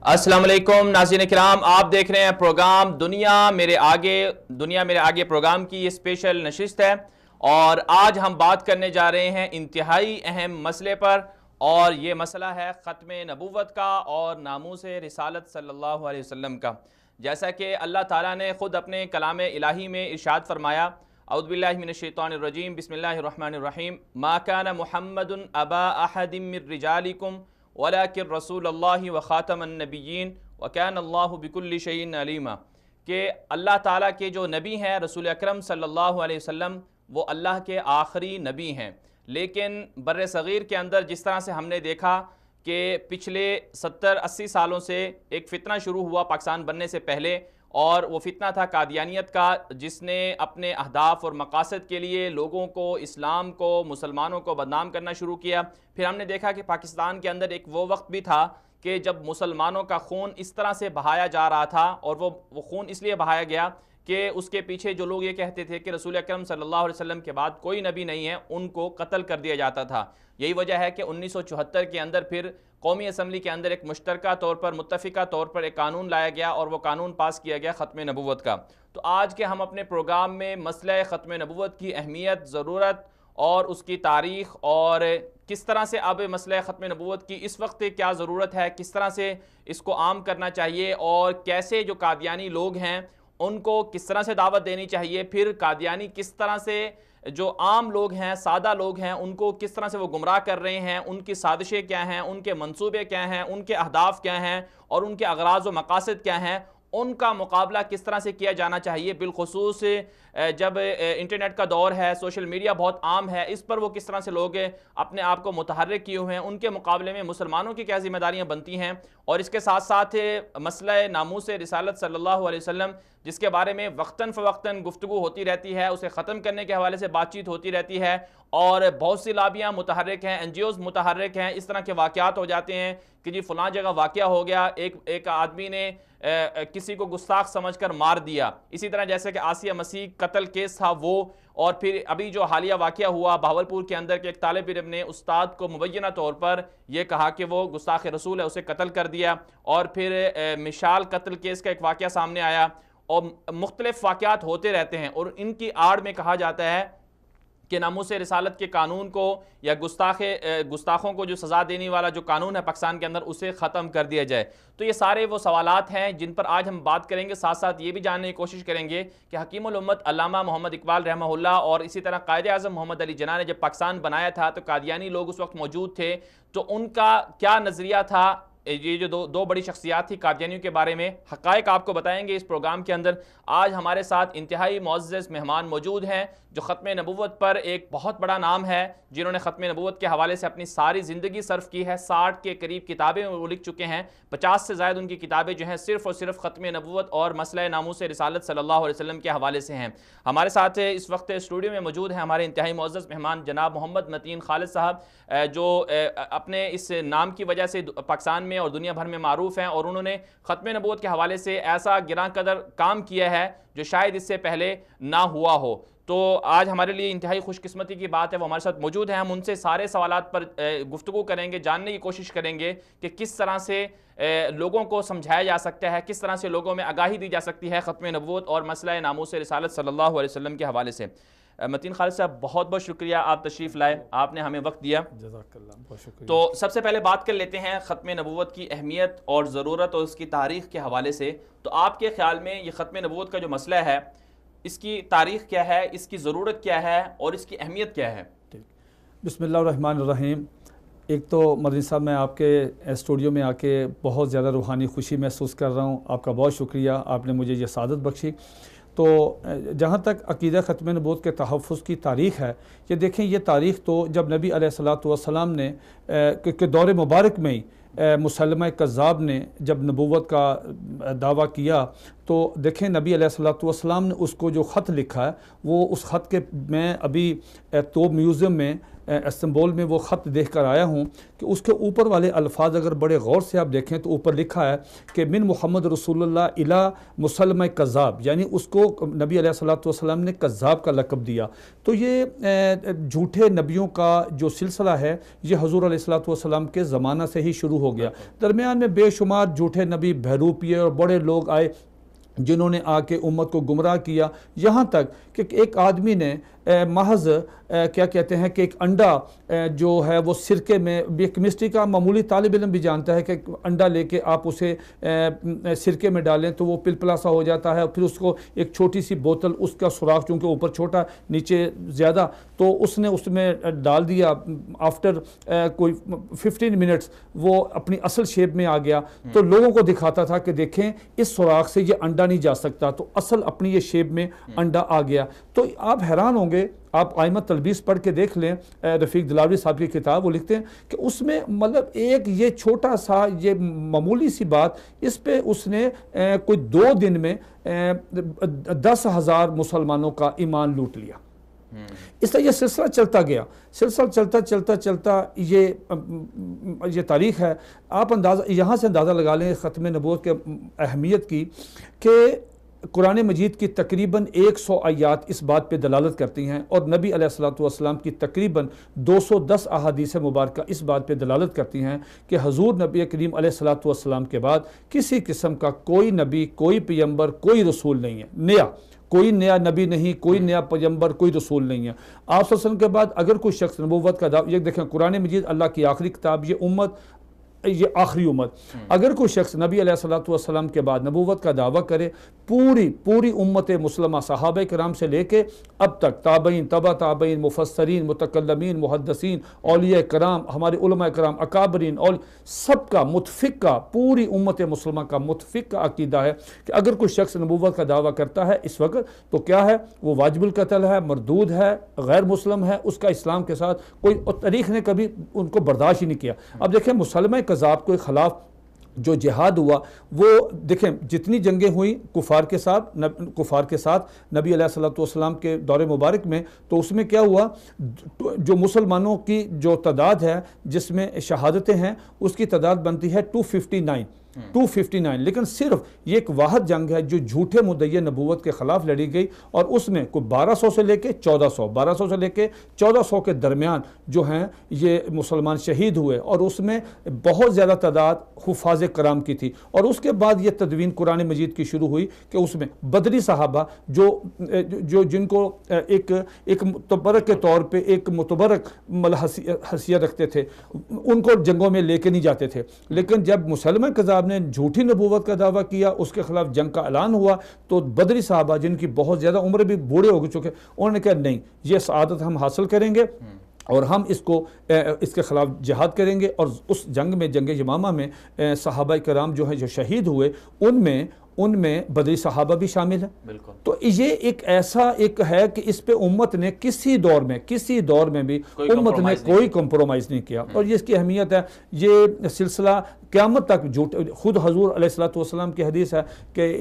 السلام علیکم ناظرین کرام، آپ دیکھ رہے ہیں پروگرام دنیا میرے آگے پروگرام کی یہ اسپیشل نشست ہے، اور آج ہم بات کرنے جا رہے ہیں انتہائی اہم مسئلے پر، اور یہ مسئلہ ہے ختم نبوت کا اور ناموس رسالت صلی اللہ علیہ وسلم کا۔ جیسا کہ اللہ تعالیٰ نے خود اپنے کلام الہی میں ارشاد فرمایا، اعوذ باللہ من الشیطان الرجیم، بسم اللہ الرحمن الرحیم، ما کان محمد ابا احد من رجالکم وَلَكِنْ رسول اللہ وخاتم النبیین وَكَانَ اللَّهُ بِكُلِّ شَيْءٍ عَلِيمًا، کہ اللہ تعالیٰ کے جو نبی ہیں رسول اکرم صلی اللہ علیہ وسلم، وہ اللہ کے آخری نبی ہیں۔ لیکن بر صغیر کے اندر جس طرح سے ہم نے دیکھا کہ پچھلے 70-80 سالوں سے ایک فتنہ شروع ہوا پاکستان بننے سے پہلے، اور وہ فتنہ تھا قادیانیت کا، جس نے اپنے اہداف اور مقاصد کے لیے لوگوں کو، اسلام کو، مسلمانوں کو بدنام کرنا شروع کیا۔ پھر ہم نے دیکھا کہ پاکستان کے اندر ایک وہ وقت بھی تھا کہ جب مسلمانوں کا خون اس طرح سے بہایا جا رہا تھا، اور وہ خون اس لیے بہایا گیا کہ اس کے پیچھے جو لوگ یہ کہتے تھے کہ رسول اکرم صلی اللہ علیہ وسلم کے بعد کوئی نبی نہیں ہے، ان کو قتل کر دیا جاتا تھا۔ یہی وجہ ہے کہ 1974 کے اندر پھر قومی اسمبلی کے اندر ایک مشترکہ طور پر، متفقہ طور پر ایک قانون لایا گیا، اور وہ قانون پاس کیا گیا ختم نبوت کا۔ تو آج کے ہم اپنے پروگرام میں مسئلہ ختم نبوت کی اہمیت، ضرورت اور اس کی تاریخ، اور کس طرح سے اب مسئلہ ختم نبوت کی اس وقت کیا ضرورت ہے، کس طرح سے اس کو عام کرنا چاہیے، اور کیسے جو قادیانی لوگ ہیں ان کو کس طرح سے دعوت دینی چاہیے، پھر قادیانی کس طرح سے جو عام لوگ ہیں، سادہ لوگ ہیں، ان کو کس طرح سے وہ گمراہ کر رہے ہیں، ان کی سازشیں کیا ہیں، ان کے منصوبے کیا ہیں، ان کے اہداف کیا ہیں، اور ان کے اغراض و مقاصد کیا ہیں، ان کا مقابلہ کس طرح سے کیا جانا چاہیے، بالخصوص جب انٹرنیٹ کا دور ہے، سوشل میڈیا بہت عام ہے، اس پر وہ کس طرح سے لوگ اپنے آپ کو متحرک کیے ہوئے ہیں، ان کے مقابلے میں مسلمانوں کی کیا ذمہ داریاں بنتی ہیں، اور اس کے ساتھ ساتھ مسئلہ ناموس رسالت صلی اللہ علیہ وسلم، جس کے بارے میں وقتاً فوقتاً گفتگو ہوتی رہتی ہے، اسے ختم کرنے کے حوالے سے بات چیت ہوتی رہتی ہے، اور بہت سی لابیاں متحرک ہیں، این جی اوز متحرک ہیں۔ اس طرح کے واقعات ہو جاتے ہیں کہ جی فلاں جگہ واقعہ ہو گیا، ایک آدمی نے کسی کو گستاخ سمجھ کر مار دیا، اسی طرح جیسے کہ آسیہ مسیح قتل کیس تھا وہ، اور پھر ابھی جو حالیہ واقعہ ہوا بہاولپور کے اندر کہ ایک طالب علم نے استاد کو مبینہ طور پر یہ کہا کہ وہ گستاخ رسول ہے، اسے قتل کر دیا، اور پھر مشال قتل کیس کا ایک واقعہ سامنے آیا، اور مختلف واقعات ہوتے رہتے ہیں، اور ان کی آڑ میں کہا جاتا ہے کہ ناموس رسالت کے قانون کو، یا گستاخوں کو جو سزا دینے والا جو قانون ہے پاکستان کے اندر، اسے ختم کر دیا جائے۔ تو یہ سارے وہ سوالات ہیں جن پر آج ہم بات کریں گے، ساتھ ساتھ یہ بھی جاننے کی کوشش کریں گے کہ حکیم الامت علامہ محمد اقبال رحمہ اللہ، اور اسی طرح قائد اعظم محمد علی جناح نے جب پاکستان بنایا تھا تو قادیانی لوگ اس وقت موجود تھے، تو ان کا کیا نظریہ تھا، یہ جو دو بڑی شخصیات تھی قادیانیوں کے بارے میں، حقائق آپ کو بتائیں گے اس پروگرام کے اندر۔ آج ہمارے ساتھ انتہائی معزز مہمان موجود ہیں جو ختم نبوت پر ایک بہت بڑا نام ہے، جنہوں نے ختم نبوت کے حوالے سے اپنی ساری زندگی صرف کی ہے، 60 کے قریب کتابیں وہ لکھ چکے ہیں، 50 سے زائد ان کی کتابیں جو ہیں صرف اور صرف ختم نبوت اور مسئلہ ناموس رسالت صلی اللہ علیہ وسلم کے حوالے سے ہیں۔ ہمارے ساتھ اس وقت اسٹوڈیو میں موجود ہیں ہمارے انتہائی معزز مہمان جناب محمد متین خالد صاحب، جو اپنے اس نام کی وجہ سے پاکستان میں اور دنیا بھر میں معروف ہیں، اور انہوں نے ختم نبوت کے حوالے سے ایسا گراں قدر کام کیا ہے جو شاید اس سے پہلے نہ ہوا ہو۔ تو آج ہمارے لیے انتہائی خوش قسمتی کی بات ہے وہ ہمارے ساتھ موجود ہیں، ہم ان سے سارے سوالات پر گفتگو کریں گے، جاننے کی کوشش کریں گے کہ کس طرح سے لوگوں کو سمجھایا جا سکتا ہے، کس طرح سے لوگوں میں آگاہی دی جا سکتی ہے ختم نبوت اور مسئلہ ناموس رسالت صلی اللہ علیہ وسلم کے حوالے سے۔ متین خالد صاحب، بہت بہت شکریہ، آپ تشریف لائے، آپ نے ہمیں وقت دیا۔ جزاک اللہ، بہت شکریہ۔ تو سب سے پہلے بات کر لیتے ہیں ختم نبوت کی اہمیت اور ضرورت اور اس کی تاریخ کے حوالے سے۔ تو آپ کے خیال میں یہ ختم نبوت کا جو مسئلہ ہے، اس کی تاریخ کیا ہے، اس کی ضرورت کیا ہے، اور اس کی اہمیت کیا ہے؟ بسم اللہ الرحمن الرحیم۔ ایک تو مدنی صاحب، میں آپ کے اسٹوڈیو میں آ کے بہت زیادہ روحانی خوشی محسوس کر رہا ہوں، آپ کا بہت شکریہ، آپ نے مجھے یہ سعادت بخشی۔ تو جہاں تک عقیدہ ختم نبوت کے تحفظ کی تاریخ ہے، یہ دیکھیں، یہ تاریخ تو جب نبی علیہ الصلوۃ والسلام نے کہ دور مبارک میں ہی مسلمہ کذاب نے جب نبوت کا دعویٰ کیا، تو دیکھیں نبی علیہ الصلوۃ والسلام نے اس کو جو خط لکھا ہے، وہ اس خط کے میں ابھی تو میوزیم میں استنبول میں وہ خط دیکھ کر آیا ہوں کہ اس کے اوپر والے الفاظ اگر بڑے غور سے آپ دیکھیں تو اوپر لکھا ہے کہ من محمد رسول اللہ الی مسلمہ کذاب، یعنی اس کو نبی علیہ الصلوۃ والسلام نے کذاب کا لقب دیا۔ تو یہ جھوٹے نبیوں کا جو سلسلہ ہے یہ حضور علیہ الصلوۃ والسلام کے زمانہ سے ہی شروع ہو گیا۔ درمیان میں بے شمار جھوٹے نبی، بہروپیے اور بڑے لوگ آئے جنہوں نے آ کے امت کو گمراہ کیا، یہاں تک کہ ایک آدمی نے محض کیا کہتے ہیں کہ ایک انڈا جو ہے وہ سرکے میں، کیمسٹری کا معمولی طالب علم بھی جانتا ہے کہ انڈا لے کے آپ اسے سرکے میں ڈالیں تو وہ پلپلا سا ہو جاتا ہے، پھر اس کو ایک چھوٹی سی بوتل، اس کا سوراخ چونکہ اوپر چھوٹا نیچے زیادہ، تو اس نے اس میں ڈال دیا، آفٹر کوئی 15 منٹس وہ اپنی اصل شیپ میں آ گیا، تو لوگوں کو دکھاتا تھا کہ دیکھیں اس سوراخ سے یہ انڈا نہیں جا سکتا، تو اصل اپنی یہ شیپ میں انڈا آ گیا۔ تو آپ حیران ہوں گے، آپ آئمہ تلبیس پڑھ کے دیکھ لیں، رفیق دلاوری صاحب کی کتاب، وہ لکھتے ہیں کہ اس میں مطلب ایک یہ چھوٹا سا یہ معمولی سی بات، اس پہ اس نے کوئی 2 دن میں 10,000 مسلمانوں کا ایمان لوٹ لیا۔ اس طرح یہ سلسلہ چلتا گیا، سلسلہ چلتا یہ تاریخ ہے۔ آپ یہاں سے اندازہ لگا لیں ختم نبوت کے اہمیت کی کہ قرآن مجید کی تقریباً 100 آیات اس بات پہ دلالت کرتی ہیں، اور نبی علیہ الصلوۃ والسلام کی تقریباً 210 احادیث مبارکہ اس بات پہ دلالت کرتی ہیں کہ حضور نبی کریم علیہ الصلوۃ والسلام کے بعد کسی قسم کا کوئی نبی، کوئی پیغمبر، کوئی رسول نہیں ہے، کوئی نیا نبی نہیں، کوئی نیا پیغمبر، کوئی رسول نہیں ہے۔ آپ صلی اللہ علیہ وسلم کے بعد اگر کوئی شخص نبوت کا دعویٰ، یہ دیکھیں قرآن مجید اللہ کی آخری کتاب، یہ امت، یہ آخری امت، اگر کوئی شخص نبی علیہ الصلوۃ والسلام کے بعد نبوت کا دعویٰ کرے، پوری امت مسلمہ صحابہ کرام سے لے کے اب تک تابعین، تبع تابعین، مفسرین، متکلمین، محدثین، اولیاء کرام، ہمارے علماء کرام، اکابرین، سب کا متفق کا، پوری امت مسلمہ کا متفق کا عقیدہ ہے کہ اگر کوئی شخص نبوت کا دعویٰ کرتا ہے اس وقت تو کیا ہے، وہ واجب القتل ہے، مردود ہے، غیر مسلم ہے، اس کا اسلام کے ساتھ کوئی، تاریخ نے کبھی ان کو برداشت ہی نہیں کیا۔ اب دیکھیں مسلمہ کذاب کے خلاف جو جہاد ہوا، وہ دیکھیں جتنی جنگیں ہوئیں کفار کے ساتھ نبی علیہ الصلوۃ والسلام کے دور مبارک میں، تو اس میں کیا ہوا، جو مسلمانوں کی جو تعداد ہے جس میں شہادتیں ہیں اس کی تعداد بنتی ہے 259، لیکن صرف یہ ایک واحد جنگ ہے جو جھوٹے مدعی نبوت کے خلاف لڑی گئی، اور اس میں کوئی 1200 سے لے کے 1400 کے درمیان جو ہیں یہ مسلمان شہید ہوئے، اور اس میں بہت زیادہ تعداد حفاظ کرام کی تھی۔ اور اس کے بعد یہ تدوین قرآن مجید کی شروع ہوئی کہ اس میں بدری صحابہ جو جن کو ایک متبرک کے طور پہ ایک متبرک حیثیت رکھتے تھے، ان کو جنگوں میں لے کے نہیں جاتے تھے، لیکن جب مسلمہ کذاب نے جھوٹی نبوت کا دعویٰ کیا، اس کے خلاف جنگ کا اعلان ہوا، تو بدری صحابہ جن کی بہت زیادہ عمر بھی بوڑھے ہو چکے، انہوں نے کہا نہیں، یہ سعادت ہم حاصل کریں گے اور ہم اس کے خلاف جہاد کریں گے۔ اور اس جنگ میں، جنگ یمامہ میں، صحابہ کرام جو ہیں جو شہید ہوئے، ان میں بدری صحابہ بھی شامل ہیں۔ بالکل۔ تو یہ ایک ایسا ایک ہے کہ اس پہ امت نے کسی دور میں بھی امت نے کوئی کمپرومائز نہیں کیا، اور یہ اس کی اہمیت ہے۔ یہ سلسلہ قیامت تک جھوٹ، خود حضور علیہ الصلوۃ والسلام کی حدیث ہے کہ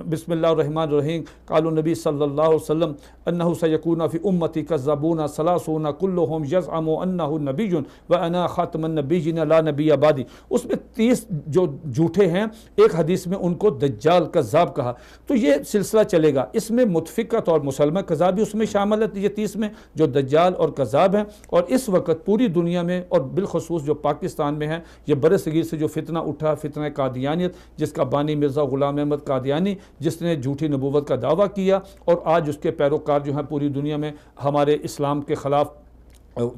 بسم اللہ الرحمن الرحیم، قال النبی صلی اللہ علیہ وسلم انہ سیکون فی امتی کذابون ثلاثون کلہم یزعم انہ نبی وانا خاتم النبیین لا نبی بعدی۔ اس میں 30 جو جھوٹے ہیں، ایک حدیث میں ان کو دجال کذاب کہا۔ تو یہ سلسلہ چلے گا، اس میں متفقہ طور مسلمہ کذاب بھی اس میں شامل ہے، یہ 30 میں جو دجال اور کذاب ہیں۔ اور اس وقت پوری دنیا میں اور بالخصوص جو پاکستان میں ہے، یہ برے صغیر سے جو فتنہ اٹھا، فتنہ قادیانیت، جس کا بانی مرزا غلام احمد قادیانی، جس نے جھوٹی نبوت کا دعویٰ کیا، اور آج اس کے پیروکار جو ہیں پوری دنیا میں ہمارے اسلام کے خلاف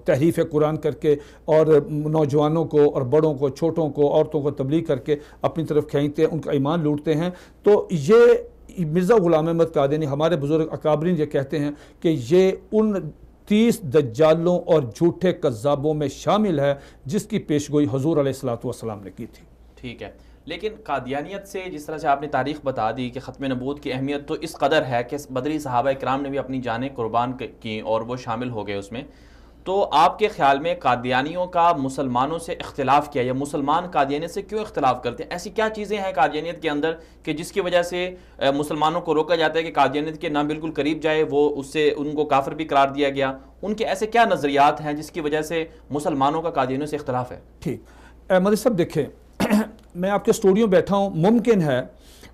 تحریف قرآن کر کے، اور نوجوانوں کو اور بڑوں کو، چھوٹوں کو، عورتوں کو تبلیغ کر کے اپنی طرف کھینچتے ہیں، ان کا ایمان لوٹتے ہیں۔ تو یہ مرزا غلام احمد قادیانی، ہمارے بزرگ اکابرین یہ کہتے ہیں کہ یہ ان 30 دجالوں اور جھوٹے کذابوں میں شامل ہے جس کی پیشگوئی حضور علیہ الصلوۃ والسلام نے کی تھی۔ ٹھیک ہے، لیکن قادیانیت سے جس طرح سے آپ نے تاریخ بتا دی کہ ختم نبوت کی اہمیت تو اس قدر ہے کہ بدری صحابہ کرام نے بھی اپنی جانیں قربان کی اور وہ شامل ہو گئے اس میں، تو آپ کے خیال میں قادیانیوں کا مسلمانوں سے اختلاف کیا، یا مسلمان قادیانیت سے کیوں اختلاف کرتے ہیں؟ ایسی کیا چیزیں ہیں قادیانیت کے اندر کہ جس کی وجہ سے مسلمانوں کو روکا جاتا ہے کہ قادیانیت کے نہ بالکل قریب جائے، وہ اس سے ان کو کافر بھی قرار دیا گیا؟ ان کے ایسے کیا نظریات ہیں جس کی وجہ سے مسلمانوں کا قادیانیوں سے اختلاف ہے؟ ٹھیک، مدنی صاحب دیکھیں، میں آپ کے اسٹوڈیو میں بیٹھا ہوں، ممکن ہے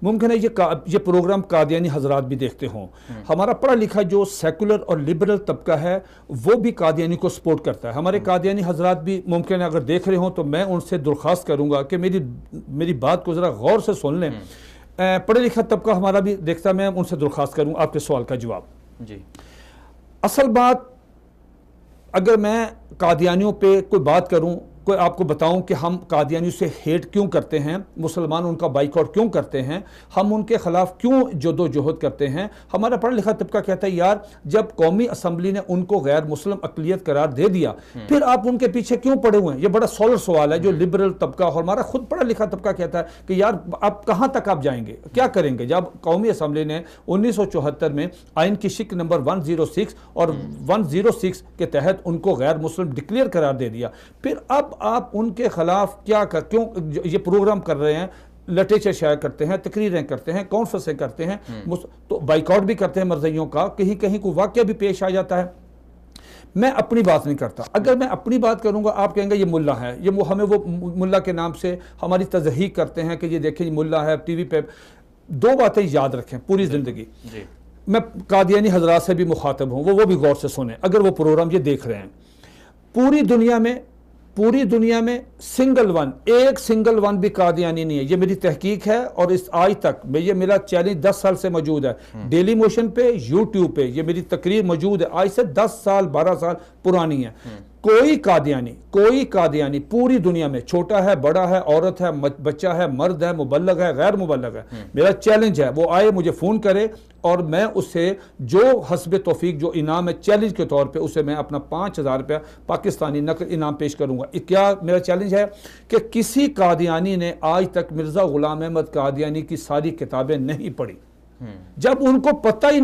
یہ پروگرام قادیانی حضرات بھی دیکھتے ہوں. ہمارا پڑھا لکھا جو سیکولر اور لبرل طبقہ ہے وہ بھی قادیانی کو سپورٹ کرتا ہے. ہمارے قادیانی حضرات بھی ممکن ہے اگر دیکھ رہے ہوں تو میں ان سے درخواست کروں گا کہ میری بات کو ذرا غور سے سن لیں. پڑھا لکھا طبقہ ہمارا بھی دیکھتا ہے، میں ان سے درخواست کروں آپ کے سوال کا جواب. جی، اصل بات اگر میں قادیانیوں پہ کوئی بات کروں، کوئی آپ کو بتاؤں کہ ہم قادیانیوں سے ہیٹ کیوں کرتے ہیں، مسلمان ان کا بائیکاٹ کیوں کرتے ہیں، ہم ان کے خلاف کیوں جدوجہد کرتے ہیں، ہمارا پڑھا لکھا طبقہ کہتا ہے یار جب قومی اسمبلی نے ان کو غیر مسلم اقلیت قرار دے دیا پھر آپ ان کے پیچھے کیوں پڑے ہوئے ہیں؟ یہ بڑا سولر سوال ہے جو لبرل طبقہ اور ہمارا خود پڑھا لکھا طبقہ کہتا ہے کہ یار آپ کہاں تک آپ جائیں گے، کیا کریں گے؟ جب قومی اسمبلی نے 1974 میں آئین کی شق نمبر 106 اور 106 کے تحت ان کو غیر مسلم ڈکلیئر قرار دے دیا، پھر اب آپ ان کے خلاف کیوں یہ پروگرام کر رہے ہیں، لٹریچر شائع کرتے ہیں، تقریریں کرتے ہیں، کانفرنسیں کرتے ہیں، تو بائیکاٹ بھی کرتے ہیں مرضیوں کا، کہیں کوئی واقعہ بھی پیش آ جاتا ہے. میں اپنی بات نہیں کرتا. اگر میں اپنی بات کروں گا آپ کہیں گے یہ ملا ہے، یہ ہمیں وہ ملا کے نام سے ہماری تضحیق کرتے ہیں کہ یہ دیکھیں یہ ملا ہے. ٹی وی پہ دو باتیں یاد رکھیں پوری زندگی. میں قادیانی حضرات سے بھی مخاطب ہوں، وہ بھی غور سے سنیں اگر وہ پروگرام یہ دیکھ رہے ہیں. پوری دنیا میں ایک سنگل ون بھی قادیانی نہیں ہے. یہ میری تحقیق ہے اور اس آج تک یہ میرا چیلنج 10 سال سے موجود ہے. ڈیلی موشن پہ، یوٹیوب پہ یہ میری تقریر موجود ہے، آج سے 10 سال 12 سال پرانی ہے. کوئی قادیانی پوری دنیا میں، چھوٹا ہے بڑا ہے عورت ہے بچہ ہے مرد ہے مبلغ ہے غیر مبلغ ہے، میرا چیلنج ہے وہ آئے مجھے فون کرے اور میں اس سے جو حسب توفیق جو انعام ہے چیلنج کے طور پہ اسے میں اپنا 5000 روپیہ پاکستانی نقد انعام پیش کروں گا. کیا میرا چیلنج ہے کہ کسی قادیانی نے آج تک مرزا غلام احمد قادیانی کی ساری کتابیں نہیں پڑھی. جب ان کو پتہ ہی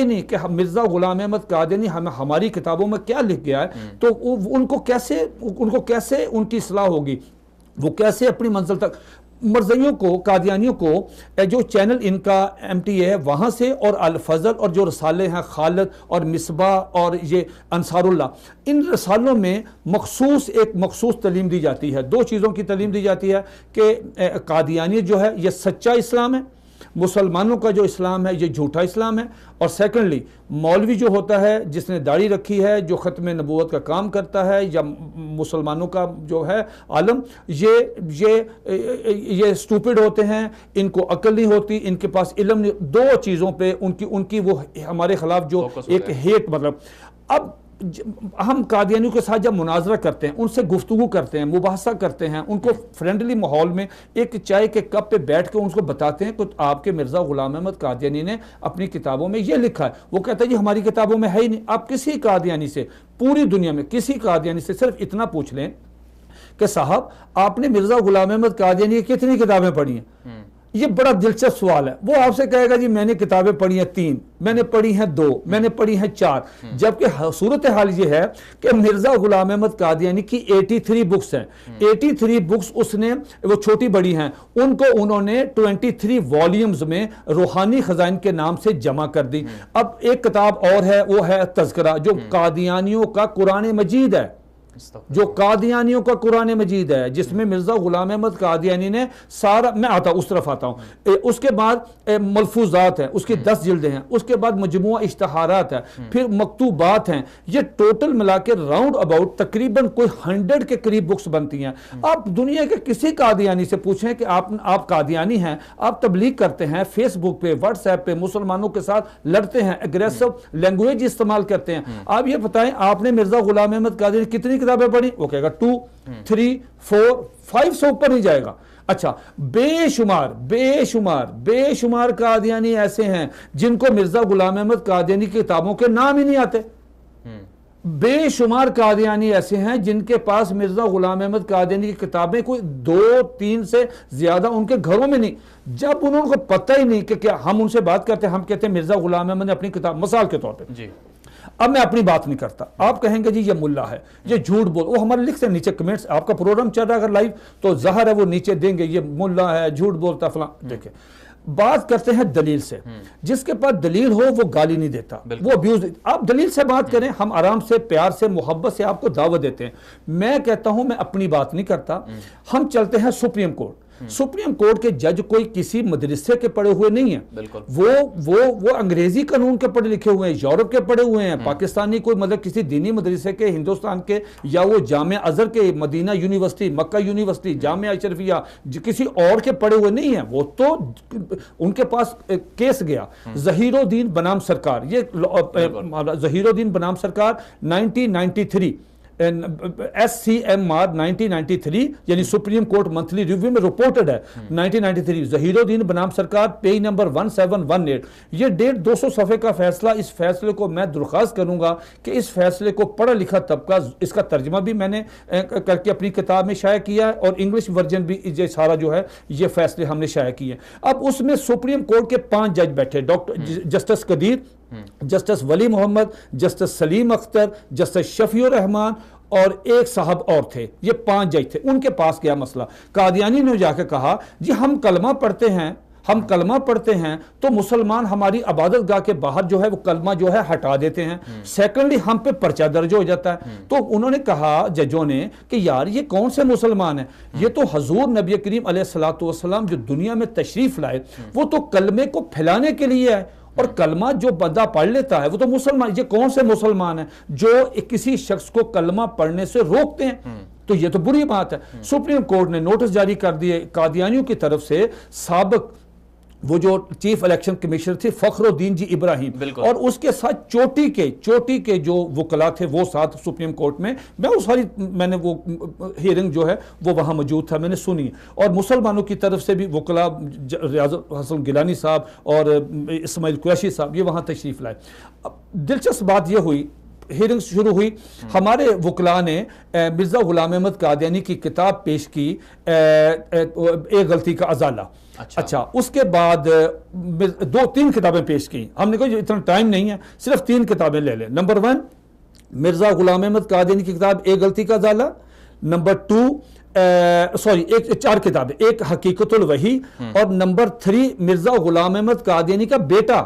نہیں کہ مرزا غلام احمد قادیانی ہماری کتابوں میں کیا لکھ گیا ہے تو ان کو کیسے ان کی اصلاح ہوگی، وہ کیسے اپنی منزل تک. مرزیوں کو، قادیانیوں کو جو چینل ان کا MTA ہے وہاں سے، اور الفضل اور جو رسالے ہیں خالد اور مصباح اور یہ انصار اللہ، ان رسالوں میں ایک مخصوص تعلیم دی جاتی ہے. 2 چیزوں کی تعلیم دی جاتی ہے کہ قادیانیت جو ہے یہ سچا اسلام ہے، مسلمانوں کا جو اسلام ہے یہ جھوٹا اسلام ہے، اور سیکنڈلی مولوی جو ہوتا ہے جس نے داڑھی رکھی ہے جو ختم نبوت کا کام کرتا ہے یا مسلمانوں کا جو ہے عالم، یہ سٹوپڈ ہوتے ہیں، ان کو عقل نہیں ہوتی، ان کے پاس علم نہیں. 2 چیزوں پہ ان کی وہ ہمارے خلاف جو ایک ہیٹ، مطلب اب ہم قادیانیوں کے ساتھ جب مناظرہ کرتے ہیں، ان سے گفتگو کرتے ہیں، مباحثہ کرتے ہیں، ان کو فرینڈلی ماحول میں ایک چائے کے کپ پہ بیٹھ کے ان کو بتاتے ہیں کہ آپ کے مرزا غلام احمد قادیانی نے اپنی کتابوں میں یہ لکھا ہے. وہ کہتا ہے جی ہماری کتابوں میں ہے ہی نہیں. آپ کسی قادیانی سے، پوری دنیا میں کسی قادیانی سے صرف اتنا پوچھ لیں کہ صاحب آپ نے مرزا غلام احمد قادیانی کی کتنی کتابیں پڑھی ہیں؟ یہ بڑا دلچسپ سوال ہے. وہ آپ سے کہے گا جی میں نے کتابیں پڑھی ہیں 3، میں نے پڑھی ہیں 2، میں نے پڑھی ہیں 4. جبکہ صورتحال یہ ہے کہ مرزا غلام احمد قادیانی کی 83 بکس ہیں. 83 بکس اس نے، وہ چھوٹی بڑی ہیں، ان کو انہوں نے 23 والیومز میں روحانی خزائن کے نام سے جمع کر دی. اب ایک کتاب اور ہے، وہ ہے تذکرہ، جو قادیانیوں کا قرآن مجید ہے، جس میں مرزا غلام احمد قادیانی نے سارا، میں اس طرف آتا ہوں. اس کے بعد ملفوظات ہیں، اس کی 10 جلدیں ہیں. اس کے بعد مجموعہ اشتہارات ہے، پھر مکتوبات ہیں. یہ ٹوٹل ملا کے راؤنڈ اباؤٹ تقریباً کوئی 100 کے قریب بکس بنتی ہیں. آپ دنیا کے کسی قادیانی سے پوچھیں کہ آپ قادیانی ہیں، آپ تبلیغ کرتے ہیں، فیس بک پہ، واٹس ایپ پہ مسلمانوں کے ساتھ لڑتے ہیں، اگریسو لینگویج استعمال کرتے ہیں. آپ یہ بتائیں آپ نے مرزا غلام احمد قادیانی کتنی کتابیں پڑھی؟ وہ کہے گا 2، 3، 4، 5 سے اوپر نہیں جائے گا. اچھا، بے شمار قادیانی ایسے ہیں جن کو مرزا غلام احمد قادیانی کی کتابوں کے نام ہی نہیں آتے. بے شمار قادیانی ایسے ہیں جن کے پاس مرزا غلام احمد قادیانی کی کتابیں کوئی 2-3 سے زیادہ ان کے گھروں میں نہیں. جب انہوں کو پتہ ہی نہیں کہ کیا ہم ان سے بات کرتے ہیں، ہم کہتے ہیں مرزا غلام احمد نے اپنی کتاب، مثال کے طور پہ اب میں اپنی بات نہیں کرتا. آپ کہیں گے جی یہ ملا ہے, یہ جھوٹ بول, وہ ہمارے لکھتے ہیں نیچے کمنٹس, آپ کا پروگرام چل رہا ہے اگر لائیو تو ظاہر ہے وہ نیچے دیں گے یہ ملا ہے, جھوٹ بولتا فلاں. دیکھیں بات کرتے ہیں دلیل سے, جس کے پاس دلیل ہو وہ گالی نہیں دیتا, وہ ابیوز. آپ دلیل سے بات کریں, ہم آرام سے پیار سے محبت سے آپ کو دعوت دیتے ہیں. میں کہتا ہوں میں اپنی بات نہیں کرتا, ہم چلتے ہیں سپریم کورٹ. سپریم کورٹ کے جج کوئی کسی مدرسے کے پڑھے ہوئے نہیں ہیں, وہ انگریزی قانون کے پڑھے لکھے ہوئے ہیں, یورپ کے پڑھے ہوئے ہیں, پاکستانی کوئی مطلب کسی دینی مدرسے کے ہندوستان کے, یا وہ جامعہ ازہر کے, مدینہ یونیورسٹی, مکہ یونیورسٹی, جامعہ اشرفیہ کسی اور کے پڑھے ہوئے نہیں ہیں. وہ تو ان کے پاس کیس گیا. ظہیر الدین بنام سرکار, یہ ظہیر الدین بنام سرکار 1993 SCMR 1993 یعنی سپریم کورٹ منتھلی ریویو میں رپورٹڈ ہے 1993. ظہیر الدین بنام سرکار پیج نمبر 1718. یہ 250 صفحے کا فیصلہ. اس فیصلے کو میں درخواست کروں گا کہ اس فیصلے کو پڑھا لکھا طبقہ, اس کا ترجمہ بھی میں نے کر کے اپنی کتاب میں شائع کیا ہے, اور انگلش ورژن بھی یہ سارا جو ہے یہ فیصلے ہم نے شائع کیے. اب اس میں سپریم کورٹ کے 5 جج بیٹھے, ڈاکٹر جسٹس قدیر, جسٹس ولی محمد, جسٹس سلیم اختر, جسٹس شفیع الرحمان اور ایک صاحب اور تھے. یہ 5 جج تھے. ان کے پاس کیا مسئلہ, قادیانی نے جا کے کہا جی ہم کلمہ پڑھتے ہیں تو مسلمان ہماری عبادت گاہ کے باہر جو ہے وہ کلمہ جو ہے ہٹا دیتے ہیں, سیکنڈلی ہم پہ پرچہ درج ہو جاتا ہے. تو انہوں نے کہا ججوں نے کہ یار یہ کون سے مسلمان ہیں, یہ تو حضور نبی کریم علیہ الصلوۃ والسلام جو دنیا میں تشریف لائے وہ تو کلمے کو پھیلانے کے لیے ہے, اور کلمہ جو بندہ پڑھ لیتا ہے وہ تو مسلمان. یہ کون سے مسلمان ہیں جو کسی شخص کو کلمہ پڑھنے سے روکتے ہیں؟ تو یہ تو بری بات ہے. سپریم کورٹ نے نوٹس جاری کر دیے قادیانیوں کی طرف سے. سابق وہ جو چیف الیکشن کمیشنر تھے فخر الدین جی ابراہیم, اور اس کے ساتھ چوٹی کے جو وکلا تھے وہ ساتھ سپریم کورٹ میں. میں نے وہ ہیئرنگ جو ہے وہ وہاں موجود تھا, میں نے سنی. اور مسلمانوں کی طرف سے بھی وکلا ریاض حسن گیلانی صاحب اور اسماعیل قریشی صاحب یہ وہاں تشریف لائے. اب دلچسپ بات یہ ہوئی, ہیئرنگ شروع ہوئی, ہمارے وکلاء نے مرزا غلام احمد قادیانی کی کتاب پیش کی, ایک غلطی کا ازالہ. اچھا اس کے بعد 2-3 کتابیں پیش کی. ہم نے کہا اتنا ٹائم نہیں ہے, صرف 3 کتابیں لے لیں. نمبر 1 مرزا غلام احمد قادیانی کی کتاب ایک غلطی کا ازالہ. نمبر 2 4 کتابیں, ایک حقیقت الوحی, اور نمبر 3 مرزا غلام احمد قادیانی کا بیٹا,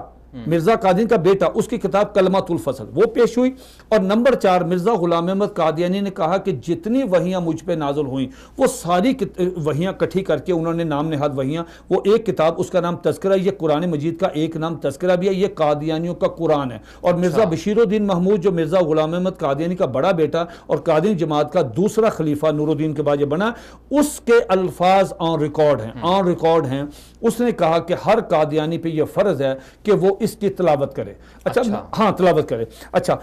مرزا قادیانی کا بیٹا, اس کی کتاب کلمات الفصل وہ پیش ہوئی. اور نمبر 4 مرزا غلام احمد قادیانی نے کہا کہ جتنی وحیاں مجھ پہ نازل ہوئیں وہ ساری وحیاں کٹھی کر کے انہوں نے نام نہاد وحیاں, وہ ایک کتاب, اس کا نام تذکرہ. یہ قرآن مجید کا ایک نام تذکرہ بھی ہے, یہ قادیانیوں کا قرآن ہے. اور مرزا بشیر الدین محمود جو مرزا غلام احمد قادیانی کا بڑا بیٹا اور قادیانی جماعت کا دوسرا خلیفہ نور الدین کے بعد یہ بنا, اس کے الفاظ آن ریکارڈ ہیں. اس نے کہا کہ ہر قادیانی پہ یہ فرض ہے کہ وہ اس کی تلاوت کرے. اچھا ہاں تلاوت کرے. اچھا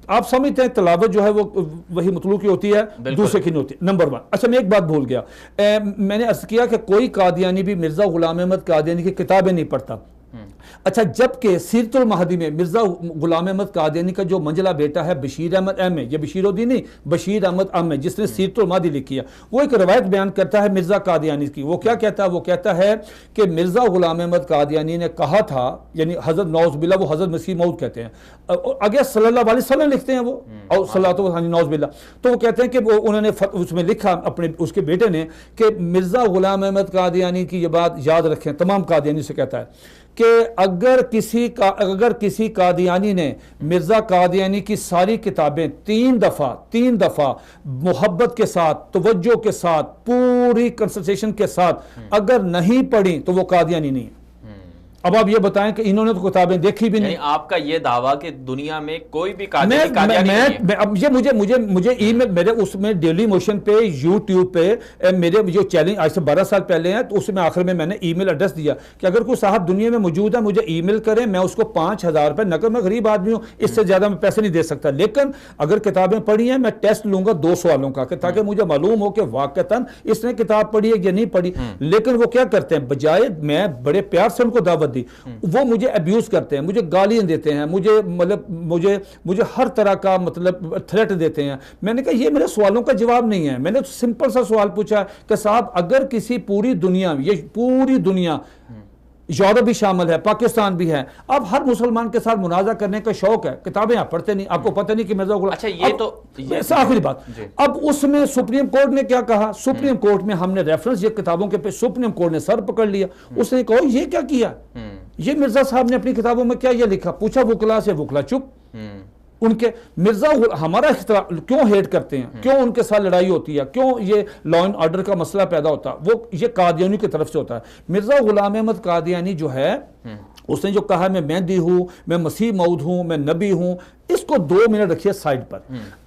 آپ سمجھتے ہیں تلاوت جو ہے وہ وہی مطلوع کی ہوتی ہے, دوسرے کی نہیں ہوتی. نمبر 1. اچھا میں ایک بات بھول گیا, میں نے عرض کیا کہ کوئی قادیانی بھی مرزا غلام احمد قادیانی کی کتابیں نہیں پڑھتا. اچھا جبکہ سیرت المہدی میں مرزا غلام احمد قادیانی کا جو منجلا بیٹا ہے بشیر احمد احمد, یہ بشیر الدین نہیں, بشیر احمد احمد جس نے سیرت المہدی لکھی ہے, وہ ایک روایت بیان کرتا ہے مرزا قادیانی کی. وہ کیا کہتا ہے, وہ کہتا ہے کہ مرزا غلام احمد قادیانی نے کہا تھا, یعنی حضرت نعوذ باللہ وہ حضرت مسیح موعود کہتے ہیں, آگے صلی اللہ علیہ وسلم لکھتے ہیں وہ, اور صلی اللہ علیہ نعوذ باللہ, تو وہ کہتے ہیں کہ وہ انہوں نے اس میں لکھا اپنے اس کے بیٹے نے کہ مرزا غلام احمد قادیانی کی یہ بات یاد رکھیں. تمام قادیانی سے کہتا ہے کہ اگر کسی قادیانی نے مرزا قادیانی کی ساری کتابیں 3 دفعہ محبت کے ساتھ, توجہ کے ساتھ, پوری کنسنٹریشن کے ساتھ اگر نہیں پڑھی تو وہ قادیانی نہیں. اب آپ یہ بتائیں کہ انہوں نے تو کتابیں دیکھی بھی نہیں. آپ کا یہ دعویٰ کہ دنیا میں کوئی بھی قادیانی مجھے ای میل, میرے اس میں ڈیلی موشن پہ, یوٹیوب پہ میرے جو چیلنج آج سے 12 سال پہلے ہیں, تو اس میں آخر میں نے ای میل ایڈریس دیا کہ اگر کوئی صاحب دنیا میں موجود ہے مجھے ای میل کریں, میں اس کو 5,000 روپے نقد, میں غریب آدمی ہوں, اس سے زیادہ میں پیسے نہیں دے سکتا, لیکن اگر کتابیں پڑھی ہیں میں ٹیسٹ لوں گا 2 سوالوں کا, تاکہ مجھے معلوم ہو کہ واقعتاً اس نے کتاب پڑھی ہے یا نہیں پڑھی. لیکن وہ کیا کرتے ہیں, بجائے میں بڑے پیار سے ان کو دعوت دی, وہ مجھے ابیوز کرتے ہیں, مجھے گالیاں دیتے ہیں, مجھے ہر طرح کا مطلب تھریٹ دیتے ہیں. میں نے کہا یہ میرے سوالوں کا جواب نہیں ہے. میں نے سمپل سا سوال پوچھا کہ صاحب اگر کسی پوری دنیا یورپ بھی شامل ہے، پاکستان بھی ہے. اب ہر مسلمان کے ساتھ مناظرہ کرنے کا شوق ہے. کتابیں آپ پڑھتے نہیں، آپ کو پتہ نہیں کہ مرزا غلام. اچھا یہ تو آخری بات، اب اس میں سپریم کورٹ نے کیا کہا؟ سپریم کورٹ میں ہم نے ریفرنس یہ کتابوں کے پہ سپریم کورٹ نے سر پکڑ لیا. اس نے کہا یہ کیا کیا، یہ مرزا صاحب نے اپنی کتابوں میں کیا یہ لکھا؟ پوچھا وکلا سے، وکلا چپ. ان کے مرزا ہمارا کیوں ہیٹ کرتے ہیں، کیوں ان کے ساتھ لڑائی ہوتی ہے، کیوں یہ لا اینڈ آرڈر کا مسئلہ پیدا ہوتا ہے، وہ یہ قادیانی کی طرف سے ہوتا ہے. مرزا غلام احمد قادیانی جو ہے اس نے جو کہا میں مہدی ہوں، میں مسیح موعود ہوں، میں نبی ہوں، اس کو 2 منٹ رکھیے سائڈ پر.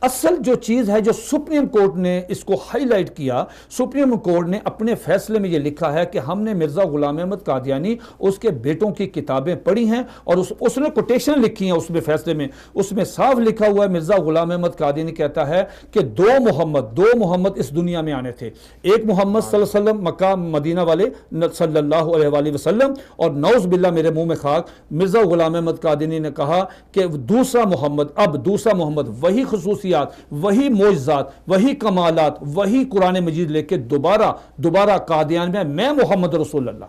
اصل جو چیز ہے جو سپریم کورٹ نے اس کو ہائی لائٹ کیا، سپریم کورٹ نے اپنے فیصلے میں یہ لکھا ہے کہ ہم نے مرزا غلام احمد قادیانی اس کے بیٹوں کی کتابیں پڑھی ہیں اور اس نے کوٹیشن لکھی ہیں اس میں فیصلے میں. اس میں صاف لکھا ہوا ہے مرزا غلام احمد قادیانی کہتا ہے کہ 2 محمد اس دنیا میں آنے تھے. ایک محمد صلی اللہ علیہ وسلم مکہ مدینہ والے صلی اللہ علیہ وآلہ وسلم، اور نعوذ باللہ میرے منہ میں خاک، مرزا غلام احمد قادیانی نے کہا کہ دوسرا محمد وہی خصوصیات، وہی معجزات، وہی کمالات، وہی قرآن مجید لے کے دوبارہ قادیان میں محمد رسول اللہ.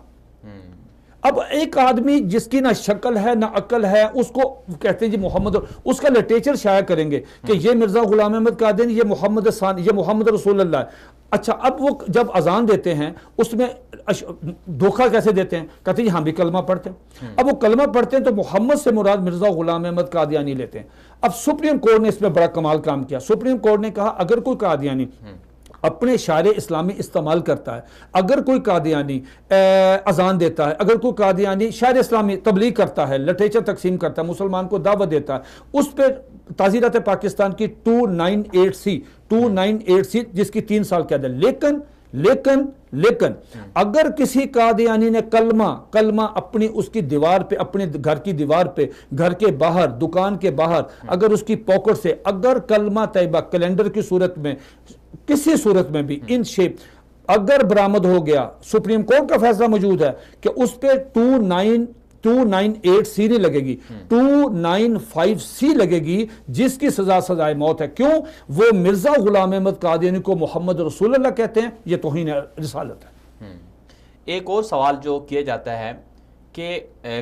اب ایک آدمی جس کی نہ شکل ہے نہ عقل ہے، اس کو کہتے ہیں جی محمد، اس کا لٹریچر شائع کریں گے کہ یہ مرزا غلام احمد قادیانی، یہ محمد رسول اللہ ہے. اچھا اب وہ جب اذان دیتے ہیں اس میں دھوکہ کیسے دیتے ہیں؟ کہتے ہیں ہم بھی کلمہ پڑھتے ہیں. اب وہ کلمہ پڑھتے ہیں تو محمد سے مراد مرزا غلام احمد قادیانی لیتے ہیں. اب سپریم کورٹ نے اس میں بڑا کمال کام کیا. سپریم کورٹ نے کہا اگر کوئی قادیانی اپنے شعار اسلامی استعمال کرتا ہے، اگر کوئی قادیانی اذان دیتا ہے، اگر کوئی قادیانی شعار اسلامی تبلیغ کرتا ہے، لٹریچر تقسیم کرتا ہے، مسلمان کو دعوت دیتا ہے، اس پہ تعزیرات پاکستان کی 298C جس کی 3 سال قید ہے. لیکن اگر کسی قادیانی نے کلمہ اپنی اس کی دیوار پہ، اپنے گھر کی دیوار پہ، گھر کے باہر، دکان کے باہر، اگر اس کی پاکٹ سے اگر کلمہ طیبہ کیلنڈر کی صورت میں، کسی صورت میں بھی ان شیپ اگر برآمد ہو گیا، سپریم کورٹ کا فیصلہ موجود ہے کہ اس پہ 298C نہیں لگے گی، 295C لگے گی، جس کی سزائے موت ہے. کیوں؟ وہ مرزا غلام احمد قادیانی کو محمد رسول اللہ کہتے ہیں. یہ توہین رسالت ہے. ایک اور سوال جو کیا جاتا ہے کہ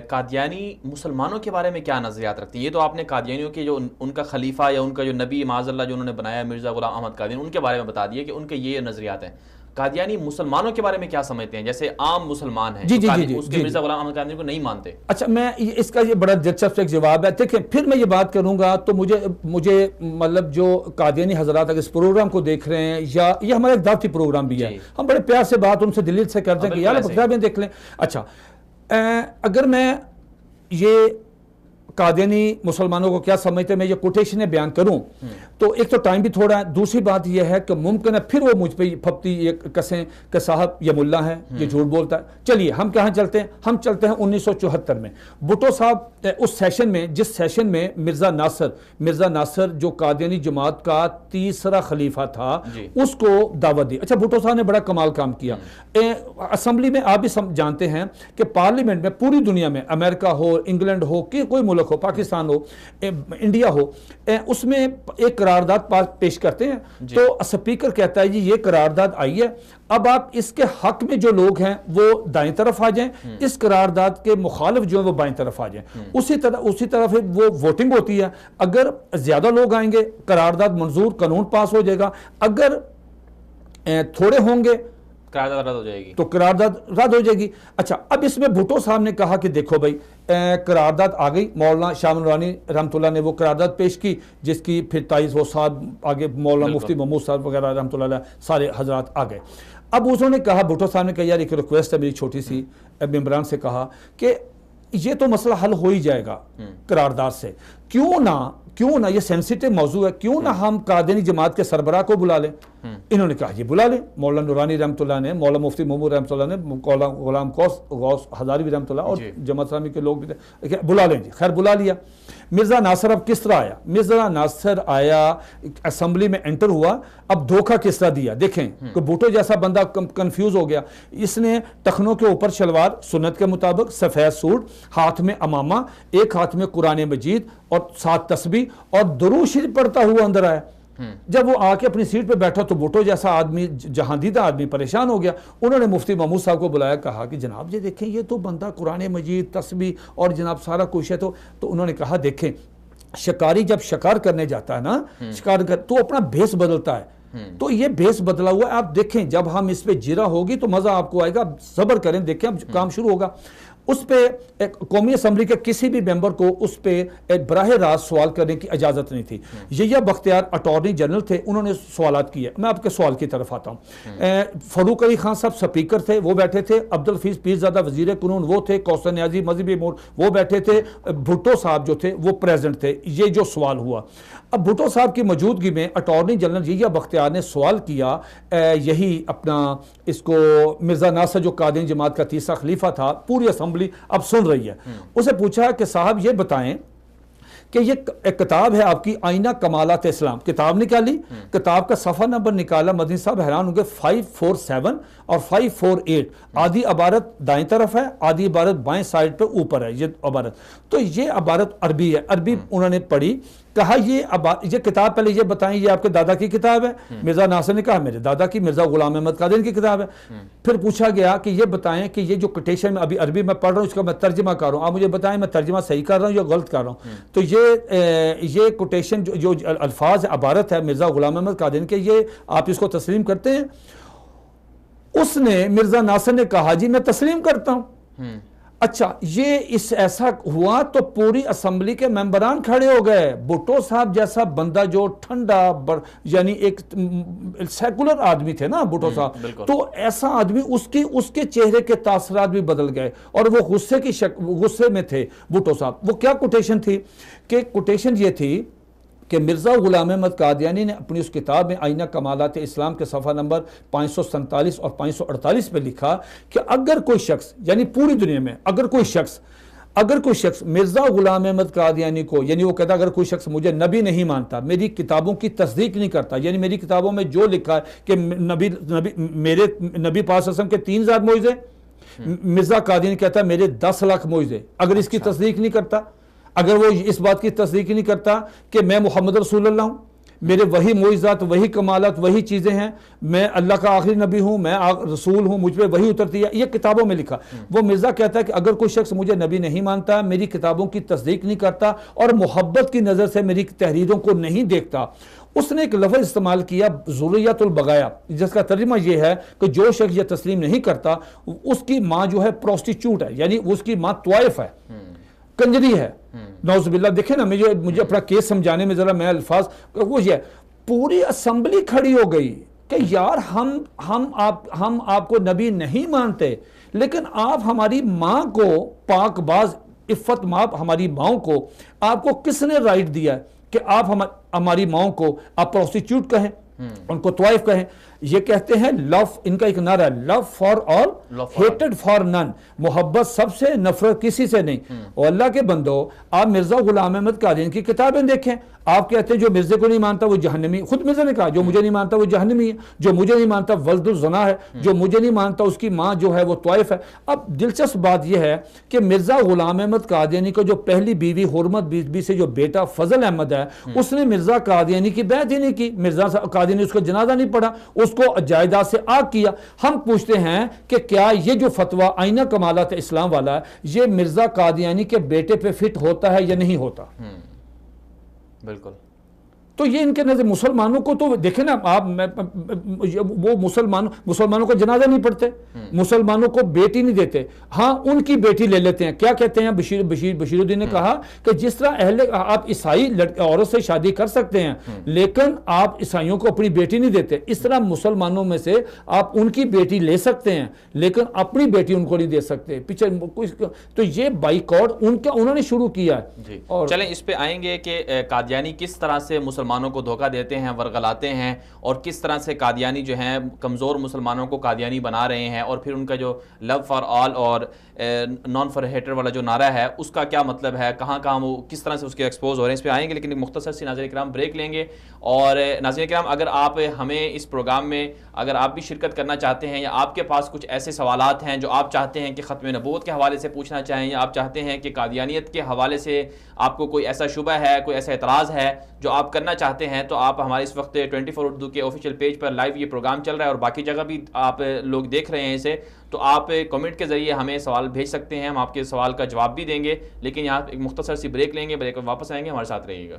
قادیانی مسلمانوں کے بارے میں کیا نظریات رکھتے ہیں؟ یہ تو آپ نے قادیانیوں کے جو ان کا خلیفہ یا ان کا جو نبی معاذ اللہ جو انہوں نے بنایا مرزا غلام احمد قادیانی، ان کے بارے میں بتا دیا کہ ان کے یہ نظریات ہیں. قادیانی مسلمانوں کے بارے میں کیا سمجھتے ہیں؟ جیسے عام مسلمان ہیں اس کے مرزا غلام احمد قادیانی کو نہیں مانتے. اچھا میں اس کا یہ بڑا دلچسپ ایک جواب ہے. دیکھیں پھر میں یہ بات کروں گا تو مجھے مطلب جو قادیانی حضرات اگر اس پروگرام کو دیکھ رہے ہیں، یا یہ ہمارا ایک دعوتی پروگرام بھی ہے، ہم بڑے پیار سے بات ان سے دلیل سے کرتے ہیں کہ یار کتابیں دیکھ لیں. اچھا اگر میں یہ قادیانی مسلمانوں کو کیا سمجھتے ہیں میں یہ کوٹیشنیں بیان کروں تو ایک تو ٹائم بھی تھوڑا ہے. دوسری بات یہ ہے کہ ممکن ہے پھر وہ مجھ پہ پھپتی یہ کسیں کہ صاحب یہ ملا ہے، یہ جھوٹ بولتا ہے. چلیے ہم کہاں چلتے ہیں؟ ہم چلتے ہیں 1974 میں. بھٹو صاحب اس سیشن میں، جس سیشن میں مرزا ناصر جو قادیانی جماعت کا 3را خلیفہ تھا، اس کو دعوت دی. اچھا بھٹو صاحب نے بڑا کمال کام کیا. اسمبلی میں آپ بھی جانتے ہیں کہ پارلیمنٹ میں پوری دنیا میں، امریکہ ہو، انگلینڈ ہو، کوئی ملک ہو، پاکستان ہو، انڈیا ہو، اس میں ایک قرارداد پیش کرتے ہیں تو اسپیکر کہتا ہے جی یہ قرارداد آئی ہے، اب آپ اس کے حق میں جو لوگ ہیں وہ دائیں طرف آ جائیں، اس قرارداد کے مخالف جو ہیں وہ بائیں طرف آ جائیں. اسی طرح وہ ووٹنگ ہوتی ہے. اگر زیادہ لوگ آئیں گے قرارداد منظور، قانون پاس ہو جائے گا. اگر تھوڑے ہوں گے قرارداد رد ہو جائے گی، تو قرارداد رد ہو جائے گی. اچھا اب اس میں بھٹو صاحب نے کہا کہ دیکھو بھائی قرارداد آ گئی. مولانا شاہ نورانی رحمۃ اللہ نے وہ قرارداد پیش کی جس کی پھر تائید وہ صاحب آگے مولانا مفتی محمود صاحب وغیرہ رحمۃ اللہ علیہ سارے حضرات آ گئے. اب انہوں نے کہا، بھٹو صاحب نے کہا یار ایک ریکویسٹ ہے میری چھوٹی سی، ممبران سے کہا کہ یہ تو مسئلہ حل ہو ہی جائے گا قرارداد سے، کیوں نہ یہ سینسیٹیو موضوع ہے، کیوں نہ ہم قادیانی جماعت کے سربراہ کو بلا لیں. انہوں نے کہا یہ بلا لیں. مولانا نورانی رحمۃ اللہ نے، مولانا مفتی محمود رحمۃ اللہ نے، غلام غوث ہزاروی رحمۃ اللہ اور جماعت اسلامی کے لوگ بھی بلا لیں جی. خیر بلا لیا. مرزا ناصر اب کس طرح آیا؟ مرزا ناصر آیا، اسمبلی میں انٹر ہوا. اب دھوکہ کس طرح دیا دیکھیں کہ بھٹو جیسا بندہ کنفیوز ہو گیا. اس نے ٹخنوں کے اوپر شلوار سنت کے مطابق، سفید سوٹ، ہاتھ میں امامہ، ایک ہاتھ میں قرآن مجید اور 7 تسبیح اور درود شریف پڑھتا ہوا اندر آیا. جب وہ آ کے اپنی سیٹ پہ بیٹھا تو بھٹو جیسا آدمی, جہاندیدہ آدمی, پریشان ہو گیا. انہوں نے مفتی محمود صاحب کو بلایا, کہا کہ جناب یہ دیکھیں یہ تو بندہ قرآن مجید, تسبیح اور جناب سارا کچھ ہے. تو انہوں نے کہا دیکھیں شکاری جب شکار کرنے جاتا ہے نا, تو اپنا بھیس بدلتا ہے, تو یہ بھیس بدلا ہوا ہے. آپ دیکھیں جب ہم اس پہ جرا ہوگی تو مزہ آپ کو آئے گا, صبر کریں, دیکھیں اب کام شروع ہوگا. اس پہ قومی اسمبلی کے کسی بھی ممبر کو اس پہ براہ راست سوال کرنے کی اجازت نہیں تھی. یحییٰ بختیار اٹارنی جنرل تھے, انہوں نے سوالات کیے. میں آپ کے سوال کی طرف آتا ہوں. فاروق علی خان صاحب سپیکر تھے, وہ بیٹھے تھے. عبدالحفیظ پیرزادہ وزیر قانون وہ تھے. کوثر نیازی مذہبی امور وہ بیٹھے تھے. بھٹو صاحب جو تھے وہ پریزنٹ تھے. یہ جو سوال ہوا, اب بھٹو صاحب کی موجودگی میں اٹارنی جنرل یحییٰ بختیار نے سوال کیا. یہی اپنا اس کو مرزا ناصر جو قادیانی جماعت کا تیسرا خلیفہ تھا, پوری اسمبلی اب سن رہی ہے, اسے پوچھا کہ صاحب یہ بتائیں کہ یہ ایک کتاب ہے آپ کی آئینہ کمالات اسلام, کتاب نکالی, کتاب کا صفحہ نمبر نکالا, مدنی صاحب حیران ہوں گے, 547 اور 548. آدھی عبارت دائیں طرف ہے, آدھی عبارت بائیں سائڈ پہ اوپر ہے. یہ عبارت, تو یہ عبارت عربی ہے, عربی انہوں نے پڑھی. کہا یہ کتاب پہلے یہ بتائیں یہ آپ کے دادا کی کتاب ہے. مرزا ناصر نے کہا میرے دادا کی, مرزا غلام احمد قادیانی کی کتاب ہے. پھر پوچھا گیا کہ یہ بتائیں کہ یہ جو کوٹیشن میں ابھی عربی میں پڑھ رہا ہوں اس کا میں ترجمہ کر رہا ہوں, آپ مجھے بتائیں میں ترجمہ صحیح کر رہا ہوں یا غلط کر رہا ہوں. تو یہ کوٹیشن جو الفاظ عبارت ہے مرزا غلام احمد قادیانی کے, یہ آپ اس کو تسلیم کرتے ہیں؟ اس نے, مرزا ناصر نے کہا جی میں تسلیم کرتا ہوں. اچھا یہ اس ایسا ہوا تو پوری اسمبلی کے ممبران کھڑے ہو گئے. بھٹو صاحب جیسا بندہ جو ٹھنڈا یعنی ایک سیکولر آدمی تھے نا بھٹو صاحب, تو ایسا آدمی اس کے چہرے کے تاثرات بھی بدل گئے اور وہ غصے میں تھے بھٹو صاحب. وہ کیا کوٹیشن تھی کہ کوٹیشن یہ تھی کہ مرزا غلام احمد قادیانی نے اپنی اس کتاب میں آئینہ کمالات اسلام کے صفحہ نمبر 547 اور 548 پہ لکھا کہ اگر کوئی شخص, یعنی پوری دنیا میں اگر کوئی شخص مرزا غلام احمد قادیانی کو, یعنی وہ کہتا اگر کوئی شخص مجھے نبی نہیں مانتا, میری کتابوں کی تصدیق نہیں کرتا, یعنی میری کتابوں میں جو لکھا ہے کہ میرے نبی پاک صلی اللہ علیہ وسلم کے 3000 معجزے, مرزا قادیانی کہتا ہے میرے 10 لاکھ معجزے, اگر اس کی تصدیق نہیں کرتا, اگر وہ اس بات کی تصدیق نہیں کرتا کہ میں محمد رسول اللہ ہوں, میرے وہی معجزات, وہی کمالات, وہی چیزیں ہیں, میں اللہ کا آخری نبی ہوں, میں رسول ہوں, مجھ پہ وہی اترتی ہے, یہ کتابوں میں لکھا. وہ مرزا کہتا ہے کہ اگر کوئی شخص مجھے نبی نہیں مانتا, میری کتابوں کی تصدیق نہیں کرتا اور محبت کی نظر سے میری تحریروں کو نہیں دیکھتا. اس نے ایک لفظ استعمال کیا ذریت البغایا, جس کا ترجمہ یہ ہے کہ جو شخص یہ تسلیم نہیں کرتا اس کی ماں جو ہے پروسٹیچیوٹ ہے, یعنی اس کی ماں طوائف ہے, کنجری ہے, نعوذ باللہ. دیکھیں نا مجھے اپنا کیس سمجھانے میں ذرا میں الفاظ, وہ یہ پوری اسمبلی کھڑی ہو گئی کہ یار ہم آپ کو نبی نہیں مانتے, لیکن آپ ہماری ماں کو, پاک باز عفت ماں ہماری ماؤں کو, آپ کو کس نے رائٹ دیا ہے کہ آپ ہماری ماؤں کو آپ پروسٹیچیوٹ کہیں, ان کو طوائف کہیں. یہ کہتے ہیں لو, ان کا ایک نعرہ ہے لو فار آل ہیٹڈ فار نن, محبت سب سے, نفرت کسی سے نہیں. اور اللہ کے بندو, آپ مرزا غلام احمد قادیانی کی کتابیں دیکھیں, آپ کہتے ہیں جو مرزے کو نہیں مانتا وہ جہنمی, خود مرزا نے کہا جو مجھے نہیں مانتا وہ جہنمی ہے, جو مجھے نہیں مانتا ولد الزنا ہے, جو مجھے نہیں مانتا اس کی ماں جو ہے وہ طوائف ہے. اب دلچسپ بات یہ ہے کہ مرزا غلام احمد قادیانی کو جو پہلی بیوی حرمت بی سے جو بیٹا فضل احمد ہے, اس نے مرزا قادیانی کی بیعت ہی نہیں کی, مرزا قادیانی اس کا جنازہ نہیں پڑھا, اس کو جائیداد سے آگ کیا. ہم پوچھتے ہیں کہ کیا یہ جو فتویٰ آئینہ کمالات اسلام والا ہے, یہ مرزا قادیانی کے بیٹے پہ فٹ ہوتا ہے یا نہیں ہوتا؟ بالکل. تو یہ ان کے نظر مسلمانوں کو, تو دیکھیں نا آپ, وہ مسلمانوں کا جنازہ نہیں پڑھتے, مسلمانوں کو بیٹی نہیں دیتے, ہاں ان کی بیٹی لے لیتے ہیں. کیا کہتے ہیں بشیر الدین نے کہا کہ جس طرح آپ عیسائی عورت سے شادی کر سکتے ہیں لیکن آپ عیسائیوں کو اپنی بیٹی نہیں دیتے, اس طرح مسلمانوں میں سے آپ ان کی بیٹی لے سکتے ہیں لیکن اپنی بیٹی ان کو نہیں دے سکتے. پیچھے تو یہ بائیکاٹ انہوں نے شروع کیا ہے. اور چلیں اس پہ آئیں گے کہ قادیانی کس طرح سے مسلمانوں کو دھوکہ دیتے ہیں, ورغلاتے ہیں, اور کس طرح سے قادیانی جو ہیں کمزور مسلمانوں کو قادیانی بنا رہے ہیں, اور پھر ان کا جو لو فار آل اور نان فار ہیٹر والا جو نعرہ ہے اس کا کیا مطلب ہے, کہاں وہ کس طرح سے اس کے ایکسپوز ہو رہے ہیں. اس پہ آئیں گے, لیکن ایک مختصر سی ناظرین کرام بریک لیں گے. اور ناظرین کرام, اگر آپ ہمیں اس پروگرام میں اگر آپ بھی شرکت کرنا چاہتے ہیں, یا آپ کے پاس کچھ ایسے سوالات ہیں جو آپ چاہتے ہیں کہ ختم نبوت کے حوالے سے پوچھنا چاہیں, یا آپ چاہتے ہیں کہ قادیانیت کے حوالے سے آپ کو کوئی ایسا شبہ ہے, کوئی ایسا اعتراض ہے جو آپ کرنا چاہتے ہیں تو آپ ہمارے اس وقت 24 اردو کے آفیشیل پیج پر لائیو یہ پروگرام چل رہا ہے اور باقی جگہ بھی آپ لوگ دیکھ رہے ہیں اسے، تو آپ کمنٹ کے ذریعے ہمیں سوال بھیج سکتے ہیں، ہم آپ کے سوال کا جواب بھی دیں گے. لیکن یہاں ایک مختصر سی بریک لیں گے، بریک میں واپس آئیں گے، ہمارے ساتھ رہیے گا.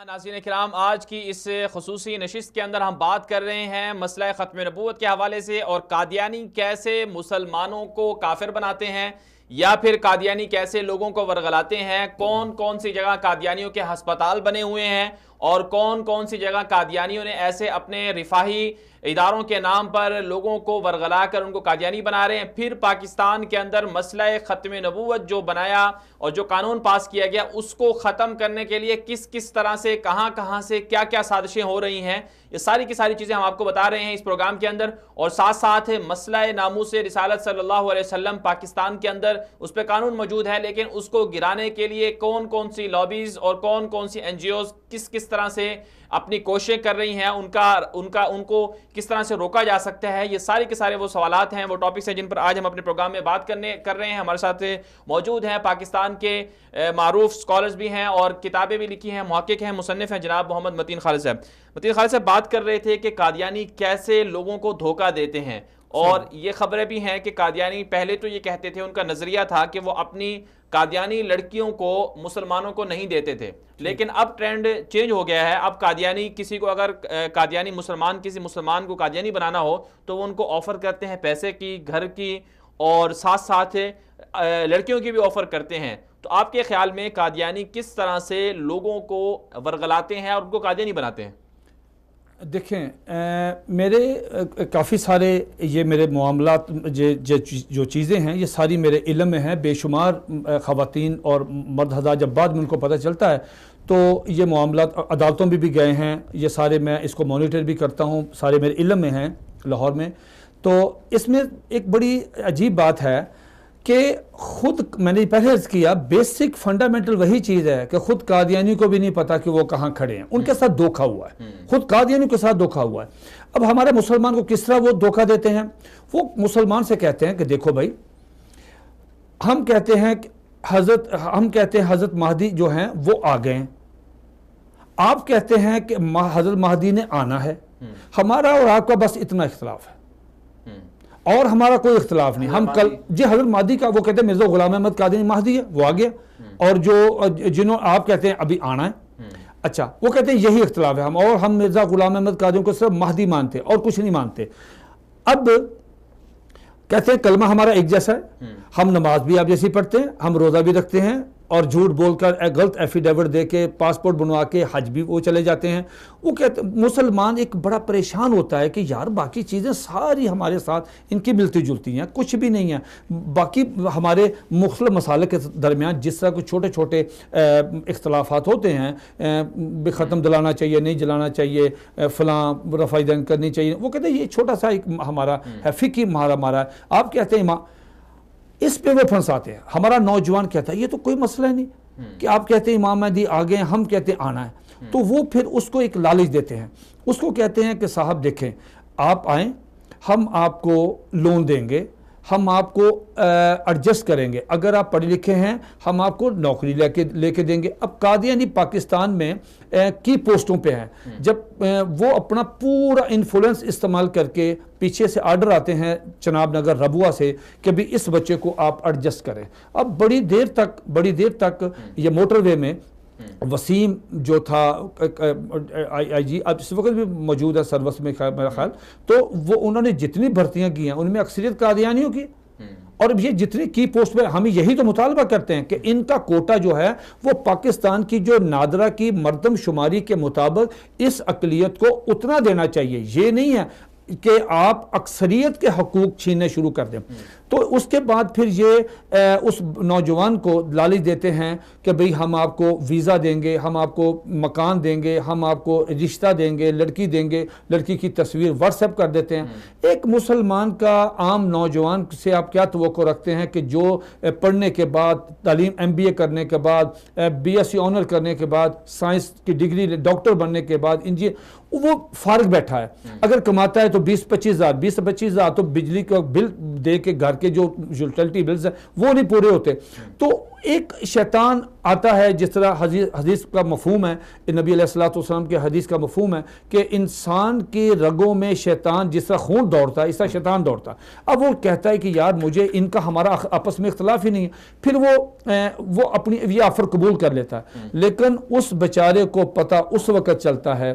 ناظرین کرام، آج کی اس خصوصی نشست کے اندر ہم بات کر رہے ہیں مسئلہ ختم نبوت کے حوالے سے، اور قادیانی کیسے مسلمانوں کو کافر بناتے ہیں یا پھر قادیانی کیسے لوگوں کو ورغلاتے ہیں، کون کون سی جگہ قادیانیوں کے ہسپتال بنے ہوئے ہیں اور کون کون سی جگہ قادیانیوں نے ایسے اپنے رفاہی اداروں کے نام پر لوگوں کو ورغلا کر ان کو قادیانی بنا رہے ہیں. پھر پاکستان کے اندر مسئلہ ختم نبوت جو بنایا اور جو قانون پاس کیا گیا اس کو ختم کرنے کے لیے کس کس طرح سے کہاں سے کیا کیا سازشیں ہو رہی ہیں، یہ ساری کی ساری چیزیں ہم آپ کو بتا رہے ہیں اس پروگرام کے اندر. اور ساتھ ساتھ مسئلہ ناموس رسالت صلی اللہ علیہ وسلم پاکستان کے اندر اس پہ قانون موجود ہے، لیکن اس کو گرانے کے لیے کون کون سی لابیز اور کون کون سی این جی اوز کس طرح سے اپنی کوششیں کر رہی ہیں، ان کو کس طرح سے روکا جا سکتا ہے. یہ سارے کے سارے وہ سوالات ہیں، وہ ٹاپکس ہیں جن پر آج ہم اپنے پروگرام میں بات کر رہے ہیں. ہمارے ساتھ موجود ہیں پاکستان کے معروف سکالرز بھی ہیں اور کتابیں بھی لکھی ہیں، محقق ہیں، مصنف ہیں، جناب محمد متین خالد صاحب. متین خالد صاحب بات کر رہے تھے کہ قادیانی کیسے لوگوں کو دھوکہ دیتے ہیں، اور یہ خبریں بھی ہیں کہ قادیانی پہلے تو یہ کہتے تھے، ان کا نظریہ تھا کہ وہ اپنی قادیانی لڑکیوں کو مسلمانوں کو نہیں دیتے تھے، لیکن اب ٹرینڈ چینج ہو گیا ہے. اب قادیانی کسی کو اگر قادیانی کسی مسلمان کو قادیانی بنانا ہو تو وہ ان کو آفر کرتے ہیں پیسے کی، گھر کی، اور ساتھ ساتھ لڑکیوں کی بھی آفر کرتے ہیں. تو آپ کے خیال میں قادیانی کس طرح سے لوگوں کو ورغلاتے ہیں اور ان کو قادیانی بناتے ہیں؟ دیکھیں، میرے کافی سارے یہ میرے معاملات جو چیزیں ہیں یہ ساری میرے علم میں ہیں. بے شمار خواتین اور مرد حضرات جب بعد میں ان کو پتہ چلتا ہے تو یہ معاملات عدالتوں بھی گئے ہیں. یہ سارے میں اس کو مانیٹر بھی کرتا ہوں، سارے میرے علم میں ہیں لاہور میں. تو اس میں ایک بڑی عجیب بات ہے کہ خود میں نے پہلے عرض کیا، بیسک فنڈامنٹل وہی چیز ہے کہ خود قادیانی کو بھی نہیں پتا کہ وہ کہاں کھڑے ہیں. ان کے ساتھ دھوکہ ہوا ہے، خود قادیانی کے ساتھ دھوکہ ہوا ہے. اب ہمارے مسلمان کو کس طرح وہ دھوکہ دیتے ہیں؟ وہ مسلمان سے کہتے ہیں کہ دیکھو بھائی، ہم کہتے ہیں حضرت مہدی جو ہیں وہ آ گئے ہیں، آپ کہتے ہیں کہ حضرت مہدی نے آنا ہے. ہمارا اور آپ کا بس اتنا اختلاف ہے اور ہمارا کوئی اختلاف نہیں. ہم کل حضرت مہدی کا وہ کہتے ہیں مرزا غلام احمد قادیانی مہدی ہے، وہ آ گیا، اور جنہوں آپ کہتے ہیں ابھی آنا ہے، اچھا وہ کہتے ہیں یہی اختلاف ہے. ہم مرزا غلام احمد قادیانی کو صرف مہدی مانتے اور کچھ نہیں مانتے. اب کہتے ہیں کلمہ ہمارا ایک جیسا ہے، ہم نماز بھی آپ جیسی پڑھتے ہیں، ہم روزہ بھی رکھتے ہیں اور جھوٹ بول کر غلط ایفیڈیوٹ دے کے پاسپورٹ بنوا کے حج بھی وہ چلے جاتے ہیں. وہ کہتے مسلمان ایک بڑا پریشان ہوتا ہے کہ یار باقی چیزیں ساری ہمارے ساتھ ان کی ملتی جلتی ہیں, کچھ بھی نہیں ہے. باقی ہمارے مختلف مسائل کے درمیان جس طرح کچھ چھوٹے چھوٹے اختلافات ہوتے ہیں, ختم دلانا چاہیے نہیں جلانا چاہیے, فلاں رفع دین کرنی چاہیے, وہ کہتے ہیں یہ چھوٹا سا ایک ہمارا فقہی مارا ہے. آپ کہتے ہیں اس پہ وہ پھنساتے ہیں. ہمارا نوجوان کہتا ہے یہ تو کوئی مسئلہ نہیں کہ آپ کہتے ہیں امام مہدی آگے ہیں, ہم کہتے ہیں آنا ہے. تو وہ پھر اس کو ایک لالچ دیتے ہیں, اس کو کہتے ہیں کہ صاحب دیکھیں آپ آئیں, ہم آپ کو لون دیں گے, ہم آپ کو ایڈجسٹ کریں گے, اگر آپ پڑھے لکھے ہیں ہم آپ کو نوکری لے کے دیں گے. اب قادیانی پاکستان میں کی پوسٹوں پہ ہیں, جب وہ اپنا پورا انفلوئنس استعمال کر کے پیچھے سے آرڈر آتے ہیں چناب نگر ربوہ سے کہ بھی اس بچے کو آپ ایڈجسٹ کریں. اب بڑی دیر تک یہ موٹر وے میں وسیم جو تھا آئی جی, اب اس وقت بھی موجود ہے سروس میں میرا خیال, تو وہ انہوں نے جتنی بھرتیاں کی ہیں ان میں اکثریت قادیانیوں کی. اور یہ جتنی کی پوسٹ پہ ہم یہی تو مطالبہ کرتے ہیں کہ ان کا کوٹا جو ہے وہ پاکستان کی جو نادرہ کی مردم شماری کے مطابق اس اقلیت کو اتنا دینا چاہیے. یہ نہیں ہے کہ آپ اکثریت کے حقوق چھیننے شروع کر دیں. تو اس کے بعد پھر یہ اس نوجوان کو لالچ دیتے ہیں کہ بھئی ہم آپ کو ویزا دیں گے, ہم آپ کو مکان دیں گے, ہم آپ کو رشتہ دیں گے, لڑکی دیں گے, لڑکی کی تصویر واٹس ایپ کر دیتے ہیں. ایک مسلمان کا عام نوجوان سے آپ کیا توقع رکھتے ہیں کہ جو پڑھنے کے بعد تعلیم MBA کرنے کے بعد BSc آنر کرنے کے بعد سائنس کی ڈگری ڈاکٹر بننے کے بعد انجینئر وہ فارغ بیٹھا ہے, اگر کماتا ہے تو 20-25 ہزار تو بجلی کا بل دے کے گھر کے جو یوٹیلٹی بلز ہیں وہ نہیں پورے ہوتے. تو ایک شیطان آتا ہے, جس طرح حدیث کا مفہوم ہے, نبی علیہ الصلوۃ والسلام کے حدیث کا مفہوم ہے کہ انسان کی رگوں میں شیطان جس طرح خون دوڑتا ہے اس طرح شیطان دوڑتا ہے. اب وہ کہتا ہے کہ یار مجھے ان کا ہمارا آپس میں اختلاف ہی نہیں ہے, پھر وہ اپنی یہ آفر قبول کر لیتا ہے. لیکن اس بیچارے کو پتہ اس وقت چلتا ہے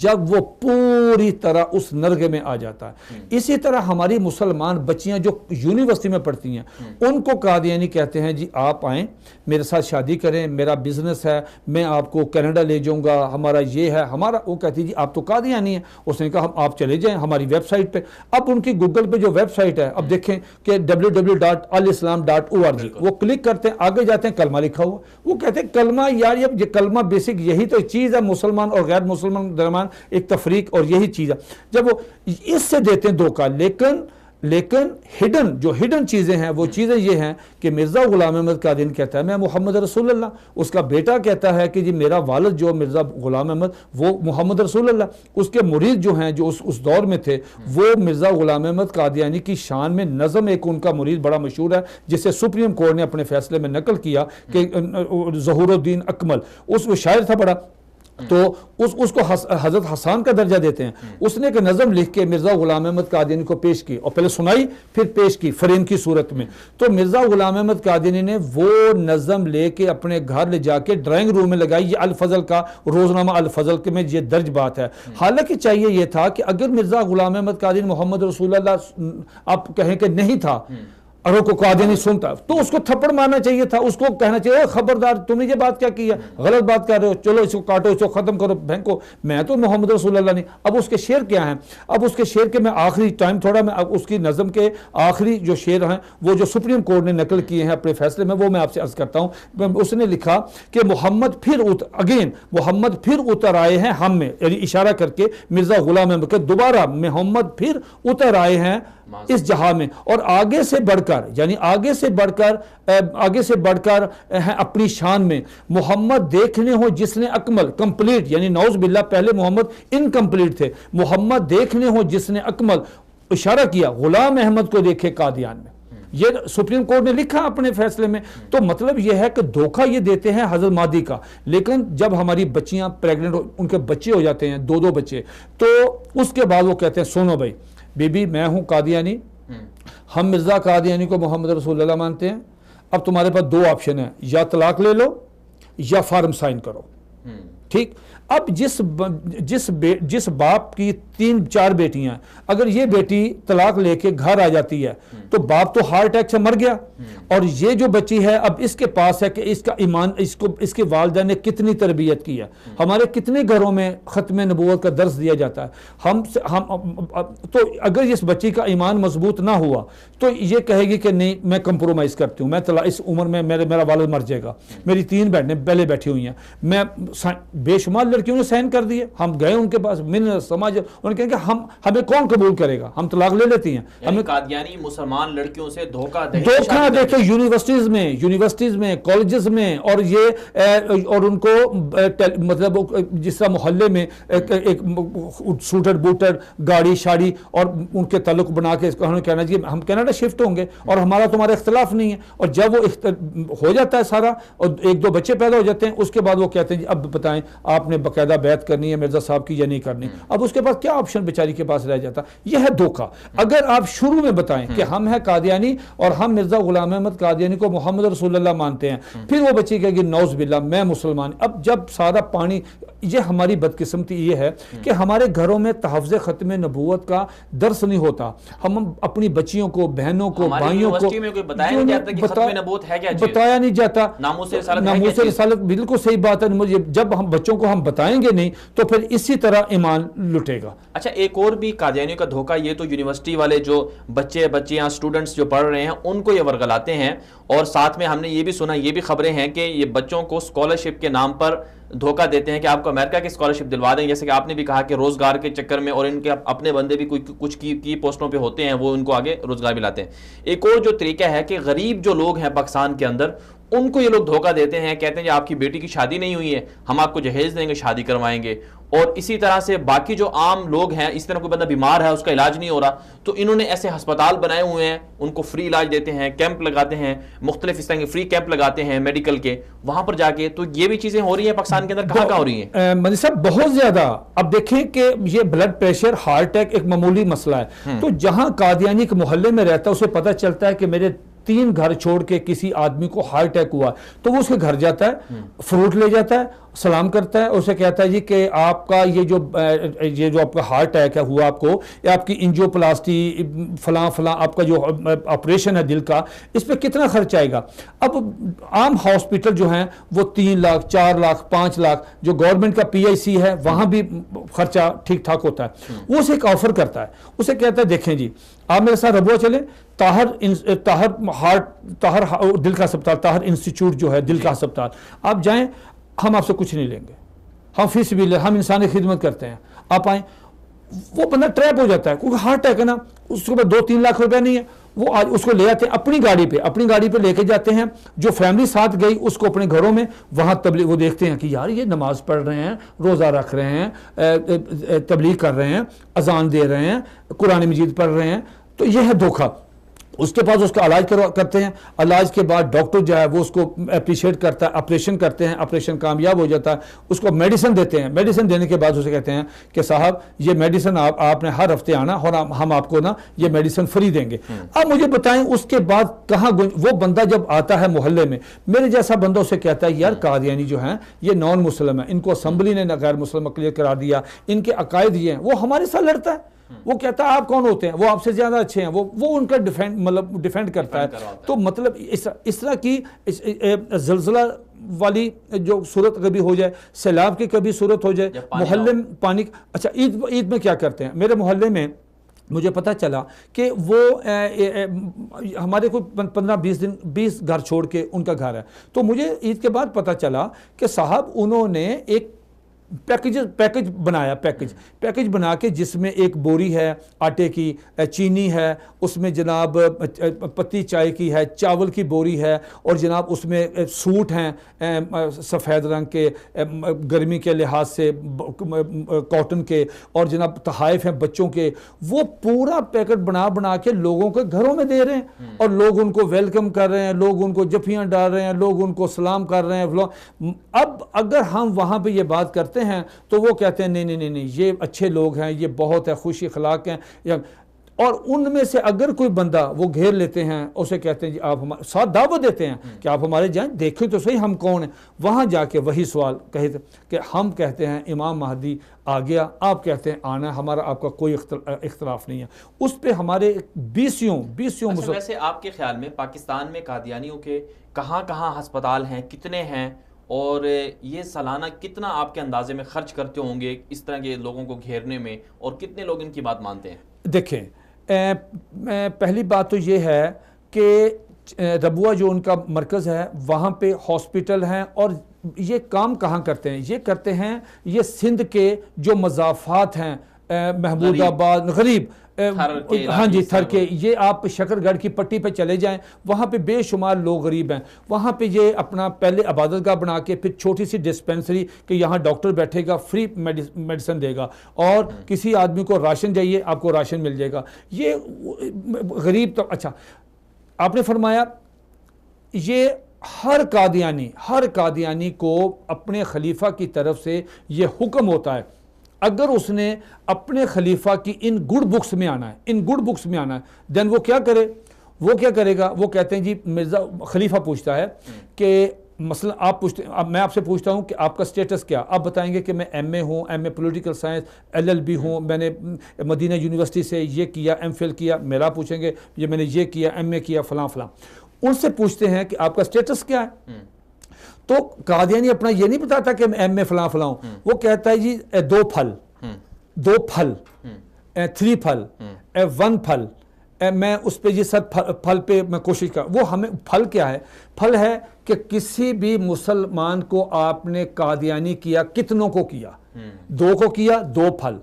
جب وہ پوری طرح اس نرغے میں آ جاتا ہے. اسی طرح ہماری مسلمان بچیاں جو یونیورسٹی میں پڑھتی ہیں ان کو قادیانی کہتے ہیں جی آپ آئیں میرے ساتھ شادی کریں, میرا بزنس ہے, میں آپ کو کینیڈا لے جاؤں گا, ہمارا یہ ہے ہمارا. وہ کہتی جی آپ تو قادیانی ہیں. اس نے کہا آپ چلے جائیں ہماری ویب سائٹ پہ. اب ان کی گوگل پہ جو ویب سائٹ ہے اب دیکھیں کہ www.alislam.org, وہ کلک کرتے ہیں, آگے جاتے ہیں, کلمہ لکھا ہوا. وہ کہتے ہیں کلمہ یار یہ کلمہ بیسک یہی تو چیز ہے مسلمان اور غیر مسلمان درمیان ایک تفریق, اور یہی چیز ہے. جب وہ اس سے دیتے ہیں دھوکہ, لیکن ہڈن چیزیں ہیں, وہ چیزیں یہ ہیں کہ مرزا غلام احمد قادیانی کہتا ہے میں محمد رسول اللہ, اس کا بیٹا کہتا ہے کہ جی میرا والد جو مرزا غلام احمد وہ محمد رسول اللہ, اس کے مرید جو ہیں جو اس دور میں تھے وہ مرزا غلام احمد قادیانی کی شان میں نظم ایک ان کا مرید بڑا مشہور ہے جسے سپریم کورٹ نے اپنے فیصلے میں نقل کیا کہ ظہور الدین اکمل, اس وہ شاعر تھا بڑا, تو اس کو حضرت حسان کا درجہ دیتے ہیں. اس نے ایک نظم لکھ کے مرزا غلام احمد قادیانی کو پیش کی, اور پہلے سنائی پھر پیش کی فریم کی صورت میں. تو مرزا غلام احمد قادیانی نے وہ نظم لے کے اپنے گھر لے جا کے ڈرائنگ روم میں لگائی. یہ الفضل کا روزنامہ الفضل کے میں یہ درج بات ہے. حالانکہ چاہیے یہ تھا کہ اگر مرزا غلام احمد قادیانی محمد رسول اللہ آپ کہیں کہ نہیں تھا, اگر کو قادیانی سنتا تو اس کو تھپڑ مارنا چاہیے تھا, اس کو کہنا چاہیے خبردار تم نے یہ بات کیا کی ہے, غلط بات کر رہے ہو, چلو اس کو کاٹو, اس کو ختم کرو, پھینکو, میں تو محمد رسول اللہ نہیں. اب اس کے شعر کیا ہیں, اب اس کے شعر کے میں آخری ٹائم تھوڑا میں اس کی نظم کے آخری جو شعر ہیں وہ جو سپریم کورٹ نے نقل کیے ہیں اپنے فیصلے میں, وہ میں آپ سے عرض کرتا ہوں. اس نے لکھا کہ محمد پھر اتر آئے ہیں ہم میں, یعنی اشارہ کر کے مرزا غلام احمد کہ دوبارہ محمد پھر اتر آئے ہیں اس جہاں میں, اور آگے سے بڑھ کر ہیں اپنی شان میں. محمد دیکھنے ہو جس نے اکمل کمپلیٹ, یعنی نعوذ باللہ پہلے محمد انکمپلیٹ تھے, محمد دیکھنے ہو جس نے اکمل, اشارہ کیا غلام احمد کو دیکھے قادیان میں. یہ سپریم کورٹ نے لکھا اپنے فیصلے میں. تو مطلب یہ ہے کہ دھوکہ یہ دیتے ہیں حضرت مہدی کا, لیکن جب ہماری بچیاں پریگننٹ ان کے بچے ہو جاتے ہیں 2 بچے, تو اس کے بعد وہ کہتے ہیں سنو بھائی بی بی میں ہوں قادیانی, ہم مرزا قادیانی کو محمد رسول اللہ مانتے ہیں, اب تمہارے پاس 2 آپشن ہیں, یا طلاق لے لو یا فارم سائن کرو. ٹھیک, اب جس باپ کی 3-4 بیٹیاں، اگر یہ بیٹی طلاق لے کے گھر آ جاتی ہے تو باپ تو ہارٹ اٹیک سے مر گیا، اور یہ جو بچی ہے اب اس کے پاس ہے کہ اس کا ایمان، اس کے والدہ نے کتنی تربیت کی ہے، ہمارے کتنے گھروں میں ختم نبوت کا درس دیا جاتا ہے، تو اگر اس بچی کا ایمان مضبوط نہ ہوا تو یہ کہے گی کہ نہیں میں کمپرومائز کرتی ہوں، میں اس عمر میں میرا والد مر جائے گا، میری 3 بہنیں پہلے بیٹھی ہوئی ہیں، میں بے شمار لڑکیوں نے سائن کر دیے، ہم گئے ان کے پاس من سماج، انہوں نے کہا کہ ہمیں کون قبول کرے گا، ہم طلاق لے لیتی ہیں۔ یعنی قادیانی مسلمان لڑکیوں سے دھوکہ دیکھیں یونیورسٹیز میں کالجز میں، اور ان کو مطلب جس طرح محلے میں ایک سوٹر بوٹر گاڑی شاڑی اور ان کے تعلق بنا کے کہنا جی ہم کینیڈا شفٹ ہوں گے اور ہمارا تمہارا اختلاف نہیں ہے، اور جب وہ ہو جاتا ہے سارا اور 1-2 بچے پیدا ہو جاتے ہیں، اس کے بعد وہ کہتے ہیں جی اب بتائیں آپ نے باقاعدہ بیعت کرنی ہے مرزا صاحب کی یا نہیں کرنی، اب اس کے بعد کیا آپشن بیچاری کے پاس رہ جاتا، یہ ہے دھوکہ۔ اگر آپ شروع میں بتائیں کہ ہم ہیں قادیانی اور ہم مرزا غلام احمد قادیانی کو محمد رسول اللہ مانتے ہیں، پھر وہ بچی کہے گی نعوذ باللہ میں مسلمان، اب جب سارا پانی، یہ ہماری بدقسمتی یہ ہے کہ ہمارے گھروں میں تحفظ ختم نبوت کا درس نہیں ہوتا، ہم اپنی بچیوں کو، بہنوں کو، بھائیوں کو بتایا نہیں جاتا، ناموس رسالت، بالکل صحیح بات ہے، جب ہم بچوں کو ہم بتائیں گے نہیں تو پھر اسی طرح ایمان لٹے گا۔ اچھا ایک اور بھی قادیانیوں کا دھوکہ، یہ تو یونیورسٹی والے جو بچیاں اسٹوڈنٹس جو پڑھ رہے ہیں ان کو یہ ورگلاتے ہیں، اور ساتھ میں ہم نے یہ بھی سنا، یہ بھی خبریں ہیں کہ یہ بچوں کو اسکالرشپ کے نام پر دھوکہ دیتے ہیں کہ آپ کو امریکہ کی اسکالرشپ دلوا دیں، جیسے کہ آپ نے بھی کہا کہ روزگار کے چکر میں، اور ان کے اپنے بندے بھی کچھ کی پوسٹوں پہ ہوتے ہیں، وہ ان کو آگے روزگار بھی لاتے ہیں۔ ایک اور جو طریقہ ہے کہ غریب جو لوگ ہیں پاکستان کے اندر ان کو یہ لوگ دھوکہ دیتے ہیں، کہتے ہیں کہ آپ کی بیٹی کی شادی نہیں ہوئی ہے، ہم آپ کو جہیز دیں گے، شادی کروائیں گے، اور اسی طرح سے باقی جو عام لوگ ہیں، اس طرح کوئی بندہ بیمار ہے اس کا علاج نہیں ہو رہا تو انہوں نے ایسے ہسپتال بنائے ہوئے ہیں، ان کو فری علاج دیتے ہیں، کیمپ لگاتے ہیں، مختلف اس طرح کے فری کیمپ لگاتے ہیں میڈیکل کے، وہاں پر جا کے، تو یہ بھی چیزیں ہو رہی ہیں پاکستان کے اندر، کہاں ہو رہی ہیں؟ مجھے صاحب بہت زیادہ، اب دیکھیں کہ یہ بلڈ پریشر، ہارٹ اٹیک ایک معمولی مسئلہ ہے، تو جہاں قادیانی کے محلے میں رہتا ہے اسے پتہ چلتا ہے کہ میرے 3 گھر چھوڑ کے کسی آدمی کو ہارٹ اٹیک ہوا تو وہ اس کے گھر جاتا ہے، فروٹ لے جاتا ہے، سلام کرتا ہے، اسے کہتا ہے جی کہ آپ کا یہ جو آپ کا ہارٹ اٹیک ہے ہوا آپ کو، یا آپ کی انجیوپلاسٹی فلاں آپ کا جو آپریشن ہے دل کا، اس پہ کتنا خرچ آئے گا۔ اب عام ہاسپٹل جو ہیں وہ 3 لاکھ 4 لاکھ 5 لاکھ، جو گورنمنٹ کا PIC ہے وہاں بھی خرچہ ٹھیک ٹھاک ہوتا ہے، وہ اسے ایک آفر کرتا ہے، اسے کہتا ہے دیکھیں جی آپ میرے ساتھ ربوہ چلیں، طاہر دل کا ہسپتال، طاہر انسٹیٹیوٹ جو ہے دل کا ہسپتال، آپ جائیں، ہم آپ سے کچھ نہیں لیں گے، ہم فی سبیل اللہ، ہم انسانی خدمت کرتے ہیں، آپ آئیں۔ وہ بندہ ٹریپ ہو جاتا ہے کیونکہ ہارٹ اٹیک ہے نا، اس کے بعد 2-3 لاکھ روپے نہیں ہے، وہ آج اس کو لے آتے ہیں اپنی گاڑی پہ لے کے جاتے ہیں، جو فیملی ساتھ گئی اس کو اپنے گھروں میں، وہاں تبلیغ، وہ دیکھتے ہیں کہ یار یہ نماز پڑھ رہے ہیں، روزہ رکھ رہے ہیں، تبلیغ کر رہے ہیں، اذان دے رہے ہیں، قرآن مجید پڑھ رہے ہیں، تو یہ ہے دھوکہ۔ اس کے بعد اس کا علاج کرتے ہیں، علاج کے بعد ڈاکٹر جو ہے وہ اس کو اپریشیٹ کرتا ہے، آپریشن کرتے ہیں، آپریشن کامیاب ہو جاتا ہے، اس کو میڈیسن دیتے ہیں، میڈیسن دینے کے بعد اسے کہتے ہیں کہ صاحب یہ میڈیسن آپ نے ہر ہفتے آنا اور ہم آپ کو نا یہ میڈیسن فری دیں گے۔ اب مجھے بتائیں اس کے بعد کہاں وہ بندہ جب آتا ہے محلے میں، میرے جیسا بندہ اسے کہتا ہے یار قادیانی جو ہیں یہ نان مسلم ہیں، ان کو اسمبلی نے غیر مسلم کلیئر کرا دیا، ان کے عقائد یہ ہیں، وہ ہمارے ساتھ لڑتا ہے، وہ کہتا ہے آپ کون ہوتے ہیں، وہ آپ سے زیادہ اچھے ہیں، وہ ان کا ڈیفینڈ کرتا ہے۔ تو مطلب اس طرح کی زلزلہ والی جو صورت کبھی ہو جائے، سیلاب کی کبھی صورت ہو جائے، محلے میں پانی، اچھا عید میں کیا کرتے ہیں، میرے محلے میں مجھے پتہ چلا کہ وہ ہمارے کوئی 15-20 گھر چھوڑ کے ان کا گھر ہے، تو مجھے عید کے بعد پتہ چلا کہ صاحب انہوں نے ایک پیکج بنا کے جس میں ایک بوری ہے آٹے کی، چینی ہے، اس میں جناب پتی چائے کی ہے، چاول کی بوری ہے، اور جناب اس میں سوٹ ہیں سفید رنگ کے گرمی کے لحاظ سے کاٹن کے، اور جناب تحائف ہیں بچوں کے، وہ پورا پیکٹ بنا کے لوگوں کے گھروں میں دے رہے ہیں، اور لوگ ان کو ویلکم کر رہے ہیں، لوگ ان کو جفیاں ڈال رہے ہیں، لوگ ان کو سلام کر رہے ہیں۔ اب اگر ہم وہاں پہ یہ بات کرتے ہیں تو وہ کہتے ہیں نہیں یہ اچھے لوگ ہیں، یہ بہت ہے خوش اخلاق ہیں۔ اور ان میں سے اگر کوئی بندہ وہ گھیر لیتے ہیں، اسے کہتے ہیں جی آپ ہمارے ساتھ دعوت دیتے ہیں کہ آپ ہمارے جائیں، دیکھیں تو صحیح ہم کون ہیں. وہاں جا کے وہی سوال کہتے کہ ہم کہتے ہیں امام مہدی آ گیا، آپ کہتے ہیں آنا ہے، ہمارا آپ کا کوئی اختلاف نہیں ہے. اس پہ ہمارے بیسیوں اچھا، ویسے آپ کے خیال میں پاکستان میں قادیانیوں کے کہاں کہاں ہسپتال ہیں، کتنے ہیں، اور یہ سالانہ کتنا آپ کے اندازے میں خرچ کرتے ہوں گے اس طرح کے لوگوں کو گھیرنے میں، اور کتنے لوگ ان کی بات مانتے ہیں؟ دیکھیں پہلی بات تو یہ ہے کہ ربوہ جو ان کا مرکز ہے وہاں پہ ہاسپٹل ہیں، اور یہ کام کہاں کرتے ہیں؟ یہ کرتے ہیں یہ سندھ کے جو مضافات ہیں، محمود آباد، غریب، ہاں جی، تھر کے، یہ آپ شکر گڑھ کی پٹی پہ چلے جائیں، وہاں پہ بے شمار لوگ غریب ہیں. وہاں پہ یہ اپنا پہلے عبادت گاہ بنا کے پھر چھوٹی سی ڈسپینسری کہ یہاں ڈاکٹر بیٹھے گا، فری میڈیسن دے گا، اور کسی آدمی کو راشن چاہیے آپ کو راشن مل جائے گا. یہ غریب تو اچھا آپ نے فرمایا یہ ہر قادیانی کو اپنے خلیفہ کی طرف سے یہ حکم ہوتا ہے، اگر اس نے اپنے خلیفہ کی ان گڈ بکس میں آنا ہے، دین وہ کیا کرے گا؟ وہ کہتے ہیں جی مرزا خلیفہ پوچھتا ہے کہ مثلا آپ پوچھتے ہیں، اب میں آپ سے پوچھتا ہوں کہ آپ کا سٹیٹس کیا؟ آپ بتائیں گے کہ میں ایم اے ہوں، M A political science, LLB ہوں، میں نے مدینہ یونیورسٹی سے یہ کیا، M.Phil کیا. میرا پوچھیں گے یہ میں نے یہ کیا، MA کیا، فلاں. ان سے پوچھتے ہیں کہ آپ کا سٹیٹس کیا ہے؟ تو قادیانی اپنا یہ نہیں بتاتا کہ میں MA فلاں ہوں، وہ کہتا ہے جی 2 پھل 3 پھل 1 پھل، میں اس پہ یہ سب پھل پہ میں کوشش کر. وہ ہمیں پھل کیا ہے؟ پھل ہے کہ کسی بھی مسلمان کو آپ نے قادیانی کیا، کتنوں کو کیا؟ 2 کو کیا 2 پھل،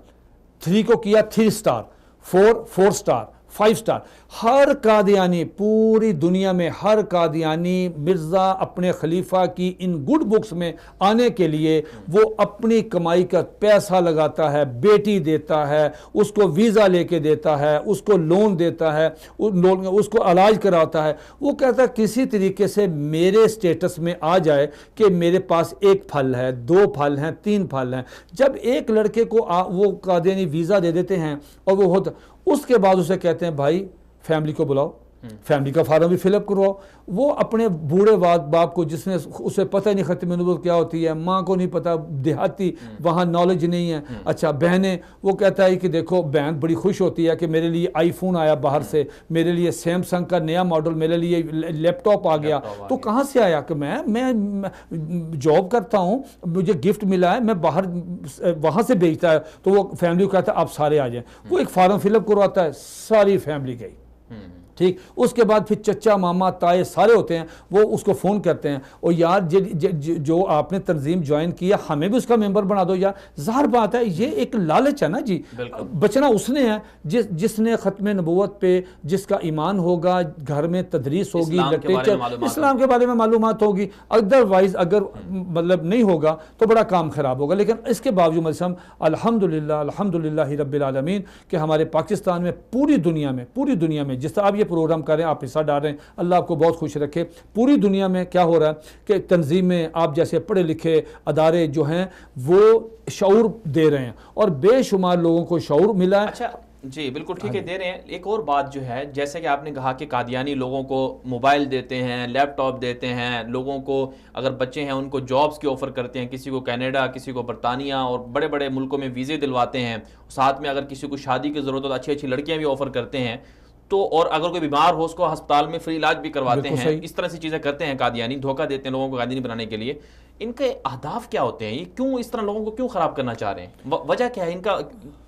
3 کو کیا 3 سٹار، 4 سٹار، 5 سٹار. ہر قادیانی پوری دنیا میں، ہر قادیانی مرزا اپنے خلیفہ کی ان گڈ بکس میں آنے کے لیے وہ اپنی کمائی کا پیسہ لگاتا ہے، بیٹی دیتا ہے، اس کو ویزا لے کے دیتا ہے، اس کو لون دیتا ہے، اس کو علاج کراتا ہے. وہ کہتا ہے کسی طریقے سے میرے سٹیٹس میں آ جائے کہ میرے پاس 1 پھل ہے، 2 پھل ہیں، 3 پھل ہیں. جب ایک لڑکے کو وہ قادیانی ویزا دے دیتے ہیں اور وہ ہوتا، اس کے بعد اسے کہتے ہیں بھائی فیملی کو بلاؤ، فیملی کا فارم بھی فل اپ کرواؤ. وہ اپنے بوڑھے باپ کو جس نے اسے پتہ نہیں ختم نبوت کیا ہوتی ہے، ماں کو نہیں پتہ، دیہاتی وہاں نالج نہیں ہے. اچھا بہنیں، وہ کہتا ہے کہ دیکھو بہن بڑی خوش ہوتی ہے کہ میرے لیے آئی فون آیا باہر سے، میرے لیے سیمسنگ کا نیا ماڈل، میرے لیے لیپ ٹاپ آ گیا. تو کہاں سے آیا؟ کہ میں جاب کرتا ہوں، مجھے گفٹ ملا ہے، میں باہر وہاں سے بھیجتا ہے. تو وہ فیملی کو کہتا ہے آپ سارے آ جائیں. وہ ایک فارم فل اپ کرواتا ہے، ساری فیملی گئی. ٹھیک، اس کے بعد پھر چچا ماما تائے سارے ہوتے ہیں، وہ اس کو فون کرتے ہیں اور یار جو آپ نے تنظیم جوائن کیا ہمیں بھی اس کا ممبر بنا دو یار. ظاہر بات ہے یہ ایک لالچ ہے نا جی، بچنا اس نے ہے جس نے ختم نبوت پہ، جس کا ایمان ہوگا، گھر میں تدریس ہوگی، اسلام کے بارے میں معلومات ہوگی. ادروائز اگر مطلب نہیں ہوگا تو بڑا کام خراب ہوگا. لیکن اس کے باوجود الحمدللہ رب العالمین کہ ہمارے پاکستان میں پوری دنیا میں جس طرح آپ یہ پروگرام کر رہے ہیں، آپ حصہ ڈال رہے ہیں، اللہ آپ کو بہت خوش رکھے. پوری دنیا میں کیا ہو رہا ہے کہ تنظیمیں، آپ جیسے پڑھے لکھے ادارے جو ہیں وہ شعور دے رہے ہیں اور بے شمار لوگوں کو شعور ملا ہے. اچھا جی بالکل ٹھیک ہے، دے رہے ہیں. ایک اور بات جو ہے، جیسے کہ آپ نے کہا کہ قادیانی لوگوں کو موبائل دیتے ہیں، لیپ ٹاپ دیتے ہیں، لوگوں کو اگر بچے ہیں ان کو جابز کی آفر کرتے ہیں، کسی کو کینیڈا، کسی کو برطانیہ اور بڑے بڑے ملکوں میں ویزے دلواتے ہیں. ساتھ میں اگر کسی کو شادی کی ضرورت ہو تو اچھی لڑکیاں بھی آفر کرتے ہیں. تو اور اگر کوئی بیمار ہو اس کو ہسپتال میں فری علاج بھی کرواتے ہیں. اس طرح سے چیزیں کرتے ہیں قادیانی، دھوکہ دیتے ہیں لوگوں کو قادیانی بنانے کے لیے. ان کے اہداف کیا ہوتے ہیں؟ یہ کیوں اس طرح لوگوں کو کیوں خراب کرنا چاہ رہے ہیں؟ وجہ کیا ہے ان کا؟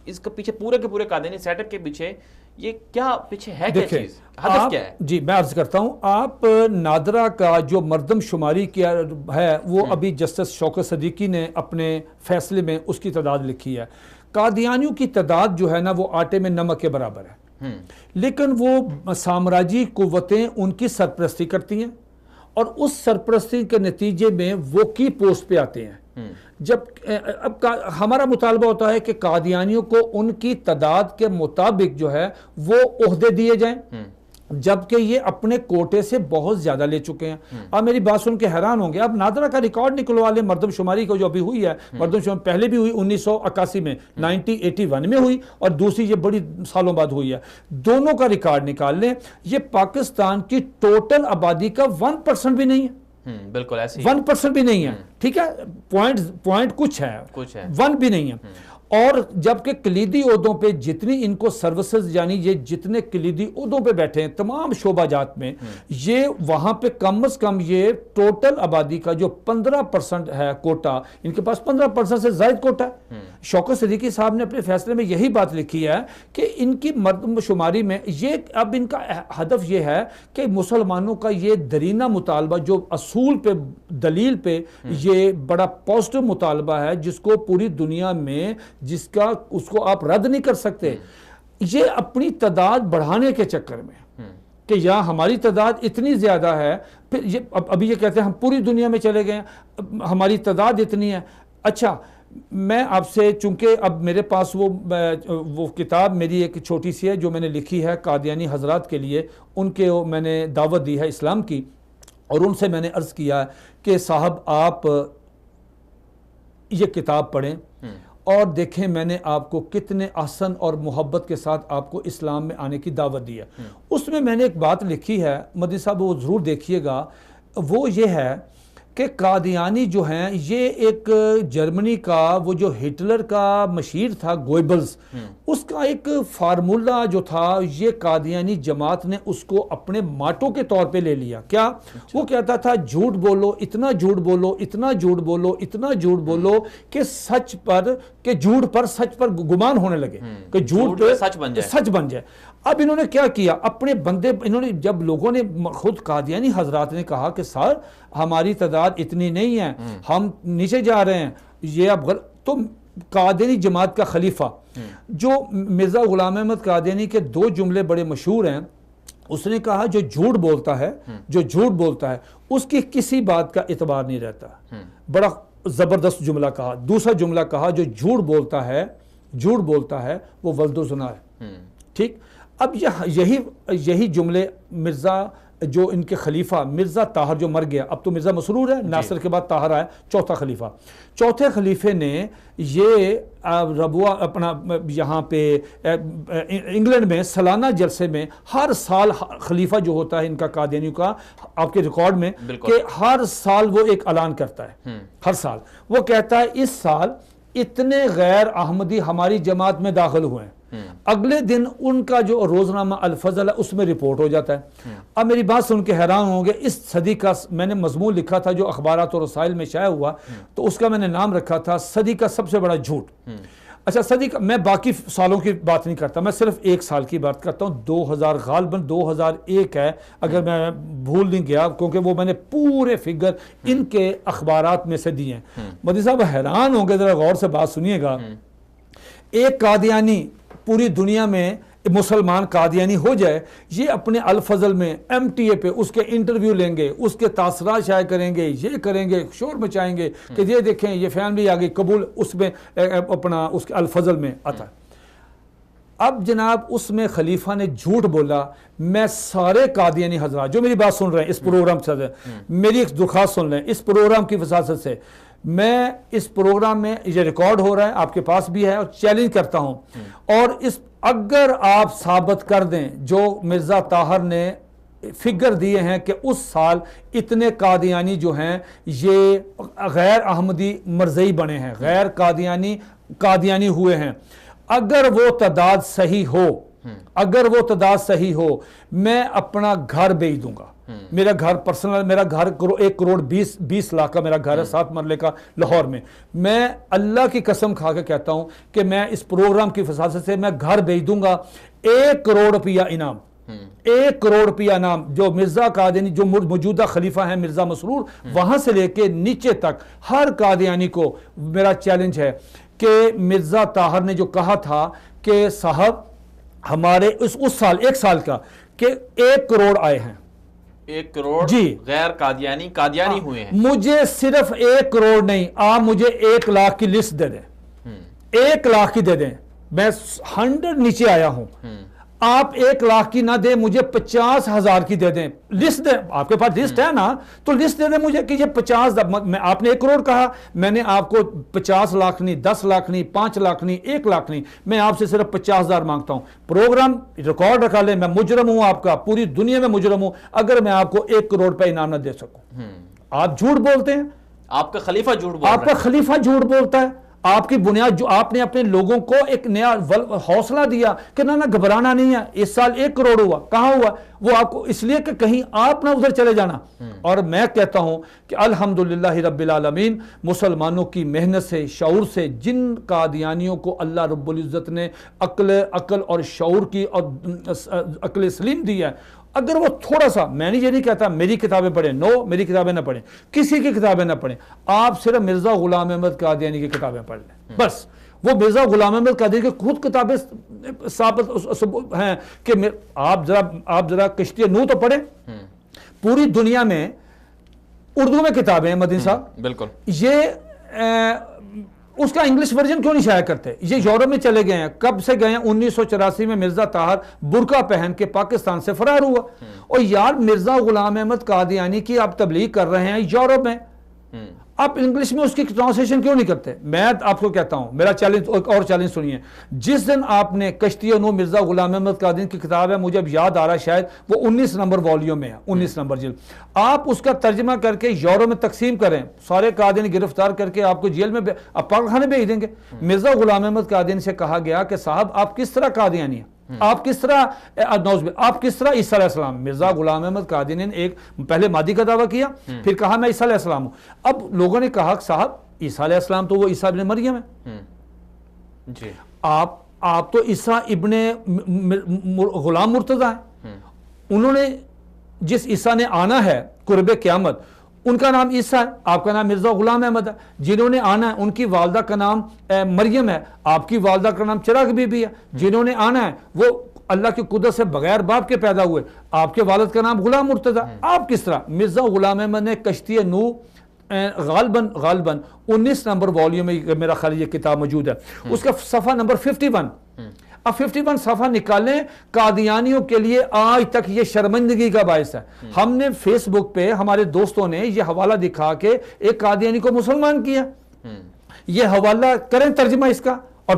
اس کے پیچھے پورے کے پورے قادیانی سیٹ اپ کے پیچھے یہ کیا پیچھے ہے؟ کیا چیز ہدف کیا ہے؟ جی میں عرض کرتا ہوں، آپ نادرہ کا جو مردم شماری کیا ہے وہ ابھی جسٹس شوکت صدیقی نے اپنے فیصلے میں اس کی تعداد لکھی ہے. قادیانیوں کی تعداد جو ہے نا وہ آٹے میں نمک کے برابر ہے. لیکن وہ سامراجی قوتیں ان کی سرپرستی کرتی ہیں اور اس سرپرستی کے نتیجے میں وہ کی پوسٹ پہ آتے ہیں. جب اب ہمارا مطالبہ ہوتا ہے کہ قادیانیوں کو ان کی تعداد کے مطابق جو ہے وہ عہدے دیے جائیں. جبکہ یہ اپنے کوٹے سے بہت زیادہ لے چکے ہیں. اب میری بات سن کے حیران ہوں گے. اب نادرا کا ریکارڈ نکلوا لیں مردم شماری کو جو ابھی ہوئی ہے. مردم شماری پہلے بھی ہوئی 1981 میں, 1981 میں ہوئی, اور دوسری یہ بڑی سالوں بعد ہوئی ہے. دونوں کا ریکارڈ نکال لیں. یہ پاکستان کی ٹوٹل آبادی کا 1% بھی نہیں ہے. بالکل ایسے 1% بھی نہیں ہے. ٹھیک ہے, پوائنٹ کچھ ہے, 1 بھی نہیں ہے. اور جبکہ کلیدی عہدوں پہ جتنی ان کو سروسز, یعنی یہ جتنے کلیدی عہدوں پہ بیٹھے ہیں تمام شعبہ جات میں, یہ وہاں پہ کم از کم یہ ٹوٹل آبادی کا جو 15% ہے کوٹا, ان کے پاس 15% سے زائد کوٹا ہے. شوکت صدیقی صاحب نے اپنے فیصلے میں یہی بات لکھی ہے کہ ان کی مردم شماری میں یہ اب ان کا ہدف یہ ہے کہ مسلمانوں کا یہ درینہ مطالبہ جو اصول پہ دلیل پہ یہ بڑا پازیٹو مطالبہ ہے جس کو پوری دنیا میں جس کا اس کو آپ رد نہیں کر سکتے, یہ اپنی تعداد بڑھانے کے چکر میں کہ یہاں ہماری تعداد اتنی زیادہ ہے, پھر یہ ابھی یہ کہتے ہیں ہم پوری دنیا میں چلے گئے ہماری تعداد اتنی ہے. اچھا, میں آپ سے, چونکہ اب میرے پاس وہ کتاب میری ایک چھوٹی سی ہے جو میں نے لکھی ہے قادیانی حضرات کے لیے, ان کے میں نے دعوت دی ہے اسلام کی, اور ان سے میں نے عرض کیا کہ صاحب آپ یہ کتاب پڑھیں اور دیکھیں میں نے آپ کو کتنے احسن اور محبت کے ساتھ آپ کو اسلام میں آنے کی دعوت دی ہے. اس میں میں نے ایک بات لکھی ہے, مدنی صاحب وہ ضرور دیکھیے گا. وہ یہ ہے کہ قادیانی جو ہیں یہ ایک جرمنی کا وہ جو ہٹلر کا مشیر تھا گوئبلز, اس کا ایک فارمولہ جو تھا یہ قادیانی جماعت نے اس کو اپنے ماٹو کے طور پہ لے لیا. کیا وہ کہتا تھا جھوٹ بولو, اتنا جھوٹ بولو, اتنا جھوٹ بولو, اتنا جھوٹ بولو کہ جھوٹ پر سچ پر گمان ہونے لگے, کہ جھوٹ سچ بن جائے. اب انہوں نے کیا کیا, اپنے بندے, انہوں نے جب لوگوں نے خود قادیانی حضرات نے کہا کہ سر ہماری تعداد اتنی نہیں ہے, ہم نیچے جا رہے ہیں, یہ اب تو قادیانی جماعت کا خلیفہ جو مرزا غلام احمد قادیانی کے 2 جملے بڑے مشہور ہیں, اس نے کہا جو جھوٹ بولتا ہے اس کی کسی بات کا اعتبار نہیں رہتا. بڑا زبردست جملہ کہا. دوسرا جملہ کہا جو جھوٹ بولتا ہے وہ ولد و زنا ہے. ٹھیک, اب یہی جملے مرزا جو ان کے خلیفہ مرزا طاہر جو مر گیا, اب تو مرزا مسرور ہے, ناصر کے بعد طاہر آیا, چوتھا خلیفہ. چوتھے خلیفے نے یہ ربوہ اپنا یہاں پہ انگلینڈ میں سالانہ جلسے میں ہر سال خلیفہ جو ہوتا ہے ان کا قادیانیوں کا آپ کے ریکارڈ میں کہ ہر سال وہ ایک اعلان کرتا ہے. ہر سال وہ کہتا ہے اس سال اتنے غیر احمدی ہماری جماعت میں داخل ہوئے ہیں. اگلے دن ان کا جو روزنامہ الفضل ہے اس میں رپورٹ ہو جاتا ہے. اب میری بات سن کے حیران ہوں گے, اس صدی کا میں نے مضمون لکھا تھا جو اخبارات اور رسائل میں شائع ہوا, تو اس کا میں نے نام رکھا تھا صدی کا سب سے بڑا جھوٹ. اچھا, صدی کا میں باقی سالوں کی بات نہیں کرتا, میں صرف 1 سال کی بات کرتا ہوں. 2000 غالباً 2001 ہے اگر میں بھول نہیں گیا, کیونکہ وہ میں نے پورے فگر ان کے اخبارات میں سے دیے ہیں. مدنی صاحب حیران ہوں گے, ذرا غور سے بات سنیے گا. ایک قادیانی پوری دنیا میں مسلمان قادیانی ہو جائے, یہ اپنے الفضل میں ایم ٹی اے پہ اس کے انٹرویو لیں گے, اس کے تاثرات شائع کریں گے, یہ کریں گے, شور مچائیں گے کہ یہ دیکھیں یہ فیملی آگئی قبول, اس میں اپنا اس کے الفضل میں آتا ہے. اب جناب اس میں خلیفہ نے جھوٹ بولا. میں سارے قادیانی حضرات جو میری بات سن رہے ہیں اس پروگرام سے, میری ایک درخواست سن لیں اس پروگرام کی وساطت سے, میں اس پروگرام میں یہ ریکارڈ ہو رہا ہے, آپ کے پاس بھی ہے, اور چیلنج کرتا ہوں, اور اگر آپ ثابت کر دیں جو مرزا طاہر نے فگر دیے ہیں کہ اس سال اتنے قادیانی جو ہیں یہ غیر احمدی مرزئی بنے ہیں, غیر قادیانی ہوئے ہیں, اگر وہ تعداد صحیح ہو میں اپنا گھر بیچ دوں گا. میرا گھر پرسنل, میرا گھر 1,20,20 لاکھ کا میرا گھر ہے, 7 مرلے کا لاہور میں. میں اللہ کی قسم کھا کے کہتا ہوں کہ میں اس پروگرام کی وساطت سے میں گھر بیچ دوں گا. 1 کروڑ روپیہ انعام, 1 کروڑ روپیہ انعام جو مرزا قادیانی جو موجودہ خلیفہ ہیں مرزا مسرور, وہاں سے لے کے نیچے تک ہر قادیانی کو میرا چیلنج ہے کہ مرزا طاہر نے جو کہا تھا کہ صاحب ہمارے اس سال 1 سال کا کہ 1 کروڑ آئے ہیں, 1 کروڑ جی غیر قادیانی ہوئے ہیں. مجھے صرف 1 کروڑ نہیں, آپ مجھے 1 لاکھ کی لسٹ دے دیں, 1 لاکھ کی دے دیں, میں 100 نیچے آیا ہوں. آپ 1 لاکھ کی نہ دیں مجھے 50,000 کی دے دیں, لسٹ دیں, آپ کے پاس لسٹ ہے نا, تو لسٹ دے دیں مجھے کہ یہ 50, آپ نے 1 کروڑ کہا, میں نے آپ کو 50 لاکھ نہیں, 10 لاکھ نہیں, 5 لاکھ نہیں, 1 لاکھ نہیں, میں آپ سے صرف 50,000 مانگتا ہوں. پروگرام ریکارڈ رکھا لیں, میں مجرم ہوں آپ کا, پوری دنیا میں مجرم ہوں اگر میں آپ کو 1 کروڑ پہ انعام نہ دے سکوں. آپ جھوٹ بولتے ہیں, آپ کا خلیفہ جھوٹ بولتا ہے, آپ کا خلیفہ جھوٹ بولتا ہے. آپ کی بنیاد جو آپ نے اپنے لوگوں کو ایک نیا حوصلہ دیا کہ نہ گھبرانا نہیں ہے, اس سال 1 کروڑ ہوا, کہاں ہوا وہ آپ کو, اس لیے کہ کہیں آپ نہ ادھر چلے جانا. اور میں کہتا ہوں کہ الحمدللہ رب العالمین, مسلمانوں کی محنت سے, شعور سے, جن قادیانیوں کو اللہ رب العزت نے عقل اور شعور کی اور عقل سلیم دی ہے, اگر وہ تھوڑا سا, میں یہ نہیں کہتا میری کتابیں پڑھیں, نو, میری کتابیں نہ پڑھیں, کسی کی کتابیں نہ پڑھیں, آپ صرف مرزا غلام احمد قادیانی کی کتابیں پڑھ لیں بس. وہ مرزا غلام احمد قادیانی کی خود کتابیں ثابت ہیں کہ آپ ذرا کشتی نو تو پڑھیں. پوری دنیا میں اردو میں کتابیں ہیں مدین صاحب, بالکل, یہ اس کا انگلش ورژن کیوں نہیں شائع کرتے؟ یہ یورپ میں چلے گئے ہیں, کب سے گئے ہیں؟ 1984 میں مرزا طاہر برقع پہن کے پاکستان سے فرار ہوا. اور یار مرزا غلام احمد قادیانی کی آپ تبلیغ کر رہے ہیں یورپ میں, آپ انگلش میں اس کی ٹرانسلیشن کیوں نہیں کرتے؟ میں آپ کو کہتا ہوں, میرا چیلنج, ایک اور چیلنج سنیے. جس دن آپ نے کشتی نو مرزا غلام احمد قادیانی کی کتاب ہے, مجھے اب یاد آ رہا ہے شاید وہ 19 نمبر والیوم میں ہے, 19 نمبر جلد, آپ اس کا ترجمہ کر کے یورپ میں تقسیم کریں, سارے قادیانی گرفتار کر کے آپ کو جیل میں آپ پاک خانے بھیج دیں گے. مرزا غلام احمد قادیانی سے کہا گیا کہ صاحب آپ کس طرح قادیانی ہیں, آپ کس طرح آپ کس طرح عیسیٰ علیہ السلام. مرزا غلام احمد قادیانی نے ایک پہلے مادی کا دعویٰ کیا, پھر کہا میں عیسیٰ علیہ السلام ہوں. اب لوگوں نے کہا صاحب عیسیٰ علیہ السلام تو وہ عیسیٰ ابن مریم ہے, جی آپ تو عیسیٰ ابن غلام مرتضیٰ ہیں. انہوں نے جس عیسیٰ نے آنا ہے قرب قیامت, ان کا نام عیسیٰ ہے, آپ کا نام مرزا غلام احمد ہے. جنہوں نے آنا ہے ان کی والدہ کا نام مریم ہے, آپ کی والدہ کا نام چراغ بی بی ہے. جنہوں نے آنا ہے وہ اللہ کی قدرت سے بغیر باپ کے پیدا ہوئے, آپ کے والد کا نام غلام مرتضیٰ. آپ کس طرح؟ مرزا غلام احمد نے کشتی نو غالباً 19 نمبر والیوم میں میرا خیال یہ کتاب موجود ہے, اس کا صفحہ نمبر 51. اب 51 صفحہ نکالیں, قادیانیوں کے لیے آج تک یہ شرمندگی کا باعث ہے. ہم نے فیس بک پہ ہمارے دوستوں نے یہ حوالہ دکھا کے ایک قادیانی کو مسلمان کیا. یہ حوالہ کریں ترجمہ اس کا اور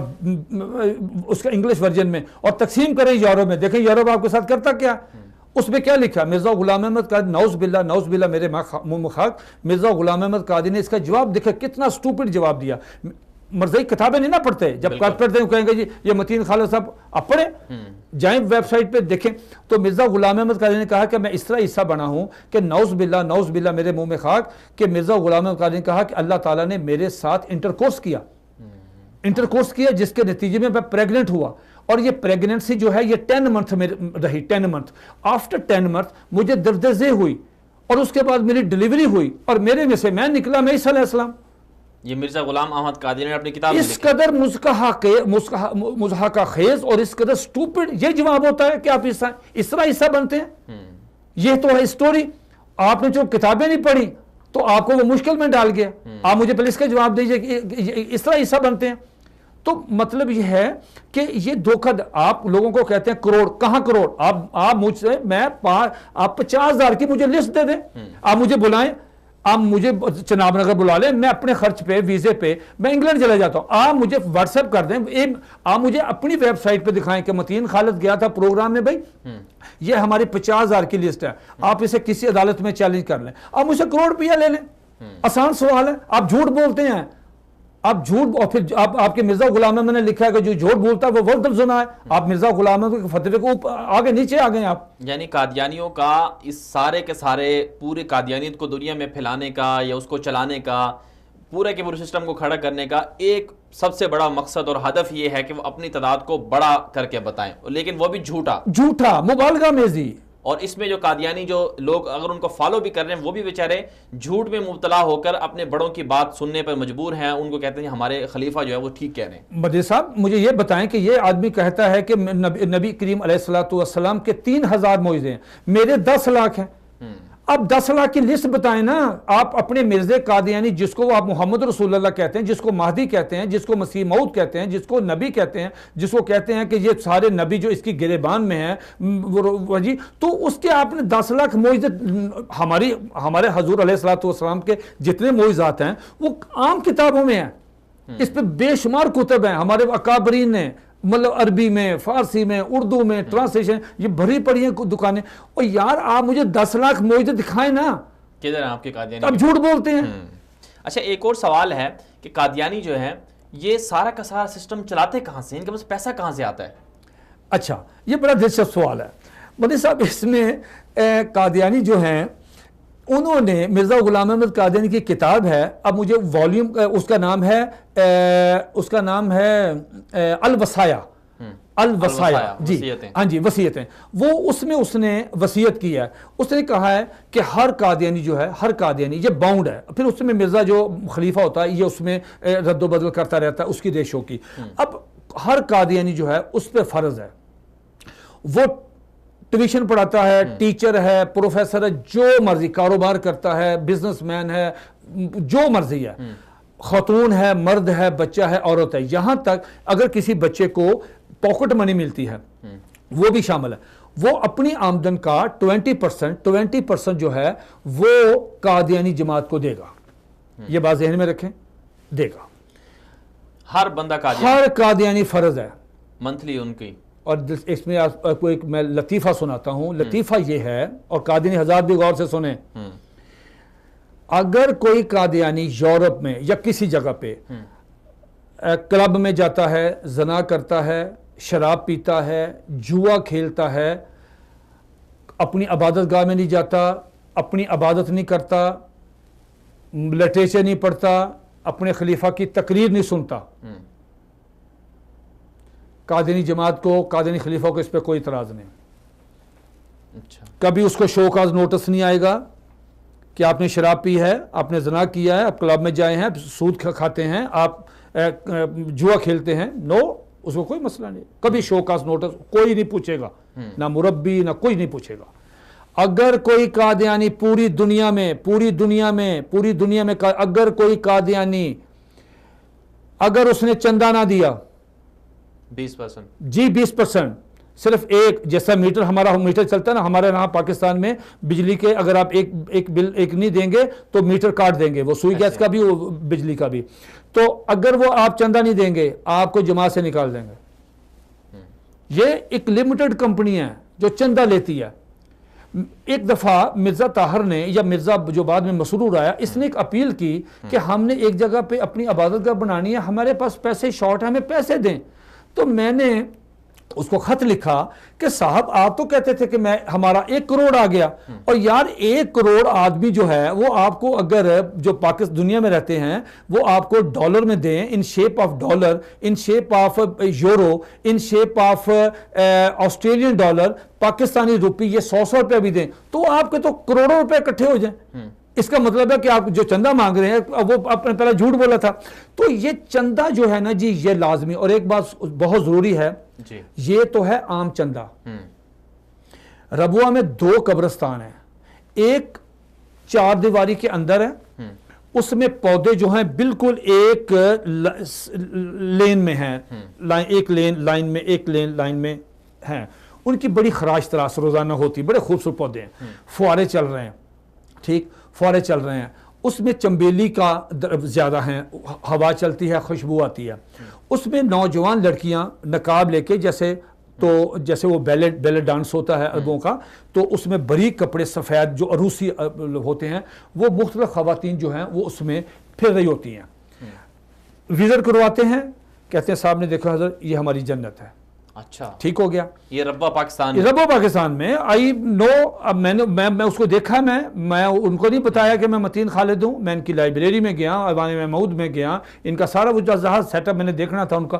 اس کا انگلش ورژن میں, اور تقسیم کریں یورپ میں, دیکھیں یورپ آپ کے ساتھ کرتا کیا. اس میں کیا لکھا؟ مرزا غلام احمد قادری, نعوذ باللہ میرے منہ مخاک, مرزا غلام احمد قادری نے اس کا جواب دیکھا, کتنا سٹوپڈ جواب دیا. مرزائی کتابیں نہیں نہ پڑھتے, جب پڑھتے ہیں کہیں گے جی یہ متین خالد صاحب, آپ پڑھیں, جائیں ویب سائٹ پہ دیکھیں. تو مرزا غلام احمد قادری نے کہا کہ میں اس طرح عیسیٰ بنا ہوں کہ نعوذ باللہ میرے منہ میں خاک, کہ مرزا غلام احمد قادری نے کہا کہ اللہ تعالیٰ نے میرے ساتھ انٹرکورس کیا جس کے نتیجے میں پریگننٹ ہوا, اور یہ پریگننسی جو ہے یہ 10 منتھ میں رہی, 10 منتھ. آفٹر 10 منتھ مجھے درد ذیل ہوئی, اور اس کے بعد میری ڈیلیوری ہوئی, اور میرے میں سے میں نکلا, میں عیسیٰ علیہ السلام. یہ مرزا غلام احمد قادری نے اپنی کتاب میں اس قدر مضحکہ خیز اور اس قدر سٹوپڈ یہ جواب ہوتا ہے کہ آپ اس طرح عیسیٰ بنتے ہیں. یہ تو ہے اسٹوری. آپ نے جو کتابیں نہیں پڑھی تو آپ کو وہ مشکل میں ڈال گیا. آپ مجھے پہلے اس کا جواب دیجئے کہ اس طرح عیسیٰ بنتے ہیں. تو مطلب یہ ہے کہ یہ دھوکہ, آپ لوگوں کو کہتے ہیں کروڑ, کہاں کروڑ؟ آپ مجھ سے, آپ 50,000 کی مجھے لسٹ دے دیں, آپ مجھے بلائیں, آپ مجھے چناب نگر بلا لیں, میں اپنے خرچ پہ, ویزے پہ میں انگلینڈ چلا جاتا ہوں. آپ مجھے واٹس ایپ کر دیں, آپ مجھے اپنی ویب سائٹ پہ دکھائیں کہ متین خالد گیا تھا پروگرام میں, بھائی یہ ہماری 50,000 کی لسٹ ہے, آپ اسے کسی عدالت میں چیلنج کر لیں, آپ مجھ سے کروڑ روپیہ لے لیں. آسان سوال ہے. آپ جھوٹ بولتے ہیں, آپ جھوٹ, اور پھر آپ کے مرزا غلام احمد نے لکھا ہے کہ جو جھوٹ بولتا ہے وہ ورد الزنا ہے. آپ مرزا غلام احمد کے فتوے کو آگے نیچے آ گئے آپ. یعنی قادیانیوں کا اس سارے کے سارے پورے قادیانیت کو دنیا میں پھیلانے کا یا اس کو چلانے کا, پورے کے پورے سسٹم کو کھڑا کرنے کا ایک سب سے بڑا مقصد اور ہدف یہ ہے کہ وہ اپنی تعداد کو بڑا کر کے بتائیں, لیکن وہ بھی جھوٹا مبالغہ میزی. اور اس میں جو قادیانی جو لوگ اگر ان کو فالو بھی کر رہے ہیں وہ بھی بیچارے جھوٹ میں مبتلا ہو کر اپنے بڑوں کی بات سننے پر مجبور ہیں. ان کو کہتے ہیں ہمارے خلیفہ جو ہے وہ ٹھیک کہہ رہے ہیں. مجھے صاحب مجھے یہ بتائیں کہ یہ آدمی کہتا ہے کہ نبی کریم علیہ السلام کے 3,000 معجزے ہیں, میرے 10 لاکھ ہیں. اب 10 لاکھ کی لسٹ بتائیں نا آپ اپنے مرزا قادیانی جس کو آپ محمد رسول اللہ کہتے ہیں, جس کو مہدی کہتے ہیں, جس کو مسیح موعود کہتے ہیں, جس کو نبی کہتے ہیں, جس کو کہتے ہیں کہ یہ سارے نبی جو اس کی گریبان میں ہیں جی, تو اس کے آپ نے 10 لاکھ معجزات, ہمارے حضور علیہ الصلوۃ والسلام کے جتنے معجزات ہیں وہ عام کتابوں میں ہیں, اس پہ بے شمار کتب ہیں ہمارے اکابرین نے, مطلب عربی میں, فارسی میں, اردو میں ٹرانسلیشن یہ بھری پڑی ہیں دکانیں. اور یار آپ مجھے 10 لاکھ معجزے دکھائیں نا, کدھر ہیں آپ کے قادیانی؟ اب جھوٹ بولتے ہیں. اچھا ایک اور سوال ہے کہ قادیانی جو ہے یہ سارا کا سارا سسٹم چلاتے کہاں سے, ان کے پاس پیسہ کہاں سے آتا ہے؟ اچھا یہ بڑا دلچسپ سوال ہے مدنی صاحب. اس میں قادیانی جو ہیں انہوں نے مرزا غلام احمد قادیانی کی کتاب ہے, اب مجھے والیوم اس کا نام ہے الوصایا جی, ہاں جی وصیتیں, وہ اس میں اس نے وصیت کی ہے. اس نے کہا ہے کہ ہر قادیانی جو ہے, ہر قادیانی یہ باؤنڈ ہے, پھر اس میں مرزا جو خلیفہ ہوتا ہے یہ اس میں رد و بدل کرتا رہتا ہے اس کی ریشوں کی. اب ہر قادیانی جو ہے اس پہ فرض ہے, وہ ٹیوشن پڑھاتا ہے, ٹیچر ہے, پروفیسر ہے, جو مرضی کاروبار کرتا ہے, بزنس مین ہے, جو مرضی ہے, خاتون ہے, مرد ہے, بچہ ہے, عورت ہے, یہاں تک اگر کسی بچے کو پاکٹ منی ملتی ہے وہ بھی شامل ہے, وہ اپنی آمدن کا 20% جو ہے وہ قادیانی جماعت کو دے گا. یہ بات ذہن میں رکھیں, دے گا ہر بندہ قادیانی, ہر قادیانی فرض ہے منتھلی ان کی. اور اس میں آپ کو ایک میں لطیفہ سناتا ہوں. لطیفہ یہ ہے, اور قادیانی حضرات بھی غور سے سنیں, اگر کوئی قادیانی یورپ میں یا کسی جگہ پہ کلب میں جاتا ہے, زنا کرتا ہے, شراب پیتا ہے, جوا کھیلتا ہے, اپنی عبادت گاہ میں نہیں جاتا, اپنی عبادت نہیں کرتا, لٹریچر نہیں پڑھتا, اپنے خلیفہ کی تقریر نہیں سنتا, قادیانی جماعت کو, قادیانی خلیفہ کو اس پہ کوئی اعتراض نہیں. کبھی اس کو شو کاز نوٹس نہیں آئے گا کہ آپ نے شراب پی ہے, آپ نے زنا کیا ہے, آپ کلب میں جائے ہیں, سود کھاتے ہیں, آپ جوا کھیلتے ہیں. نو, اس کو کوئی مسئلہ نہیں. کبھی شو کاز نوٹس کوئی نہیں پوچھے گا, نہ مربی نہ کوئی نہیں پوچھے گا. اگر کوئی قادیانی پوری دنیا میں اگر کوئی قادیانی اگر اس نے چندہ نہ دیا 20% جی 20%, صرف ایک, جیسا میٹر ہمارا میٹر چلتا ہے نا ہمارے یہاں پاکستان میں بجلی کے, اگر آپ ایک بل ایک نہیں دیں گے تو میٹر کاٹ دیں گے, وہ سوئی گیس کا بھی وہ بجلی کا بھی. تو اگر وہ آپ چندہ نہیں دیں گے آپ کو جماعت سے نکال دیں گے. یہ ایک لمیٹڈ کمپنی ہے جو چندہ لیتی ہے. ایک دفعہ مرزا طاہر نے, یا مرزا جو بعد میں مسرور آیا, اس نے ایک اپیل کی کہ ہم نے ایک جگہ پہ اپنی عبادت گاہ بنانی ہے, ہمارے پاس پیسے شارٹ ہیں, ہمیں پیسے دیں. تو میں نے اس کو خط لکھا کہ صاحب آپ تو کہتے تھے کہ ہمارا 1 کروڑ آ گیا, اور یار 1 کروڑ آدمی جو ہے وہ آپ کو, اگر جو پاکستان دنیا میں رہتے ہیں وہ آپ کو ڈالر میں دیں, in shape of dollar, in shape of euro, in shape of Australian dollar, Pakistani rupee, یہ 100 روپے بھی دیں, تو آپ کے تو کروڑوں روپے اکٹھے ہو جائیں. اس کا مطلب ہے کہ آپ جو چندہ مانگ رہے ہیں وہ آپ نے پہلے جھوٹ بولا تھا. تو یہ چندہ جو ہے نا جی یہ لازمی. اور ایک بات بہت ضروری ہے, یہ تو ہے عام چندہ. ربوہ میں 2 قبرستان ہیں, ایک 4 دیواری کے اندر ہے, اس میں پودے جو ہیں بالکل ایک لین میں ہیں, ایک لائن میں ہیں. ان کی بڑی خراش تراش روزانہ ہوتی, بڑے خوبصورت پودے ہیں, فوارے چل رہے ہیں, ٹھیک, فوارے چل رہے ہیں. اس میں چمبیلی کا زیادہ ہیں, ہوا چلتی ہے, خوشبو آتی ہے. اس میں نوجوان لڑکیاں نقاب لے کے, جیسے وہ بیلے ڈانس ہوتا ہے عربوں کا, تو اس میں باریک کپڑے سفید جو عروسی ہوتے ہیں, وہ مختلف خواتین جو ہیں وہ اس میں پھر رہی ہوتی ہیں. وزٹ کرواتے ہیں, کہتے ہیں صاحب نے دیکھا حضرت یہ ہماری جنت ہے. اچھا ٹھیک ہو گیا. یہ ربوہ پاکستان میں آئی نو. اب میں اس کو دیکھا, میں ان کو نہیں بتایا کہ میں متین خالد ہوں. میں ان کی لائبریری میں گیا, ایوان محمود میں گیا, ان کا سارا وہ جہاز سیٹ اپ میں نے دیکھنا تھا, ان کا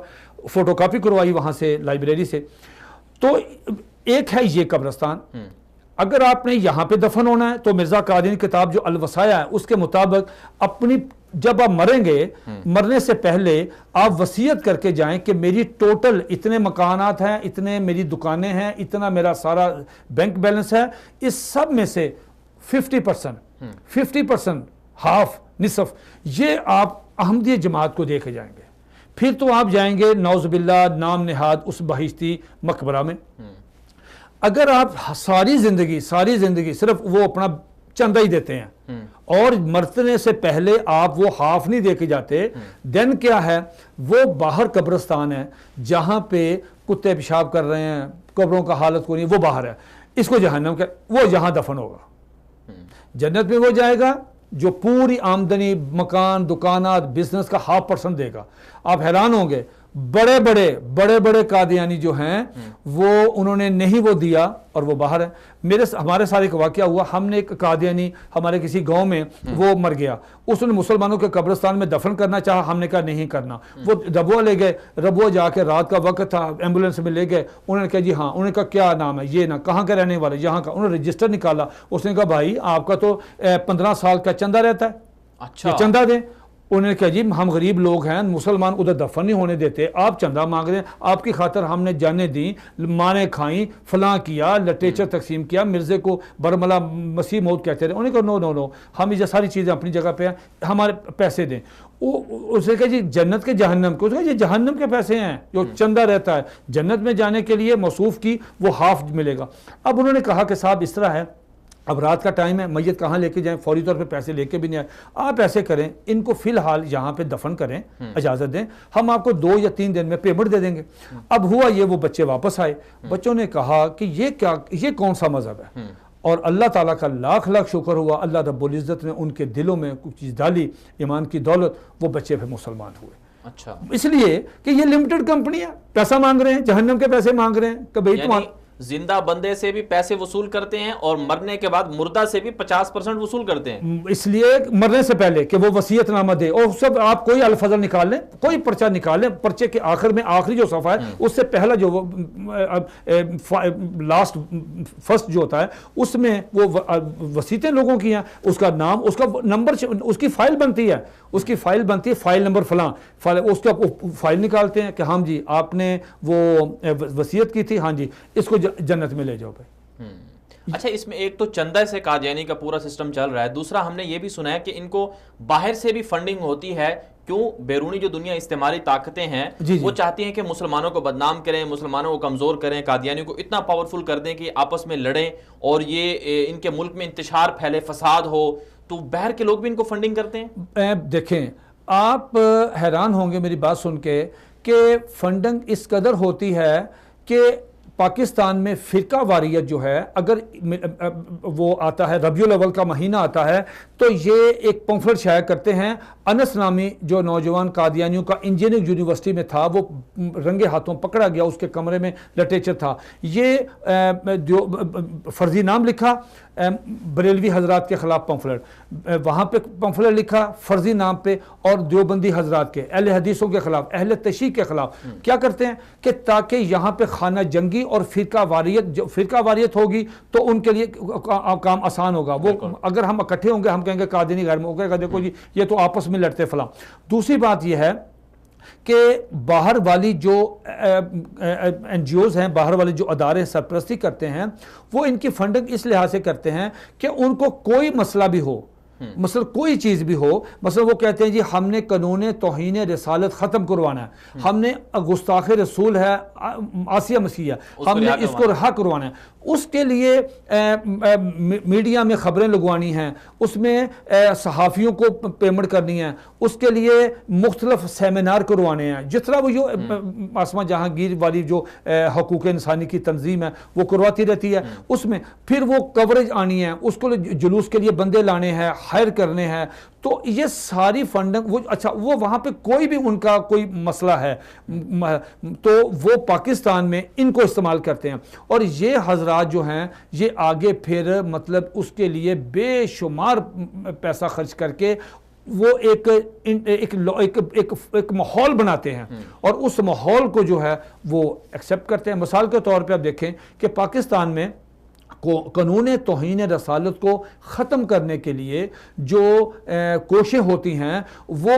فوٹو کاپی کروائی وہاں سے لائبریری سے. تو ایک ہے یہ قبرستان. اگر آپ نے یہاں پہ دفن ہونا ہے تو مرزا قادیانی کتاب جو الوصایا ہے اس کے مطابق اپنی, جب آپ مریں گے, مرنے سے پہلے آپ وصیت کر کے جائیں کہ میری ٹوٹل اتنے مکانات ہیں, اتنے میری دکانیں ہیں, اتنا میرا سارا بینک بیلنس ہے, اس سب میں سے 50%, 50%, ہاف، نصف، یہ آپ احمدیہ جماعت کو دے کے جائیں گے. پھر تو آپ جائیں گے نعوذ باللہ نام نہاد اس بہشتی مقبرہ میں. اگر آپ ساری زندگی صرف وہ اپنا چندہ ہی دیتے ہیں اور مرنے سے پہلے آپ وہ ہاف نہیں دے کے جاتے، دین کیا ہے، وہ باہر قبرستان ہے جہاں پہ کتے پیشاب کر رہے ہیں، قبروں کا حالت کو نہیں، وہ باہر ہے. اس کو جہنم کہ وہ جہاں دفن ہوگا. جنت میں وہ جائے گا جو پوری آمدنی، مکان، دکانات، بزنس کا 0.5% دے گا. آپ حیران ہوں گے، بڑے بڑے قادیانی جو ہیں وہ انہوں نے نہیں وہ دیا اور وہ باہر ہے. ہمارے ساتھ ایک واقعہ ہوا، ہم نے ایک قادیانی ہمارے کسی گاؤں میں وہ مر گیا، اس نے مسلمانوں کے قبرستان میں دفن کرنا چاہا، ہم نے کہا نہیں کرنا. وہ ربوہ لے گئے، ربوہ جا کے رات کا وقت تھا، ایمبولینس میں لے گئے، انہوں نے کہا جی ہاں. انہوں نے کہا کیا نام ہے، یہ نا، کہاں کا رہنے والے، یہاں کا. انہوں نے رجسٹر نکالا، اس نے کہا بھائی آپ کا تو 15 سال کا چندہ رہتا ہے، اچھا چندہ دیں. انہوں نے کہا جی ہم غریب لوگ ہیں، مسلمان ادھر دفن نہیں ہونے دیتے، آپ چندہ مانگ رہے ہیں، آپ کی خاطر ہم نے جانیں دیں، مانے کھائیں، فلاں کیا، لٹریچر تقسیم کیا، مرزے کو برملا مسیح موت کہتے رہے. انہوں نے کہا نو ہم یہ ساری چیزیں اپنی جگہ پہ ہیں، ہمارے پیسے دیں. اس نے کہا جی جنت کے جہنم کو، یہ جہنم کے پیسے ہیں جو چندہ رہتا ہے، جنت میں جانے کے لیے موصوف کی وہ ہاف ملے گا. اب انہوں نے کہا کہ صاحب اس طرح ہے، اب رات کا ٹائم ہے، میت کہاں لے کے جائیں، فوری طور پہ پیسے لے کے بھی نہیں آئے. آپ ایسے کریں، ان کو فی الحال یہاں پہ دفن کریں، اجازت دیں، ہم آپ کو 2 یا 3 دن میں پیمنٹ دے دیں گے. اب ہوا یہ، وہ بچے واپس آئے، بچوں نے کہا کہ یہ کون سا مذہب ہے. اور اللہ تعالیٰ کا لاکھ شکر ہوا، اللہ رب العزت نے ان کے دلوں میں کچھ چیز ڈالی، ایمان کی دولت، وہ بچے پھر مسلمان ہوئے. اچھا، اس لیے کہ یہ لمیٹڈ کمپنی ہے، پیسہ مانگ رہے ہیں، جہنم کے پیسے مانگ رہے ہیں کہ بھئی تمہارا زندہ بندے سے بھی پیسے وصول کرتے ہیں اور مرنے کے بعد مردہ سے بھی 50% وصول کرتے ہیں. اس لیے مرنے سے پہلے کہ وہ وصیت نامہ دے، اور سب آپ کوئی الفضل نکال لیں، کوئی پرچہ نکال لیں، پرچے کے آخر میں آخری جو صفحہ ہے اس سے پہلا جو لاسٹ فرسٹ جو ہوتا ہے اس میں وہ وصیتیں لوگوں کی ہیں، اس کا نام، اس کا نمبر، اس کی فائل بنتی ہے، فائل نمبر فلاں، اس کا فائل نکالتے ہیں کہ ہاں جی آپ نے وہ وصیت کی تھی، ہاں جی اس کو جنت میں لے جاؤ بھائی. اچھا، اس میں ایک تو چندہ سے قادیانی کا پورا سسٹم چل رہا ہے، دوسرا ہم نے یہ بھی سنا ہے کہ ان کو باہر سے بھی فنڈنگ ہوتی ہے. کیوں؟ بیرونی جو دنیا استعماری طاقتیں ہیں وہ چاہتی ہیں کہ مسلمانوں کو بدنام کریں، مسلمانوں کو کمزور کریں، قادیانیوں کو اتنا پاورفل کر دیں کہ آپس میں لڑیں اور یہ ان کے ملک میں انتشار پھیلے، فساد ہو. تو باہر کے لوگ بھی ان کو فنڈنگ کرتے ہیں. دیکھیں آپ حیران ہوں گے میری بات سن کے کہ فنڈنگ اس قدر ہوتی ہے کہ پاکستان میں فرقہ واریت جو ہے، اگر وہ آتا ہے ربیع الاول کا مہینہ آتا ہے تو یہ ایک پمفلٹ شائع کرتے ہیں. انس نامی جو نوجوان قادیانیوں کا انجینئرنگ یونیورسٹی میں تھا، وہ رنگے ہاتھوں پکڑا گیا، اس کے کمرے میں لٹریچر تھا، یہ فرضی نام لکھا بریلوی حضرات کے خلاف پمفلٹ، وہاں پہ پمفلٹ لکھا فرضی نام پہ اور دیوبندی حضرات کے، اہل حدیثوں کے خلاف، اہل تشیع کے خلاف. کیا کرتے ہیں کہ تاکہ یہاں پہ خانہ جنگی اور فرقہ واریت ہوگی تو ان کے لیے کام آسان ہوگا. وہ اگر ہم اکٹھے ہوں گے، ہم کہیں گے قادیانی غیر موقع کا، دیکھو جی یہ تو آپس میں لڑتے فلاں. دوسری بات یہ ہے کہ باہر والی جو این جی اوز ہیں، باہر والے جو ادارے سرپرستی کرتے ہیں، وہ ان کی فنڈنگ اس لحاظ سے کرتے ہیں کہ ان کو کوئی مسئلہ بھی ہو، مثلا کوئی چیز بھی ہو، مثلا وہ کہتے ہیں جی ہم نے قانون توہین رسالت ختم کروانا ہے، ہم نے گستاخ رسول ہے آسیہ مسیح ہے، ہم نے اس کو رہا کروانا ہے، اس کے لیے میڈیا میں خبریں لگوانی ہیں، اس میں صحافیوں کو پیمنٹ کرنی ہے، اس کے لیے مختلف سیمینار کروانے ہیں، جس طرح وہ جو آسما جہانگیر والی جو حقوق انسانی کی تنظیم ہے وہ کرواتی رہتی ہے، اس میں پھر وہ کوریج آنی ہے، اس کو جلوس کے لیے بندے لانے ہیں، ہائر کرنے ہیں. تو یہ ساری فنڈنگ وہ وہاں پہ کوئی بھی ان کا کوئی مسئلہ ہے تو وہ پاکستان میں ان کو استعمال کرتے ہیں. اور یہ حضرات جو ہیں یہ آگے پھر مطلب اس کے لیے بے شمار پیسہ خرچ کر کے وہ ایک ماحول بناتے ہیں اور اس ماحول کو جو ہے وہ ایکسیپٹ کرتے ہیں. مثال کے طور پہ آپ دیکھیں کہ پاکستان میں قانون توہین رسالت کو ختم کرنے کے لیے جو کوششیں ہوتی ہیں وہ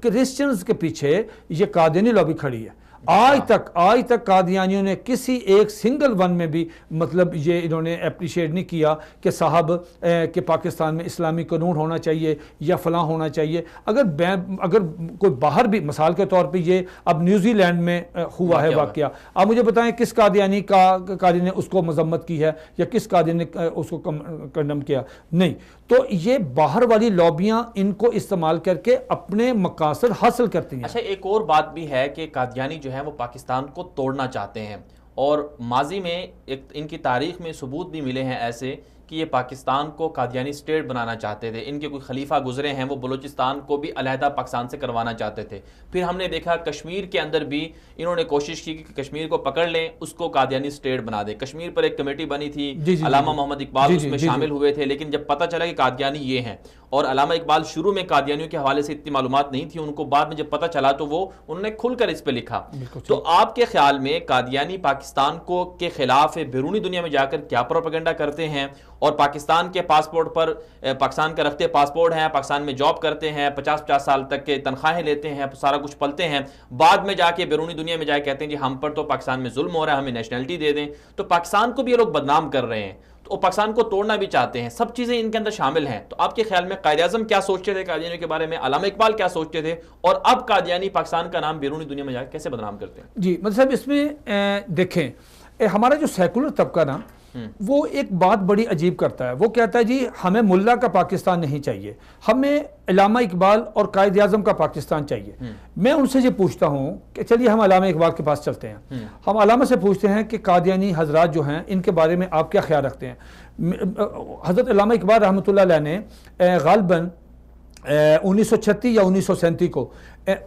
کرسچنز کے پیچھے یہ قادیانی لابی کھڑی ہے. آج تک قادیانیوں نے کسی ایک سنگل ون میں بھی مطلب یہ انہوں نے اپریشیٹ نہیں کیا کہ صاحب کہ پاکستان میں اسلامی قانون ہونا چاہیے یا فلاں ہونا چاہیے. اگر کوئی باہر بھی مثال کے طور پہ یہ اب نیوزی لینڈ میں ہوا ہے واقعہ, آپ مجھے بتائیں کس قادیانی نے اس کو مذمت کی ہے یا کس قادیانی نے اس کو کنڈم کیا؟ نہیں. تو یہ باہر والی لابیاں ان کو استعمال کر کے اپنے مقاصد حاصل کرتی ہیں. اچھا ایک اور بات بھی ہے کہ قادیانی جو ہے وہ پاکستان کو توڑنا چاہتے ہیں, اور ماضی میں ان کی تاریخ میں ثبوت بھی ملے ہیں ایسے کہ یہ پاکستان کو قادیانی سٹیٹ بنانا چاہتے تھے. ان کے کوئی خلیفہ گزرے ہیں, وہ بلوچستان کو بھی علیحدہ پاکستان سے کروانا چاہتے تھے. پھر ہم نے دیکھا کشمیر کے اندر بھی انہوں نے کوشش کی کہ کشمیر کو پکڑ لیں, اس کو قادیانی سٹیٹ بنا دیں. کشمیر پر ایک کمیٹی بنی تھی, علامہ محمد اقبال اس میں شامل ہوئے تھے, لیکن جب پتہ چلا کہ قادیانی یہ ہیں, اور علامہ اقبال شروع میں قادیانیوں کے حوالے سے اتنی معلومات نہیں تھی ان کو, بعد میں جب پتہ چلا تو انہوں نے کھل کر اس پہ لکھا. تو آپ کے خیال میں قادیانی پاکستان کو کے خلاف بیرونی دنیا میں جا کر کیا پروپیگنڈا کرتے ہیں, اور پاکستان کے پاسپورٹ پر پاکستان کا رکھتے پاسپورٹ ہیں, پاکستان میں جاب کرتے ہیں, 50 سال تک کے تنخواہیں لیتے ہیں, سارا کچھ پلتے ہیں, بعد میں جا کے بیرونی دنیا میں جا کے کہتے ہیں جی ہم پر تو پاکستان میں ظلم ہو رہا ہے, ہمیں نیشنلٹی دے دیں. تو پاکستان کو بھی یہ لوگ بدنام کر رہے ہیں, تو پاکستان کو توڑنا بھی چاہتے ہیں, سب چیزیں ان کے اندر شامل ہیں. تو آپ کے خیال میں قائد اعظم کیا سوچتے تھے قادیانیوں کے بارے میں, علامہ اقبال کیا سوچتے تھے, اور اب قادیانی پاکستان کا نام بیرونی دنیا میں جا کے کیسے بدنام کرتے ہیں؟ جی مطلب اس میں دیکھیں ہمارا جو سیکولر طبقہ نا وہ ایک بات بڑی عجیب کرتا ہے. وہ کہتا ہے جی ہمیں ملا کا پاکستان نہیں چاہیے, ہمیں علامہ اقبال اور قائد اعظم کا پاکستان چاہیے. میں ان سے یہ پوچھتا ہوں کہ چلیے ہم علامہ اقبال کے پاس چلتے ہیں, ہم علامہ سے پوچھتے ہیں کہ قادیانی حضرات جو ہیں ان کے بارے میں آپ کیا خیال رکھتے ہیں. حضرت علامہ اقبال رحمۃ اللہ علیہ نے غالباً 1936 یا 1937 کو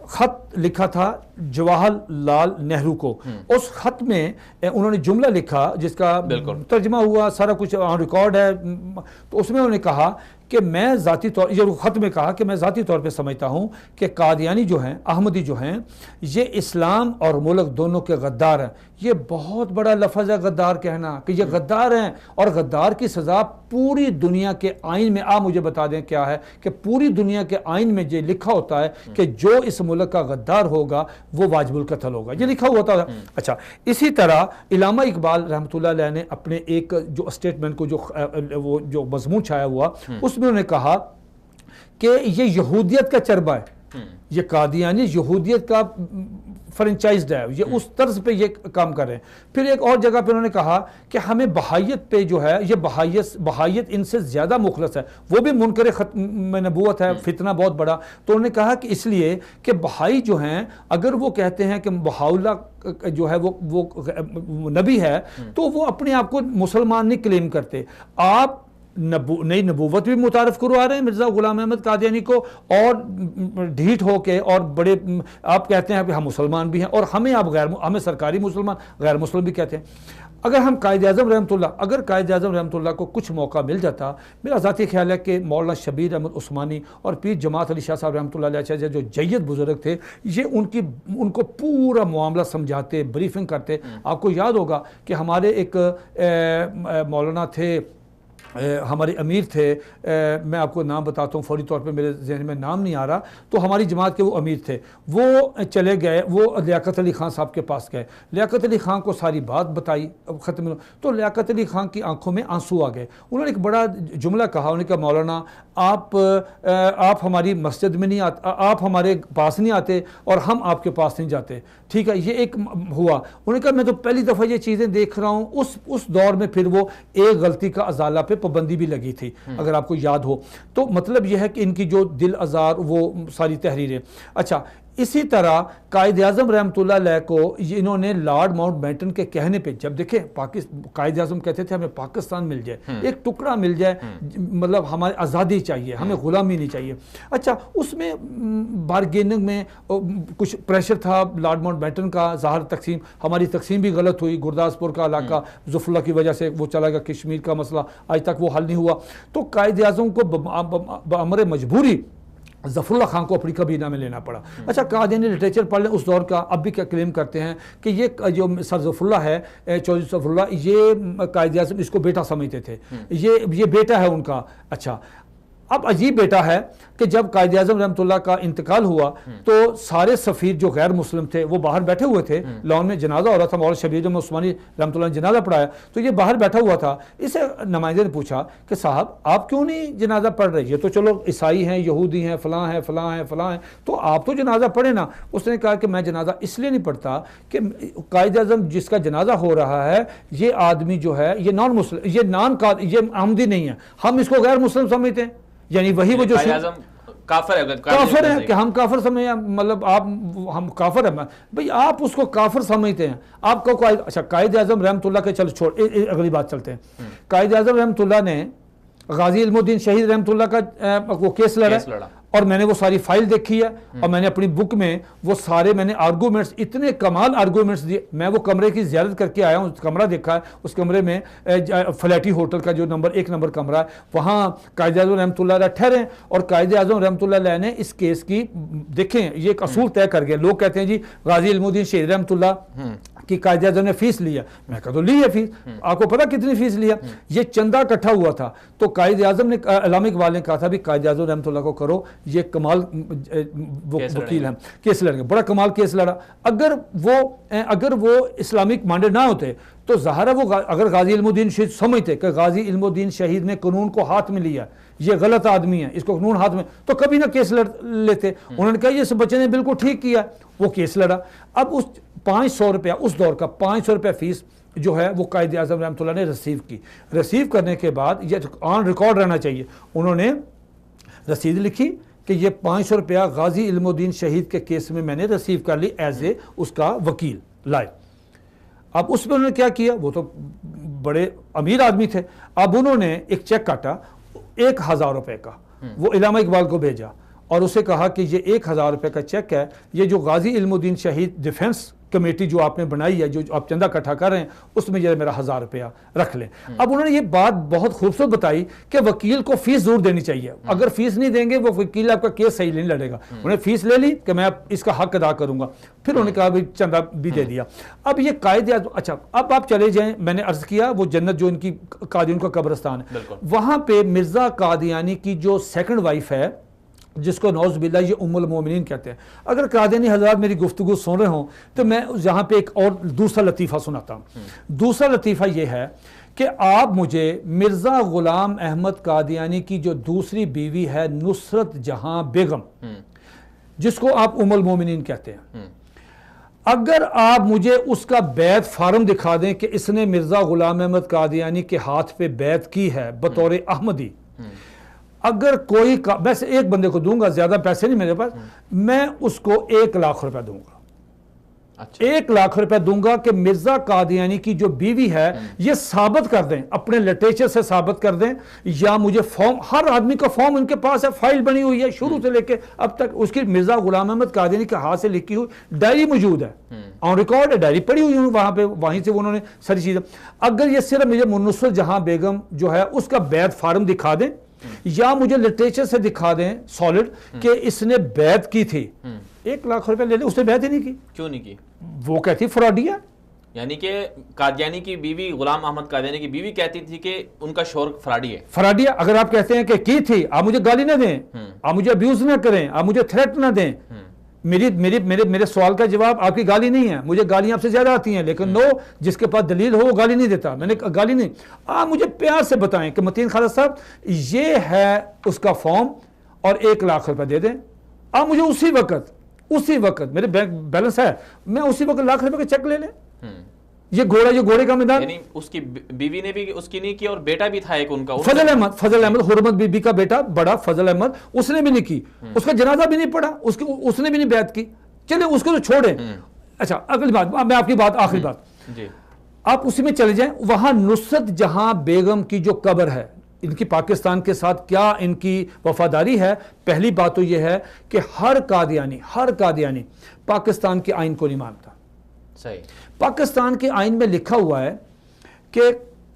خط لکھا تھا جواہر لال نہرو کو. اس خط میں انہوں نے جملہ لکھا جس کا ترجمہ ہوا, سارا کچھ ریکارڈ ہے. تو اس میں انہوں نے کہا کہ میں ذاتی طور یہ خط میں کہا کہ میں ذاتی طور پہ سمجھتا ہوں کہ قادیانی جو ہیں, احمدی جو ہیں, یہ اسلام اور ملک دونوں کے غدار ہیں. یہ بہت بڑا لفظ ہے غدار کہنا, کہ یہ غدار ہیں, اور غدار کی سزا پوری دنیا کے آئین میں, آپ مجھے بتا دیں کیا ہے, کہ پوری دنیا کے آئین میں یہ لکھا ہوتا ہے کہ جو اس ملک کا غدار ہوگا وہ واجب القتل ہوگا, یہ لکھا ہوتا ہے. اچھا اسی طرح علامہ اقبال رحمۃ اللہ علیہ نے اپنے ایک جو اسٹیٹمنٹ کو جو مضمون چھایا ہوا اس میں انہوں نے کہا کہ یہ یہودیت کا چربہ ہے, یہ قادیانی یہودیت کا فرنچائزڈ ہے, یہ اس طرز پہ یہ کام کر رہے ہیں. پھر ایک اور جگہ پہ انہوں نے کہا کہ ہمیں بہائیت پہ جو ہے, یہ بہائیت ان سے زیادہ مخلص ہے, وہ بھی منکر ختم نبوت ہے, فتنہ بہت بڑا. تو انہوں نے کہا کہ اس لیے کہ بہائی جو ہیں اگر وہ کہتے ہیں کہ بہاءاللہ جو ہے وہ نبی ہے, تو وہ اپنے آپ کو مسلمان نہیں کلیم کرتے. آپ نئی نبوت بھی متعارف کروا رہے ہیں مرزا غلام احمد قادیانی کو, اور ڈھیٹ ہو کے, اور بڑے آپ کہتے ہیں کہ ہم مسلمان بھی ہیں, اور ہمیں سرکاری مسلمان غیر مسلم بھی کہتے ہیں. اگر قائد اعظم رحمۃ اللہ کو کچھ موقع مل جاتا, میرا ذاتی خیال ہے کہ مولانا شبیر احمد عثمانی اور پیر جماعت علی شاہ صاحب رحمۃ اللہ علیہ جو جید بزرگ تھے, یہ ان کو پورا معاملہ سمجھاتے, بریفنگ کرتے. آپ کو یاد ہوگا کہ ہمارے ایک مولانا تھے, ہمارے امیر تھے, میں آپ کو نام بتاتا ہوں, فوری طور پہ میرے ذہن میں نام نہیں آ رہا, تو ہماری جماعت کے وہ امیر تھے, وہ چلے گئے, وہ لیاقت علی خان صاحب کے پاس گئے. لیاقت علی خان کو ساری بات بتائی ختم, تو لیاقت علی خان کی آنکھوں میں آنسو آ گئے. انہوں نے ایک بڑا جملہ کہا, انہوں نے کہا مولانا آپ ہماری مسجد میں نہیں آتے, آپ ہمارے پاس نہیں آتے, اور ہم آپ کے پاس نہیں جاتے. ٹھیک ہے, یہ ایک ہوا. انہوں نے کہا میں تو پہلی دفعہ یہ چیزیں دیکھ رہا ہوں. اس دور میں پھر وہ ایک غلطی کا ازالہ پہ پابندی بھی لگی تھی, اگر آپ کو یاد ہو. تو مطلب یہ ہے کہ ان کی جو دل آزار وہ ساری تحریریں. اچھا اسی طرح قائد اعظم رحمۃ اللہ علیہ کو انہوں نے لارڈ ماؤنٹ بیٹن کے کہنے پہ, جب دیکھیں قائد اعظم کہتے تھے ہمیں پاکستان مل جائے, ایک ٹکڑا مل جائے, مطلب ہمارے آزادی چاہیے, ہمیں غلامی نہیں چاہیے. اچھا اس میں بارگیننگ میں کچھ پریشر تھا لارڈ ماؤنٹ بیٹن کا, ظاہر تقسیم, ہماری تقسیم بھی غلط ہوئی, گرداسپور کا علاقہ ظفر اللہ کی وجہ سے وہ چلا گیا, کشمیر کا مسئلہ آج تک وہ حل نہیں ہوا. تو قائد اعظم کو بامر مجبوری ظفر اللہ خان کو اپنی کابینہ میں لینا پڑا. اچھا قادیانی لٹریچر پڑھ لیں اس دور کا, اب بھی کیا کلیم کرتے ہیں کہ یہ جو سر ظفر اللہ ہے, چودھری ظفر اللہ, یہ قائد اعظم اس کو بیٹا سمجھتے تھے, یہ بیٹا ہے ان کا. اچھا اب عجیب بیٹا ہے کہ جب قائد اعظم رحمۃ اللہ کا انتقال ہوا تو سارے سفیر جو غیر مسلم تھے وہ باہر بیٹھے ہوئے تھے، لان میں جنازہ ہو رہا تھا، مولانا شبیر احمد عثمانی رحمۃ اللہ نے جنازہ پڑھایا، تو یہ باہر بیٹھا ہوا تھا۔ اسے نمائندے نے پوچھا کہ صاحب آپ کیوں نہیں جنازہ پڑھ رہے؟ یہ تو چلو عیسائی ہیں، یہودی ہیں، فلاں ہیں، فلاں ہیں، فلاں ہیں، تو آپ تو جنازہ پڑھے نا۔ اس نے کہا کہ میں جنازہ اس لیے نہیں پڑھتا کہ قائد اعظم جس کا جنازہ ہو رہا ہے یہ آدمی جو ہے یہ نان مسلم، یہ احمدی نہیں ہے، ہم اس کو غیر مسلم سمجھتے ہیں، یعنی وہی وہ جو کافر ہے کہ ہم کافر سمجھیں، مطلب آپ ہم کافر ہیں بھئی، آپ اس کو کافر سمجھتے ہیں۔ آپ کو اچھا قائد اعظم رحمۃ اللہ کے چل چھوڑ اگلی بات چلتے ہیں۔ قائد اعظم رحمۃ اللہ نے غازی علم الدین شہید رحمۃ اللہ کا وہ کیس لڑا، اور میں نے وہ ساری فائل دیکھی ہے، اور میں نے اپنی بک میں وہ سارے میں نے آرگومنٹس، اتنے کمال آرگومنٹس دیے۔ میں وہ کمرے کی زیارت کر کے آیا ہوں، کمرہ دیکھا ہے، اس کمرے میں فلیٹی ہوٹل کا جو ایک نمبر کمرہ ہے، وہاں قائد اعظم رحمۃ اللہ علیہ ٹھہرے، اور قائد اعظم رحمۃ اللہ علیہ نے اس کیس کی دیکھیں یہ ایک اصول طے کر گیا۔ لوگ کہتے ہیں جی غازی علم الدین شہید رحمۃ اللہ کہ قائد اعظم نے فیس لیا، میں کہا تو لی ہے فیس، آپ کو پتا کتنی فیس لیا؟ یہ چندہ اکٹھا ہوا تھا، تو قائد اعظم نے علامہ اقبال نے کہا تھا بھی قائد اعظم رحمۃ اللہ کو کرو، یہ کمال وکیل ہیں، کیس لڑیں گے، بڑا کمال کیس لڑا۔ اگر وہ اسلامک مانڈے نہ ہوتے تو ظاہر ہے وہ اگر غازی علم الدین شہید سمجھتے کہ غازی علم الدین شہید نے قانون کو ہاتھ میں لیا، یہ غلط آدمی ہے، اس کو قانون ہاتھ میں، تو کبھی نہ کیس لڑ لیتے۔ انہوں نے کہا یہ بچے نے بالکل ٹھیک کیا، وہ کیس لڑا۔ اب اس 500 روپیہ اس دور کا 500 روپیہ فیس جو ہے وہ قائد اعظم رحمۃ اللہ نے ریسیو کی۔ ریسیو کرنے کے بعد یہ آن ریکارڈ رہنا چاہیے، انہوں نے رسید لکھی کہ یہ 500 روپیہ غازی علم الدین شہید کے کیس میں نے ریسیو کر لی ایز اے اس کا وکیل لائے۔ اب اس میں انہوں نے کیا کیا، وہ تو بڑے امیر آدمی تھے، اب انہوں نے ایک چیک کاٹا 1000 روپے کا، وہ علامہ اقبال کو بھیجا اور اسے کہا کہ یہ 1000 روپے کا چیک ہے، یہ جو غازی علم الدین شہید ڈیفنس کمیٹی جو آپ نے بنائی ہے، جو آپ چندہ اکٹھا کر رہے ہیں، اس میں یہ میرا 1000 روپیہ رکھ لیں۔ اب انہوں نے یہ بات بہت خوبصورت بتائی کہ وکیل کو فیس ضرور دینی چاہیے، اگر فیس نہیں دیں گے وہ وکیل آپ کا کیس صحیح نہیں لڑے گا۔ انہوں نے فیس لے لی کہ میں اس کا حق ادا کروں گا، پھر انہوں نے کہا بھی چندہ بھی دے دیا۔ اب یہ قائد اعظم، اچھا اب آپ چلے جائیں، میں نے عرض کیا وہ جنت جو ان کی قادیانی کا قبرستان ہے، وہاں پہ مرزا قادیانی کی جو سیکنڈ وائف ہے، جس کو نعوذ باللہ یہ ام المومنین کہتے ہیں، اگر قادیانی حضرات میری گفتگو سن رہے ہوں تو میں یہاں پہ ایک اور دوسرا لطیفہ سناتا ہوں۔ دوسرا لطیفہ یہ ہے کہ آپ مجھے مرزا غلام احمد قادیانی کی جو دوسری بیوی ہے نصرت جہاں بیگم، جس کو آپ ام المومنین کہتے ہیں، اگر آپ مجھے اس کا بیعت فارم دکھا دیں کہ اس نے مرزا غلام احمد قادیانی کے ہاتھ پہ بیعت کی ہے بطور احمدی، اگر کوئی ویسے ایک بندے کو دوں گا، زیادہ پیسے نہیں میرے پاس، میں اس کو 1 لاکھ روپے دوں گا۔ 1 لاکھ روپے دوں گا کہ مرزا قادیانی کی جو بیوی ہے یہ ثابت کر دیں، اپنے لٹریچر سے ثابت کر دیں، یا مجھے فارم، ہر آدمی کا فارم ان کے پاس ہے، فائل بنی ہوئی ہے شروع سے لے کے اب تک، اس کی مرزا غلام احمد قادیانی کے ہاتھ سے لکھی ہوئی ڈائری موجود ہے، آن ریکارڈ ہے، ڈائری پڑھی ہوئی ہوں وہاں پہ، وہیں سے انہوں نے ساری چیزیں۔ اگر یہ صرف مجھے نصرت جہاں بیگم جو ہے اس کا بیعت فارم دکھا دیں، یا مجھے لٹریچر سے دکھا دیں سالڈ کہ اس نے بیعت کی تھی، 1 لاکھ روپے لے لیں، اس نے بیعت ہی نہیں کی۔ کیوں نہیں کی؟ وہ کہتی فراڈی ہے۔ یعنی کہ قادیانی کی بیوی، غلام احمد قادیانی کی بیوی کہتی تھی کہ ان کا شوہر فراڈی ہے۔ فراڈی ہے، اگر آپ کہتے ہیں کہ کی تھی، آپ مجھے گالی نہ دیں، آپ مجھے ابیوز نہ کریں، آپ مجھے تھریٹ نہ دیں، میرے سوال کا جواب آپ کی گالی نہیں ہے، مجھے گالیاں آپ سے زیادہ آتی ہیں، لیکن نو، جس کے پاس دلیل ہو وہ گالی نہیں دیتا، میں نے گالی نہیں۔ آپ مجھے پیار سے بتائیں کہ متین خالد صاحب یہ ہے اس کا فارم اور 1 لاکھ روپے دے دیں، آپ مجھے اسی وقت میرے بینک بیلنس ہے، میں اسی وقت 1 لاکھ روپے کا چیک لے لیں۔ یہ گھوڑے کا میدان، یعنی اس کی بیوی نے بھی اس کی نہیں کی، اور بیٹا بھی تھا ایک ان کا، فضل احمد حرمت بی بی کا بیٹا بڑا فضل احمد، اس نے بھی نہیں کی، اس کا جنازہ بھی نہیں پڑھا، اس نے بھی نہیں بیعت کی، چلے اس کو تو چھوڑیں۔ اچھا اگلی بات، میں آپ کی بات آخری بات، آپ اسی میں چلے جائیں، وہاں نصرت جہاں بیگم کی جو قبر ہے، ان کی پاکستان کے ساتھ کیا ان کی وفاداری ہے؟ پہلی بات تو یہ ہے کہ ہر قادیانی پاکستان کے آئین کو نہیں مانتا۔ صحیح، پاکستان کے آئین میں لکھا ہوا ہے کہ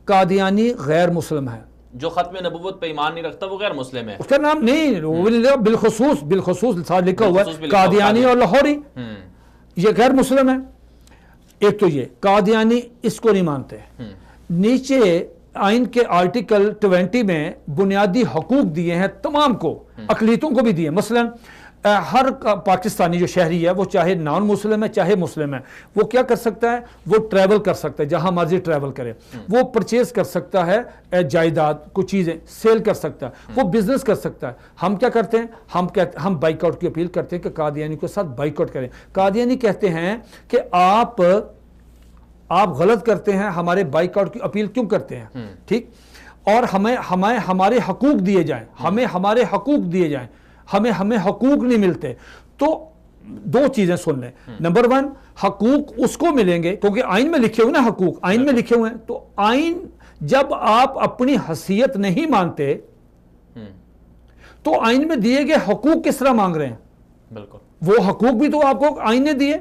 قادیانی غیر مسلم ہے، جو ختم نبوت پہ ایمان نہیں رکھتا وہ غیر مسلم ہے، اس کا نام نہیں، بالخصوص ساتھ لکھا ہوا ہے قادیانی اور لاہوری، یہ غیر مسلم ہے۔ ایک تو یہ قادیانی اس کو نہیں مانتے، نیچے آئین کے آرٹیکل 20 میں بنیادی حقوق دیے ہیں تمام کو، اقلیتوں کو بھی دیے. مثلا ہر پاکستانی جو شہری ہے وہ چاہے نان مسلم ہے چاہے مسلم ہے، وہ کیا کر سکتا ہے؟ وہ ٹریول کر سکتا ہے، جہاں مرضی ٹریول کرے. وہ پرچیز کر سکتا ہے جائیداد کو، چیزیں سیل کر سکتا ہے، وہ بزنس کر سکتا ہے. ہم کیا کرتے ہیں؟ ہم بائیک آؤٹ کی اپیل کرتے ہیں کہ قادیانی کے ساتھ بائیک آؤٹ کریں. قادیانی کہتے ہیں کہ آپ غلط کرتے ہیں، ہمارے بائیک آؤٹ کی اپیل کیوں کرتے ہیں؟ ٹھیک. اور ہمارے حقوق دیے جائیں، ہمارے حقوق دیے جائیں، ہمیں حقوق نہیں ملتے. تو دو چیزیں سن لیں. نمبر 1، حقوق اس کو ملیں گے کیونکہ آئین میں لکھے ہوئے نا، حقوق آئین میں لکھے ہوئے ہیں. تو آئین جب آپ اپنی حیثیت نہیں مانتے تو آئین میں دیے گئے حقوق کس طرح مانگ رہے ہیں؟ بالکل وہ حقوق بھی تو آپ کو آئین نے دیے،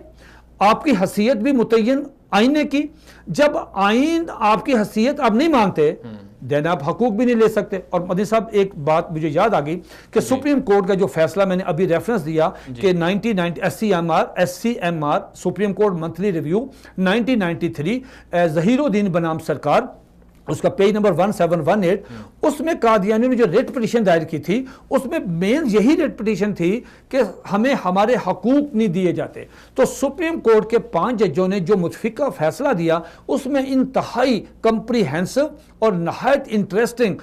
آپ کی حیثیت بھی متعین آئین نے کی. جب آئین آپ کی حیثیت آپ نہیں مانتے دین آپ حقوق بھی نہیں لے سکتے. اور مدنی صاحب ایک بات مجھے یاد آ گئی کہ سپریم کورٹ کا جو فیصلہ میں نے ابھی ریفرنس دیا کہ 1990 SCMR supreme court monthly review 1993 Zaheer الدین بنام سرکار، اس کا پیج نمبر 1718، اس میں قادیانی نے جو ریٹ پٹیشن دائر کی تھی اس میں مین یہی ریٹ پٹیشن تھی کہ ہمیں ہمارے حقوق نہیں دیے جاتے. تو سپریم کورٹ کے 5 ججوں نے جو متفقہ فیصلہ دیا اس میں انتہائی کمپریہنسو اور نہایت انٹرسٹنگ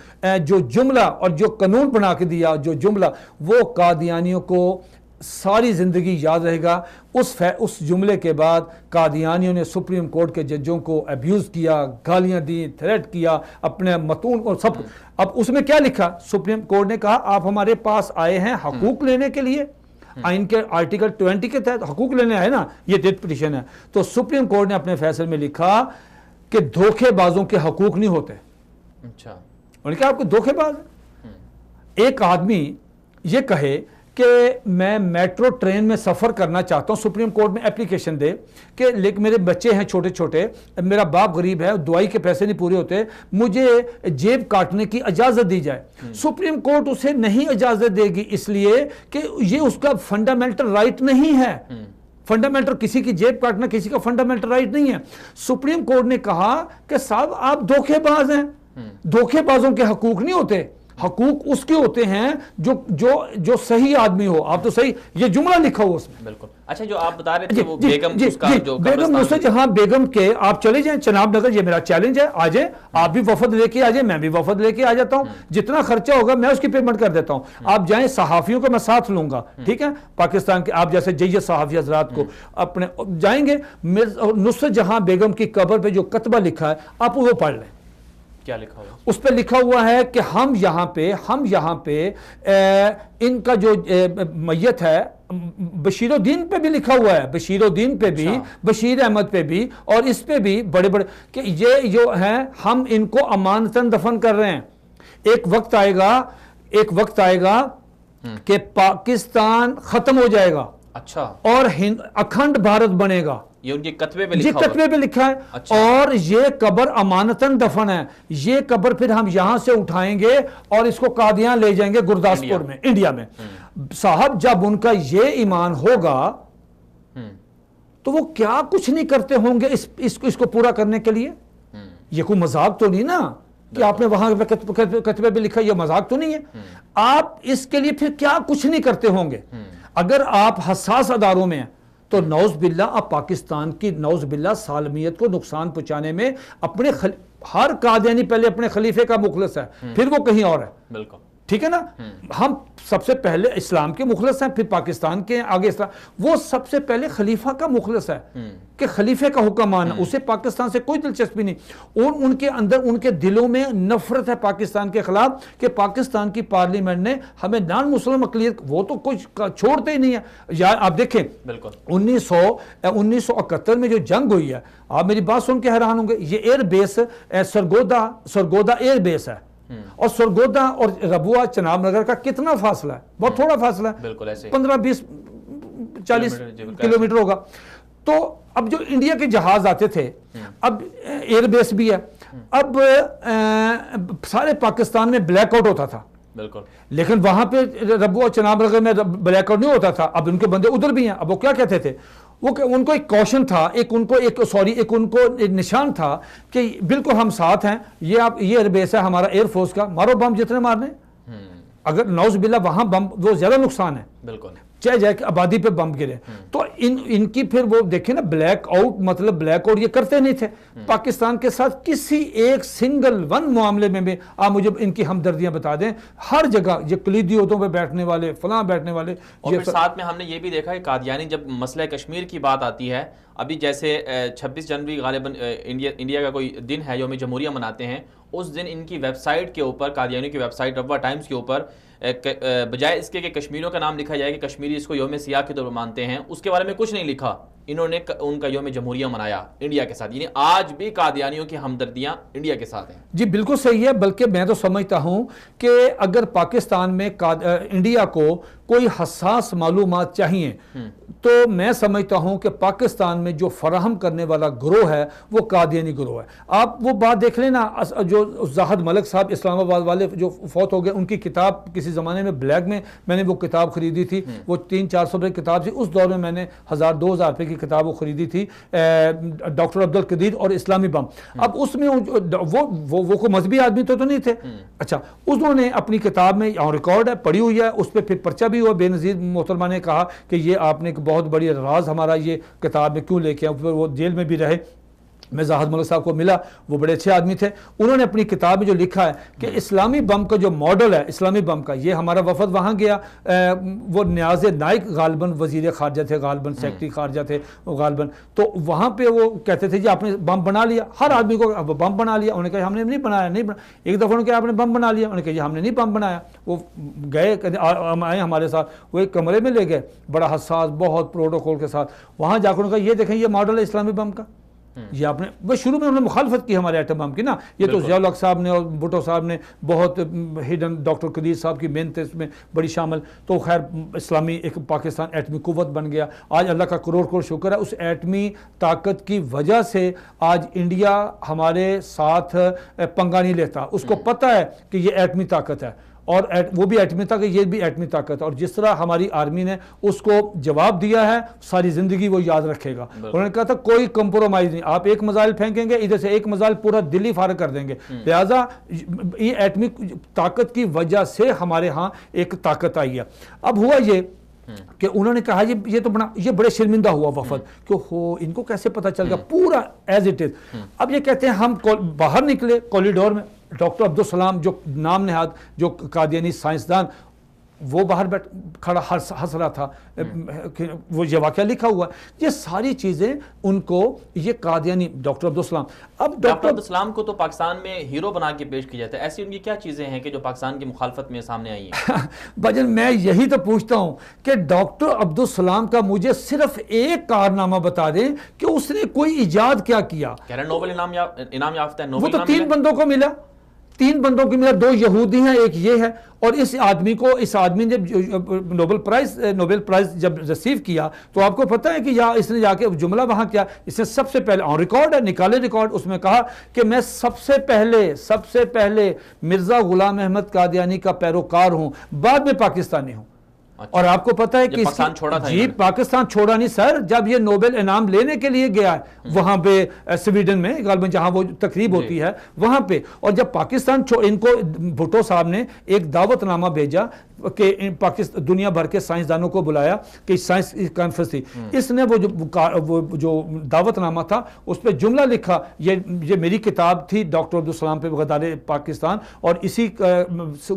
جو جملہ اور جو قانون بنا کے دیا، جو جملہ وہ قادیانیوں کو ساری زندگی یاد رہے گا. اس جملے کے بعد قادیانیوں نے سپریم کورٹ کے ججوں کو ابیوز کیا، گالیاں دیں، تھریٹ کیا، اپنے متون اور سب. اب اس میں کیا لکھا؟ سپریم کورٹ نے کہا آپ ہمارے پاس آئے ہیں حقوق لینے کے لیے، آئین کے آرٹیکل 20 کے تحت حقوق لینے آئے نا، یہ ریٹ پٹیشن ہے. تو سپریم کورٹ نے اپنے فیصلے میں لکھا کہ دھوکے بازوں کے حقوق نہیں ہوتے. اچھا انہوں نے کہا آپ کو دھوکے باز ہے. ایک آدمی یہ کہے کہ میں میٹرو ٹرین میں سفر کرنا چاہتا ہوں، سپریم کورٹ میں اپلیکیشن دے کہ لیکن میرے بچے ہیں چھوٹے چھوٹے، میرا باپ غریب ہے، دوائی کے پیسے نہیں پورے ہوتے، مجھے جیب کاٹنے کی اجازت دی جائے. سپریم کورٹ اسے نہیں اجازت دے گی اس لیے کہ یہ اس کا فنڈامنٹل رائٹ نہیں ہے. فنڈامنٹل کسی کی جیب کاٹنا کسی کا فنڈامنٹل رائٹ نہیں ہے. سپریم کورٹ نے کہا کہ صاحب آپ دھوکے باز ہیں، دھوکے بازوں کے حقوق نہیں ہوتے، حقوق اس کے ہوتے ہیں جو صحیح آدمی ہو. آپ تو صحیح، یہ جملہ لکھا ہو اس میں. بالکل. اچھا جو آپ بتا رہے تھے وہ بیگم نصرت جہاں بیگم کے آپ چلے جائیں چناب نگر، یہ میرا چیلنج ہے، آ جائیں آپ بھی وفد لے کے آ جائیں، میں بھی وفد لے کے آ جاتا ہوں، جتنا خرچہ ہوگا میں اس کی پیمنٹ کر دیتا ہوں. آپ جائیں، صحافیوں کو میں ساتھ لوں گا، ٹھیک ہے، پاکستان کے آپ جیسے جیسے صحافی حضرات کو اپنے جائیں گے. نصرت جہاں بیگم کی قبر پہ جو کتبہ لکھا ہے آپ وہ پڑھ لیں. کیا لکھا ہوا؟ اس پہ لکھا ہوا ہے کہ ہم یہاں پہ ان کا جو میت ہے، بشیر الدین پہ بھی لکھا ہوا ہے، بشیر الدین پہ بھی، بشیر احمد پہ بھی، اور اس پہ بھی بڑے بڑے کہ یہ جو ہیں ہم ان کو امانتاً دفن کر رہے ہیں. ایک وقت آئے گا کہ پاکستان ختم ہو جائے گا. اچھا. اور اکھنڈ بھارت بنے گا. یہ ان کے کتبے پہ لکھا ہے. اچھا. اور یہ قبر امانتاً دفن ہے. یہ قبر پھر ہم یہاں سے اٹھائیں گے اور اس کو قادیان لے جائیں گے گرداسپور میں، انڈیا میں. صاحب جب ان کا یہ ایمان ہوگا تو وہ کیا کچھ نہیں کرتے ہوں گے اس کو پورا کرنے کے لیے. یہ کوئی مذاق تو نہیں نا کہ آپ نے وہاں کتبے پہ لکھا، یہ مذاق تو نہیں ہے. آپ اس کے لیے پھر کیا کچھ نہیں کرتے ہوں گے. اگر آپ حساس اداروں میں ہیں تو نعوذ باللہ آپ پاکستان کی نعوذ باللہ سالمیت کو نقصان پہنچانے میں اپنے ہر قادیانی پہلے اپنے خلیفے کا مخلص ہے، پھر وہ کہیں اور ہے. بالکل ٹھیک ہے نا. ہم سب سے پہلے اسلام کے مخلص ہیں، پھر پاکستان کے آگے اسلام. وہ سب سے پہلے خلیفہ کا مخلص ہے کہ خلیفے کا حکم ماننا، اسے پاکستان سے کوئی دلچسپی نہیں. اور ان کے اندر ان کے دلوں میں نفرت ہے پاکستان کے خلاف کہ پاکستان کی پارلیمنٹ نے ہمیں نان مسلم اقلیت، وہ تو کچھ چھوڑتے ہی نہیں ہے. یا آپ دیکھیں 1971 میں جو جنگ ہوئی ہے، آپ میری بات سن کے حیران ہوں گے، یہ air base Sargodha air base ہے، اور سرگودا اور ربوہ چناب نگر کا کتنا فاصلہ ہے؟ بہت تھوڑا فاصلہ ہے، 15-20-40 کلومیٹر ہوگا. تو اب جو انڈیا کے جہاز آتے تھے، اب ایئر بیس بھی ہے، اب سارے پاکستان میں بلیک آؤٹ ہوتا تھا. بالکل. لیکن وہاں پہ ربوہ چناب نگر میں بلیک آؤٹ نہیں ہوتا تھا. اب ان کے بندے ادھر بھی ہیں. اب وہ کیا کہتے تھے؟ وہ ان کو ایک کوشن تھا، ایک ان کو ایک نشان تھا کہ بالکل ہم ساتھ ہیں، یہ آپ یہ ایئر بیس ہے ہمارا ایئر فورس کا، مارو بم جتنے مارنے، اگر نعوذ باللہ وہاں بم وہ زیادہ نقصان ہے، بالکل چاہے جائے کہ آبادی پہ بم گرے، تو ان کی پھر وہ دیکھیں نا بلیک آؤٹ، مطلب بلیک آؤٹ یہ کرتے نہیں تھے پاکستان کے ساتھ کسی ایک سنگل ون معاملے میں بھی. آپ مجھے ان کی ہمدردیاں بتا دیں، ہر جگہ یہ کلیدی عہدوں پہ بیٹھنے والے فلاں بیٹھنے والے. اور پھر ساتھ میں ہم نے یہ بھی دیکھا کہ قادیانی جب مسئلہ کشمیر کی بات آتی ہے، ابھی جیسے 26 جنوری غالباً انڈیا کا کوئی دن ہے، یوم جمہوریہ مناتے ہیں، اس دن ان کی ویب سائٹ کے اوپر، قادیانی کی ویب سائٹ ربوہ ٹائمز کے اوپر، بجائے اس کے کہ کشمیریوں کا نام لکھا جائے کہ کشمیری اس کو یوم سیاہ کے طور پر مانتے ہیں، اس کے بارے میں کچھ نہیں لکھا. انہوں نے ان کا یوم جمہوریہ منایا انڈیا کے ساتھ، یعنی آج بھی قادیانیوں کی ہمدردیاں انڈیا کے ساتھ ہیں. جی بالکل صحیح ہے، بلکہ میں تو سمجھتا ہوں کہ اگر پاکستان میں انڈیا کو کوئی حساس معلومات چاہیے تو میں سمجھتا ہوں کہ پاکستان میں جو فراہم کرنے والا گروہ ہے وہ قادیانی گروہ ہے. آپ وہ بات دیکھ لیں نا، جو زاہد ملک صاحب اسلام آباد والے جو فوت ہو گئے، ان کی کتاب کسی زمانے میں بلیک میں نے وہ کتاب خریدی تھی، وہ 300-400 روپے کی کتاب تھی، اس دور میں نے 1000-2000 روپے کی کتاب وہ خریدی تھی، ڈاکٹر عبدالقدیر اور اسلامی بم. اب اس میں وہ کوئی مذہبی آدمی تو نہیں تھے. اچھا، انہوں نے اپنی کتاب میں ریکارڈ ہے، پڑھی ہوئی ہے، اس پہ پھر پرچہ بھی ہوا. بے نظیر محترمہ نے کہا کہ یہ آپ نے بہت بڑی راز ہمارا یہ کتاب میں کیوں لے کے آئے، وہ جیل میں بھی رہے. میں زاہد ملک صاحب کو ملا، وہ بڑے اچھے آدمی تھے. انہوں نے اپنی کتاب میں جو لکھا ہے کہ اسلامی بم کا جو ماڈل ہے اسلامی بم کا، یہ ہمارا وفد وہاں گیا، وہ نیاز نائک غالباً وزیر خارجہ تھے، غالباً سیکرٹری خارجہ تھے غالباً، تو وہاں پہ وہ کہتے تھے جی آپ نے بم بنا لیا. ہر آدمی کو بم بنا لیا. انہوں نے کہا ہم نے نہیں بنایا. ایک دفعہ انہوں نے کہا آپ نے بم بنا لیا. انہوں نے کہا جی ہم نے نہیں بم بنایا. وہ گئے آئے ہمارے ساتھ، وہ ایک کمرے میں لے گئے بڑا حساس بہت پروٹوکول کے ساتھ. وہاں جا کر انہوں نے کہا یہ دیکھیں یہ ماڈل ہے اسلامی بم کا. یہ آپ نے وہ شروع میں انہوں نے مخالفت کی ہمارے ایٹم بم کی نا، یہ تو ضیاء الحق صاحب نے اور بھٹو صاحب نے بہت ہڈن، ڈاکٹر قدیر صاحب کی محنت اس میں بڑی شامل. تو خیر اسلامی ایک پاکستان ایٹمی قوت بن گیا. آج اللہ کا کروڑ شکر ہے، اس ایٹمی طاقت کی وجہ سے آج انڈیا ہمارے ساتھ پنگا نہیں لیتا. اس کو پتہ ہے کہ یہ ایٹمی طاقت ہے اور وہ بھی ایٹمی طاقت، یہ بھی ایٹمی طاقت ہے. اور جس طرح ہماری آرمی نے اس کو جواب دیا ہے ساری زندگی وہ یاد رکھے گا. انہوں نے کہا تھا کوئی کمپرومائز نہیں، آپ ایک میزائل پھینکیں گے ادھر سے ایک میزائل پورا دلی فارغ کر دیں گے. لہٰذا یہ ایٹمی طاقت کی وجہ سے ہمارے ہاں ایک طاقت آئی ہے. اب ہوا یہ کہ انہوں نے کہا یہ بڑے شرمندہ ہوا وفد کہ ان کو کیسے پتہ چل گیا پورا ایز اٹ از. اب یہ کہتے ہیں ہم باہر نکلے کوریڈور میں، ڈاکٹر عبدالسلام جو نام نہاد جو قادیانی سائنسدان، وہ باہر بیٹھ کھڑا ہنس رہا تھا. وہ یہ واقعہ لکھا ہوا. یہ ساری چیزیں ان کو یہ قادیانی ڈاکٹر عبدالسلام، اب ڈاکٹر عبدالسلام کو تو پاکستان میں ہیرو بنا کے پیش کیا جاتا ہے. ایسی ان کی کیا چیزیں ہیں کہ جو پاکستان کی مخالفت میں سامنے آئی ہیں؟ بھجن میں یہی تو پوچھتا ہوں کہ ڈاکٹر عبدالسلام کا مجھے صرف ایک کارنامہ بتا دیں کہ اس نے کوئی ایجاد کیا کیا. کہہ رہے ہیں نوبل انعام یافتہ ہے. وہ تو 3 بندوں کو ملا، 3 بندوں کی ملا، 2 یہودی ہیں ایک یہ ہے. اور اس آدمی نے نوبل پرائز جب ریسیو کیا تو آپ کو پتہ ہے کہ اس نے جا کے جملہ وہاں کیا، اس نے سب سے پہلے آن ریکارڈ ہے، نکالے ریکارڈ، اس میں کہا کہ میں سب سے پہلے مرزا غلام احمد قادیانی کا پیروکار ہوں، بعد میں پاکستانی ہوں. اور آپ کو پتہ ہے کہ پاکستان چھوڑا نہیں سر. جب یہ نوبل انعام لینے کے لیے گیا ہے وہاں پہ سویڈن میں غالباً جہاں وہ تقریب ہوتی ہے وہاں پہ، اور جب پاکستان ان کو بھٹو صاحب نے ایک دعوت نامہ بھیجا کہ دنیا بھر کے سائنسدانوں کو بلایا کہ سائنس کانفرنس تھی، اس نے وہ جو دعوت نامہ تھا اس پہ جملہ لکھا، یہ میری کتاب تھی ڈاکٹر عبدالسلام پہ غدار پاکستان، اور اسی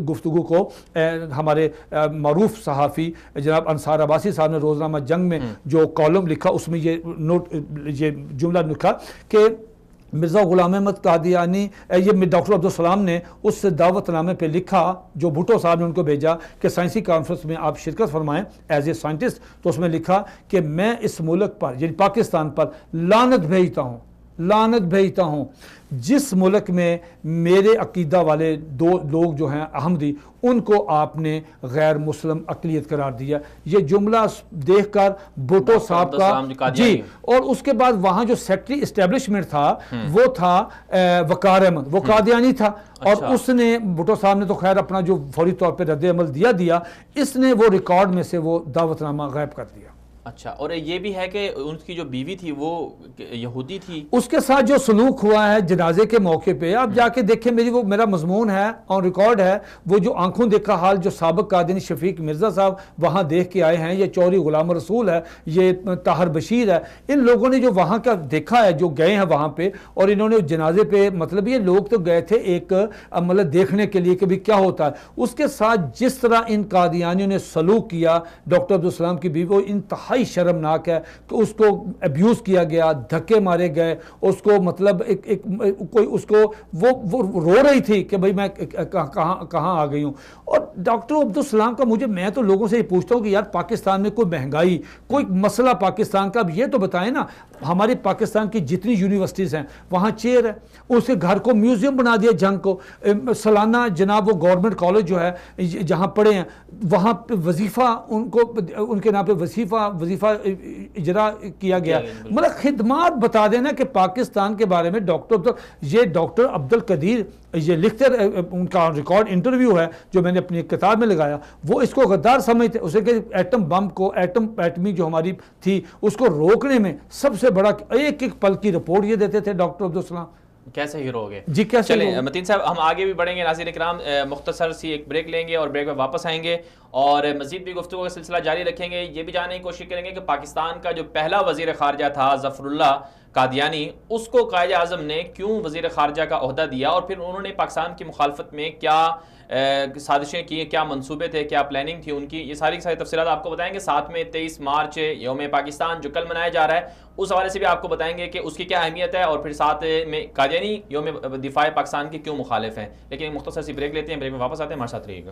گفتگو کو ہمارے معروف صحافی جناب انصار عباسی صاحب نے روزنامہ جنگ میں جو کالم لکھا اس میں یہ جملہ لکھا کہ مرزا غلام احمد قادیانی، یہ ڈاکٹر عبدالسلام نے اس دعوت نامے پہ لکھا جو بھٹو صاحب نے ان کو بھیجا کہ سائنسی کانفرنس میں آپ شرکت فرمائیں ایز اے سائنٹسٹ. تو اس میں لکھا کہ میں اس ملک پر یعنی پاکستان پر لعنت بھیجتا ہوں جس ملک میں میرے عقیدہ والے 2 لوگ جو ہیں احمدی، ان کو آپ نے غیر مسلم اقلیت قرار دیا. یہ جملہ دیکھ کر بھٹو صاحب کا جی، اور اس کے بعد وہاں جو سیکٹری اسٹیبلشمنٹ تھا وہ تھا وقار احمد، وہ قادیانی تھا. اور اس نے بھٹو صاحب نے تو خیر اپنا جو فوری طور پہ رد عمل دیا، اس نے وہ ریکارڈ میں سے وہ دعوت نامہ غائب کر دیا. اچھا، اور یہ بھی ہے کہ ان کی جو بیوی تھی وہ یہودی تھی، اس کے ساتھ جو سلوک ہوا ہے جنازے کے موقع پہ آپ جا کے دیکھیں، میرا مضمون ہے آن ریکارڈ ہے، وہ جو آنکھوں دیکھا حال جو سابق قادری شفیق مرزا صاحب وہاں دیکھ کے آئے ہیں، یہ چوری غلام رسول ہے، یہ طاہر بشیر ہے، ان لوگوں نے جو وہاں کا دیکھا ہے، جو گئے ہیں وہاں پہ اور انہوں نے جنازے پہ مطلب یہ لوگ تو گئے تھے ایک مطلب دیکھنے کے لیے کہ بھی کیا ہوتا ہے، اس کے ساتھ جس طرح ان قادیانیوں نے سلوک کیا ڈاکٹر عبدالسلام کی بیوی، وہ انتہائی شرمناک ہے کہ اس کو ابیوز کیا گیا، دھکے مارے گئے، اس کو مطلب کوئی اس کو وہ رو رہی تھی کہ بھئی میں کہاں آ گئی ہوں۔ اور ڈاکٹر عبدالسلام کا میں تو لوگوں سے یہ پوچھتا ہوں کہ یار پاکستان میں کوئی مہنگائی، کوئی مسئلہ پاکستان کا، اب یہ تو بتائیں نا، ہمارے پاکستان کی جتنی یونیورسٹیز ہیں وہاں چیئر ہے، اس کے گھر کو میوزیم بنا دیا جنگ کو، سالانہ جناب وہ گورنمنٹ کالج جو ہے جہاں پڑھے ہیں وہاں پہ وظیفہ ان کے نام پہ وظیفہ اجرا کیا گیا، مطلب خدمات بتا دینا کہ پاکستان کے بارے میں یہ ڈاکٹر عبدالقدیر یہ لکھتے، ان کا ریکارڈ انٹرویو ہے جو میں نے اپنی کتاب میں لگایا، وہ اس کو غدار سمجھتے، اسے کہ ایٹم بم کو، ایٹمی جو ہماری تھی اس کو روکنے میں سب سے بڑا ایک پل کی رپورٹ یہ دیتے تھے ڈاکٹر عبدالسلام۔ کیسے ہیرو ہو گئے جی، کیسے؟ چلیں متین صاحب ہم آگے بھی بڑھیں گے، ناظرین کرام مختصر سی ایک بریک لیں گے اور بریک میں واپس آئیں گے اور مزید بھی گفتگو کا سلسلہ جاری رکھیں گے۔ یہ بھی جاننے کی کوشش کریں گے کہ پاکستان کا جو پہلا وزیر خارجہ تھا ظفر اللہ قادیانی، اس کو قائد اعظم نے کیوں وزیر خارجہ کا عہدہ دیا اور پھر انہوں نے پاکستان کی مخالفت میں کیا سازشیں کی، کیا منصوبے تھے، کیا پلاننگ تھی ان کی، یہ ساری تفصیلات آپ کو بتائیں گے۔ ساتھ میں 23 مارچ یوم پاکستان جو کل منایا جا رہا ہے اس حوالے سے بھی آپ کو بتائیں گے کہ اس کی کیا اہمیت ہے اور پھر ساتھ میں قادیانی یوم دفاع پاکستان کے کیوں مخالف ہیں۔ لیکن مختصر سی بریک لیتے ہیں، بریک میں واپس آتے ہیں، ہمارے ساتھ رہیے گا۔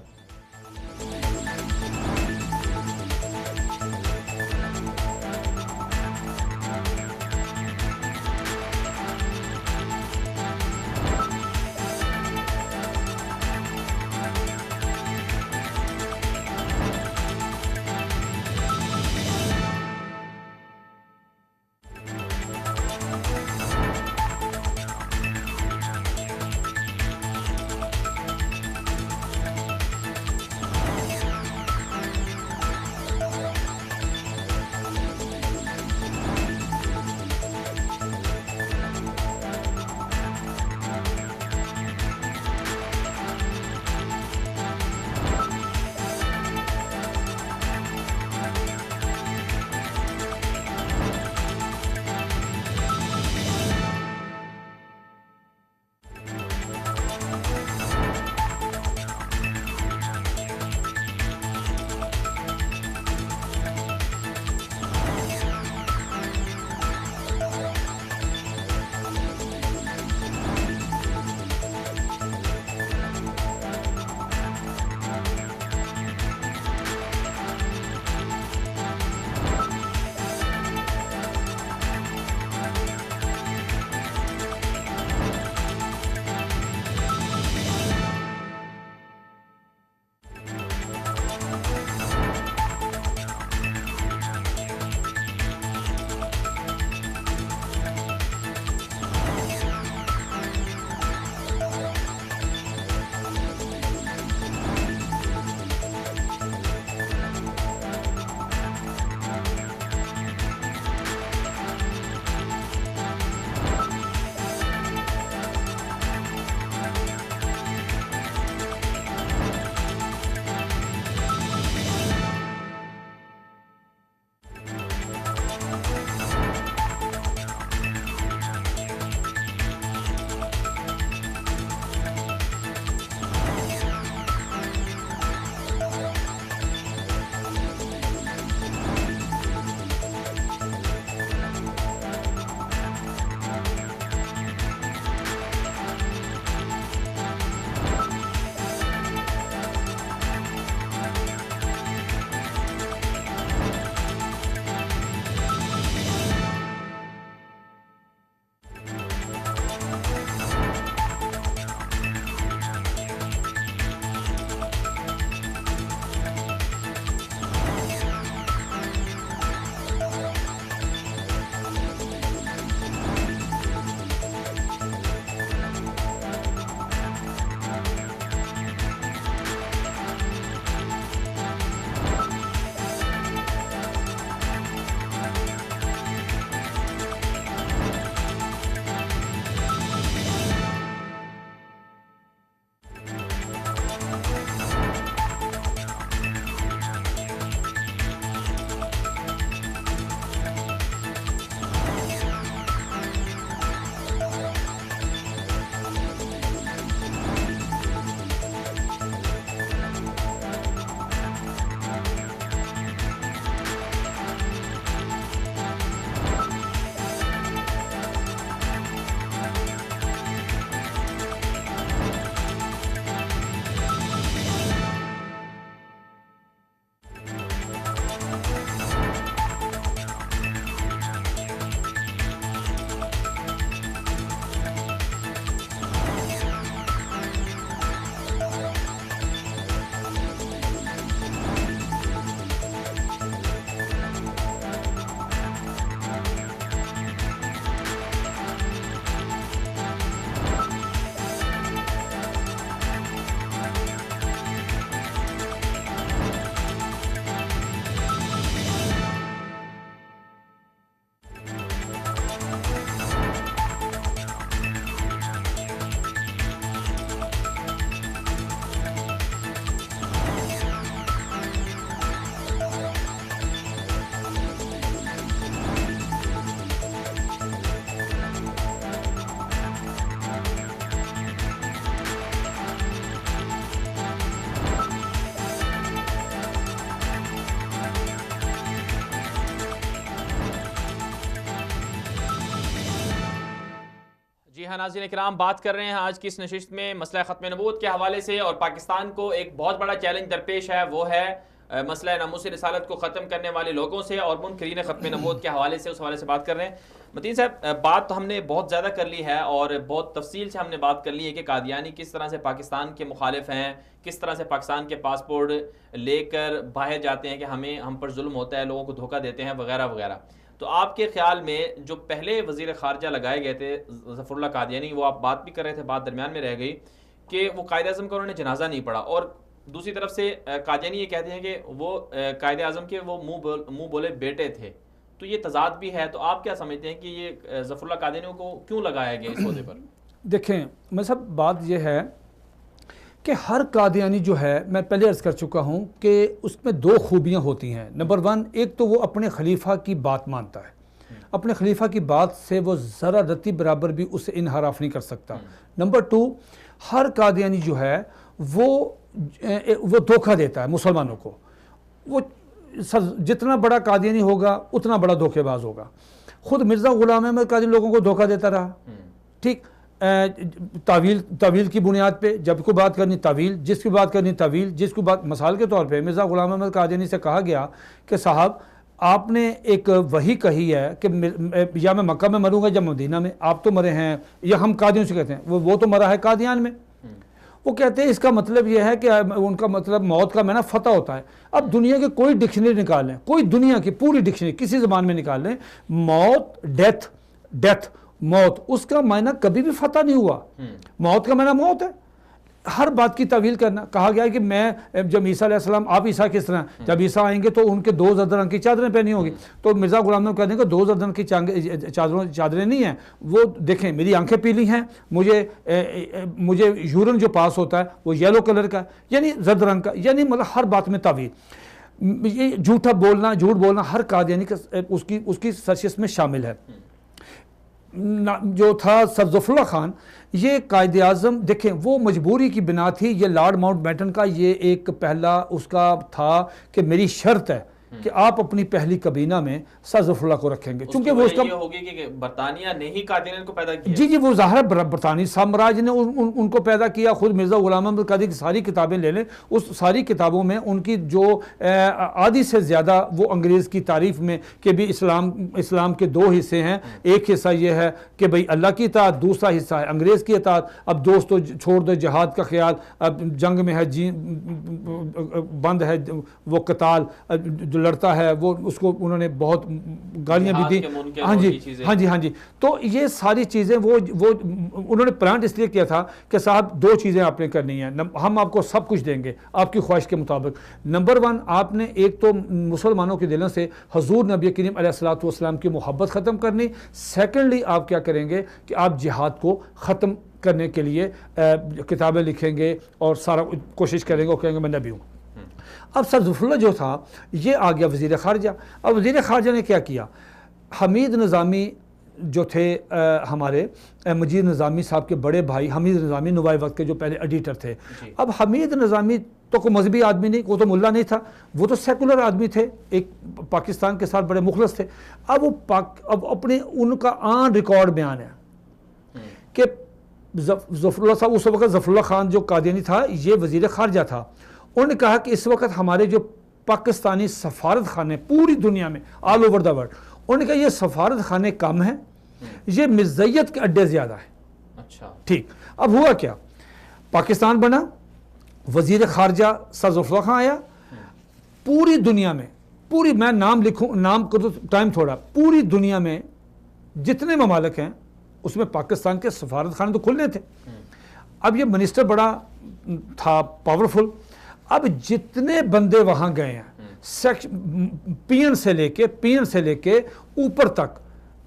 ہاں ناظرین کرام، بات کر رہے ہیں آج کی اس نشست میں مسئلہ ختم نبوت کے حوالے سے، اور پاکستان کو ایک بہت بڑا چیلنج درپیش ہے، وہ ہے مسئلہ ناموس رسالت کو ختم کرنے والے لوگوں سے اور منکرین ختم نبوت کے حوالے سے، اس حوالے سے بات کر رہے ہیں۔ متین صاحب، بات تو ہم نے بہت زیادہ کر لی ہے اور بہت تفصیل سے ہم نے بات کر لی ہے کہ قادیانی کس طرح سے پاکستان کے مخالف ہیں، کس طرح سے پاکستان کے پاسپورٹ لے کر باہر جاتے ہیں کہ ہم پر ظلم ہوتا ہے، لوگوں کو دھوکہ دیتے ہیں وغیرہ وغیرہ۔ تو آپ کے خیال میں جو پہلے وزیر خارجہ لگائے گئے تھے ظفر اللہ قادیانی، وہ آپ بات بھی کر رہے تھے، بات درمیان میں رہ گئی کہ وہ قائد اعظم کا انہوں نے جنازہ نہیں پڑھا، اور دوسری طرف سے قادیانی یہ کہتے ہیں کہ وہ قائد اعظم کے وہ منہ بولے بیٹے تھے، تو یہ تضاد بھی ہے۔ تو آپ کیا سمجھتے ہیں کہ یہ ظفر اللہ قادیانی کو کیوں لگایا گیا اس عہدے پر؟ دیکھیں میں صاحب، بات یہ ہے کہ ہر قادیانی جو ہے، میں پہلے عرض کر چکا ہوں کہ اس میں دو خوبیاں ہوتی ہیں۔ نمبر 1، ایک تو وہ اپنے خلیفہ کی بات مانتا ہے، اپنے خلیفہ کی بات سے وہ ذرا رتی برابر بھی اسے انحراف نہیں کر سکتا۔ نمبر 2، ہر قادیانی جو ہے وہ دھوکہ دیتا ہے مسلمانوں کو۔ وہ جتنا بڑا قادیانی ہوگا اتنا بڑا دھوکے باز ہوگا۔ خود مرزا غلام احمد قادیانی لوگوں کو دھوکہ دیتا رہا، ٹھیک، تعویل کی بنیاد پہ، جب کوئی بات کرنی تعویل، جس کی بات کرنی تعویل، جس کی بات مثال کے طور پہ مرزا غلام احمد قادیانی سے کہا گیا کہ صاحب آپ نے ایک وحی کہی ہے کہ یا میں مکہ میں مروں گا یا مدینہ میں، آپ تو مرے ہیں، یا ہم قادیوں سے کہتے ہیں وہ تو مرا ہے قادیان میں۔ وہ کہتے ہیں اس کا مطلب یہ ہے کہ ان کا مطلب موت کا معنی فتح ہوتا ہے۔ اب دنیا کی کوئی ڈکشنری نکال لیں، کوئی دنیا کی پوری ڈکشنری کسی زبان میں نکال لیں، موت، ڈیتھ، موت، اس کا معنی کبھی بھی فتح نہیں ہوا۔ موت کا معنی موت ہے۔ ہر بات کی تعویل کرنا، کہا گیا ہے کہ میں جب عیسیٰ علیہ السلام، آپ عیسیٰ کس طرح، جب عیسیٰ آئیں گے تو ان کے 2 زرد رنگ کی چادریں پہنی ہوگی، تو مرزا غلام احمد کہتے ہیں کہ 2 زرد رنگ کی چادریں نہیں ہیں، وہ دیکھیں میری آنکھیں پیلی ہیں، مجھے یورن جو پاس ہوتا ہے وہ یلو کلر کا، یعنی زرد رنگ کا، یعنی مطلب ہر بات میں تعویل، یہ جھوٹ بولنا ہر قادیانی اس کی سرشت میں شامل ہے۔ جو تھا سر ظفر اللہ خان، یہ قائد اعظم، دیکھیں وہ مجبوری کی بنا تھی، یہ لارڈ ماؤنٹ بیٹن کا یہ ایک پہلا اس کا تھا کہ میری شرط ہے کہ آپ اپنی پہلی کابینہ میں سر ظفر اللہ کو رکھیں گے، چونکہ وہ اس کا یہ ہوگی کہ برطانیہ نے ہی قادیانی کو پیدا کیا۔ جی وہ ظاہر برطانوی سامراج نے ان کو پیدا کیا۔ خود مرزا غلام احمد قادری کی ساری کتابیں لے لیں، اس ساری کتابوں میں ان کی جو آدھی سے زیادہ وہ انگریز کی تعریف میں کہ بھی اسلام کے 2 حصے ہیں، ایک حصہ یہ ہے کہ بھئی اللہ کی اطاعت، دوسرا حصہ ہے انگریز کی اطاعت، اب دوست تو چھوڑ دو، جہاد کا خیال، اب جنگ میں ہے بند ہے وہ قتال، جو لڑتا ہے وہ، اس کو انہوں نے بہت گالیاں بھی دی۔ ہاں جی، تو یہ ساری چیزیں وہ انہوں نے پلانٹ اس لیے کیا تھا کہ صاحب 2 چیزیں آپ نے کرنی ہیں، ہم آپ کو سب کچھ دیں گے آپ کی خواہش کے مطابق۔ نمبر 1، آپ نے ایک تو مسلمانوں کے دلوں سے حضور نبی کریم علیہ الصلوۃ والسلام کی محبت ختم کرنی۔ سیکنڈلی آپ کیا کریں گے کہ آپ جہاد کو ختم کرنے کے لیے کتابیں لکھیں گے اور سارا کوشش کریں گے اور کہیں گے میں نبی ہوں۔ اب سر ظفر اللہ جو تھا یہ آ گیا وزیر خارجہ۔ اب وزیر خارجہ نے کیا کیا، حمید نظامی جو تھے ہمارے مجید نظامی صاحب کے بڑے بھائی، حمید نظامی نوائی وقت کے جو پہلے ایڈیٹر تھے، اب حمید نظامی تو کوئی مذہبی آدمی نہیں، وہ تو ملا نہیں تھا، وہ تو سیکولر آدمی تھے، ایک پاکستان کے ساتھ بڑے مخلص تھے۔ اب اپنے ان کا آن ریکارڈ بیان ہے کہ ظفر اللہ صاحب، اس وقت ظفر اللہ خان جو قادیانی تھا یہ وزیر خارجہ تھا، انہوں نے کہا کہ اس وقت ہمارے جو پاکستانی سفارت خانے پوری دنیا میں آل اوور دا ورلڈ، انہوں نے کہا یہ سفارت خانے کم ہیں، یہ مرزیت کے اڈے زیادہ ہیں۔ اچھا ٹھیک، اب ہوا کیا، پاکستان بنا، وزیر خارجہ سر ظفر اللہ خان آیا، پوری دنیا میں میں نام لکھوں، نام کو تو ٹائم تھوڑا، پوری دنیا میں جتنے ممالک ہیں اس میں پاکستان کے سفارت خانے تو کھلنے تھے۔ اب یہ منسٹر بڑا تھا پاورفل، اب جتنے بندے وہاں گئے ہیں، پی این سے لے کے اوپر تک،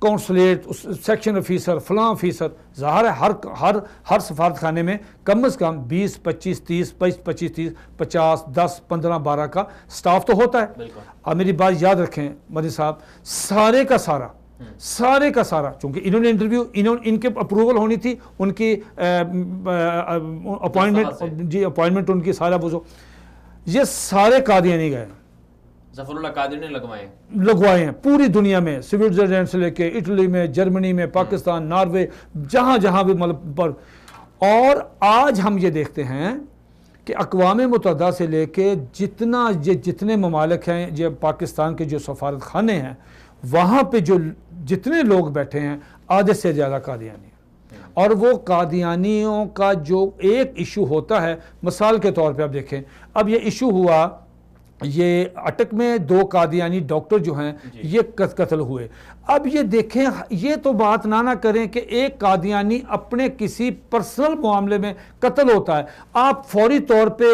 کونسلیٹ، سیکشن آفیسر، فلاں آفیسر، ظاہر ہے ہر سفارت خانے میں کم از کم 20 25 30 50 10 15 12 کا سٹاف تو ہوتا ہے۔ اب میری بات یاد رکھیں مدنی صاحب، سارے کا سارا چونکہ انہوں نے انٹرویو، ان کے اپروول ہونی تھی، ان کی اپوائنٹمنٹ ان کی سارا بزو، یہ سارے قادیانی گئے، ظفر اللہ قادری نے لگوائے ہیں پوری دنیا میں، سوئٹزرلینڈ سے لے کے اٹلی میں، جرمنی میں، پاکستان، ناروے، جہاں جہاں بھی ملک پر. اور آج ہم یہ دیکھتے ہیں کہ اقوام متحدہ سے لے کے جتنے ممالک ہیں، یہ پاکستان کے جو سفارت خانے ہیں، وہاں پہ جو جتنے لوگ بیٹھے ہیں آدھے سے زیادہ قادیانی ہیں. اور وہ قادیانیوں کا جو ایک ایشو ہوتا ہے، مثال کے طور پہ آپ دیکھیں، اب یہ ایشو ہوا، یہ اٹک میں 2 قادیانی ڈاکٹر جو ہیں یہ قتل ہوئے. اب یہ دیکھیں، یہ تو بات نہ کریں کہ ایک قادیانی اپنے کسی پرسنل معاملے میں قتل ہوتا ہے، آپ فوری طور پہ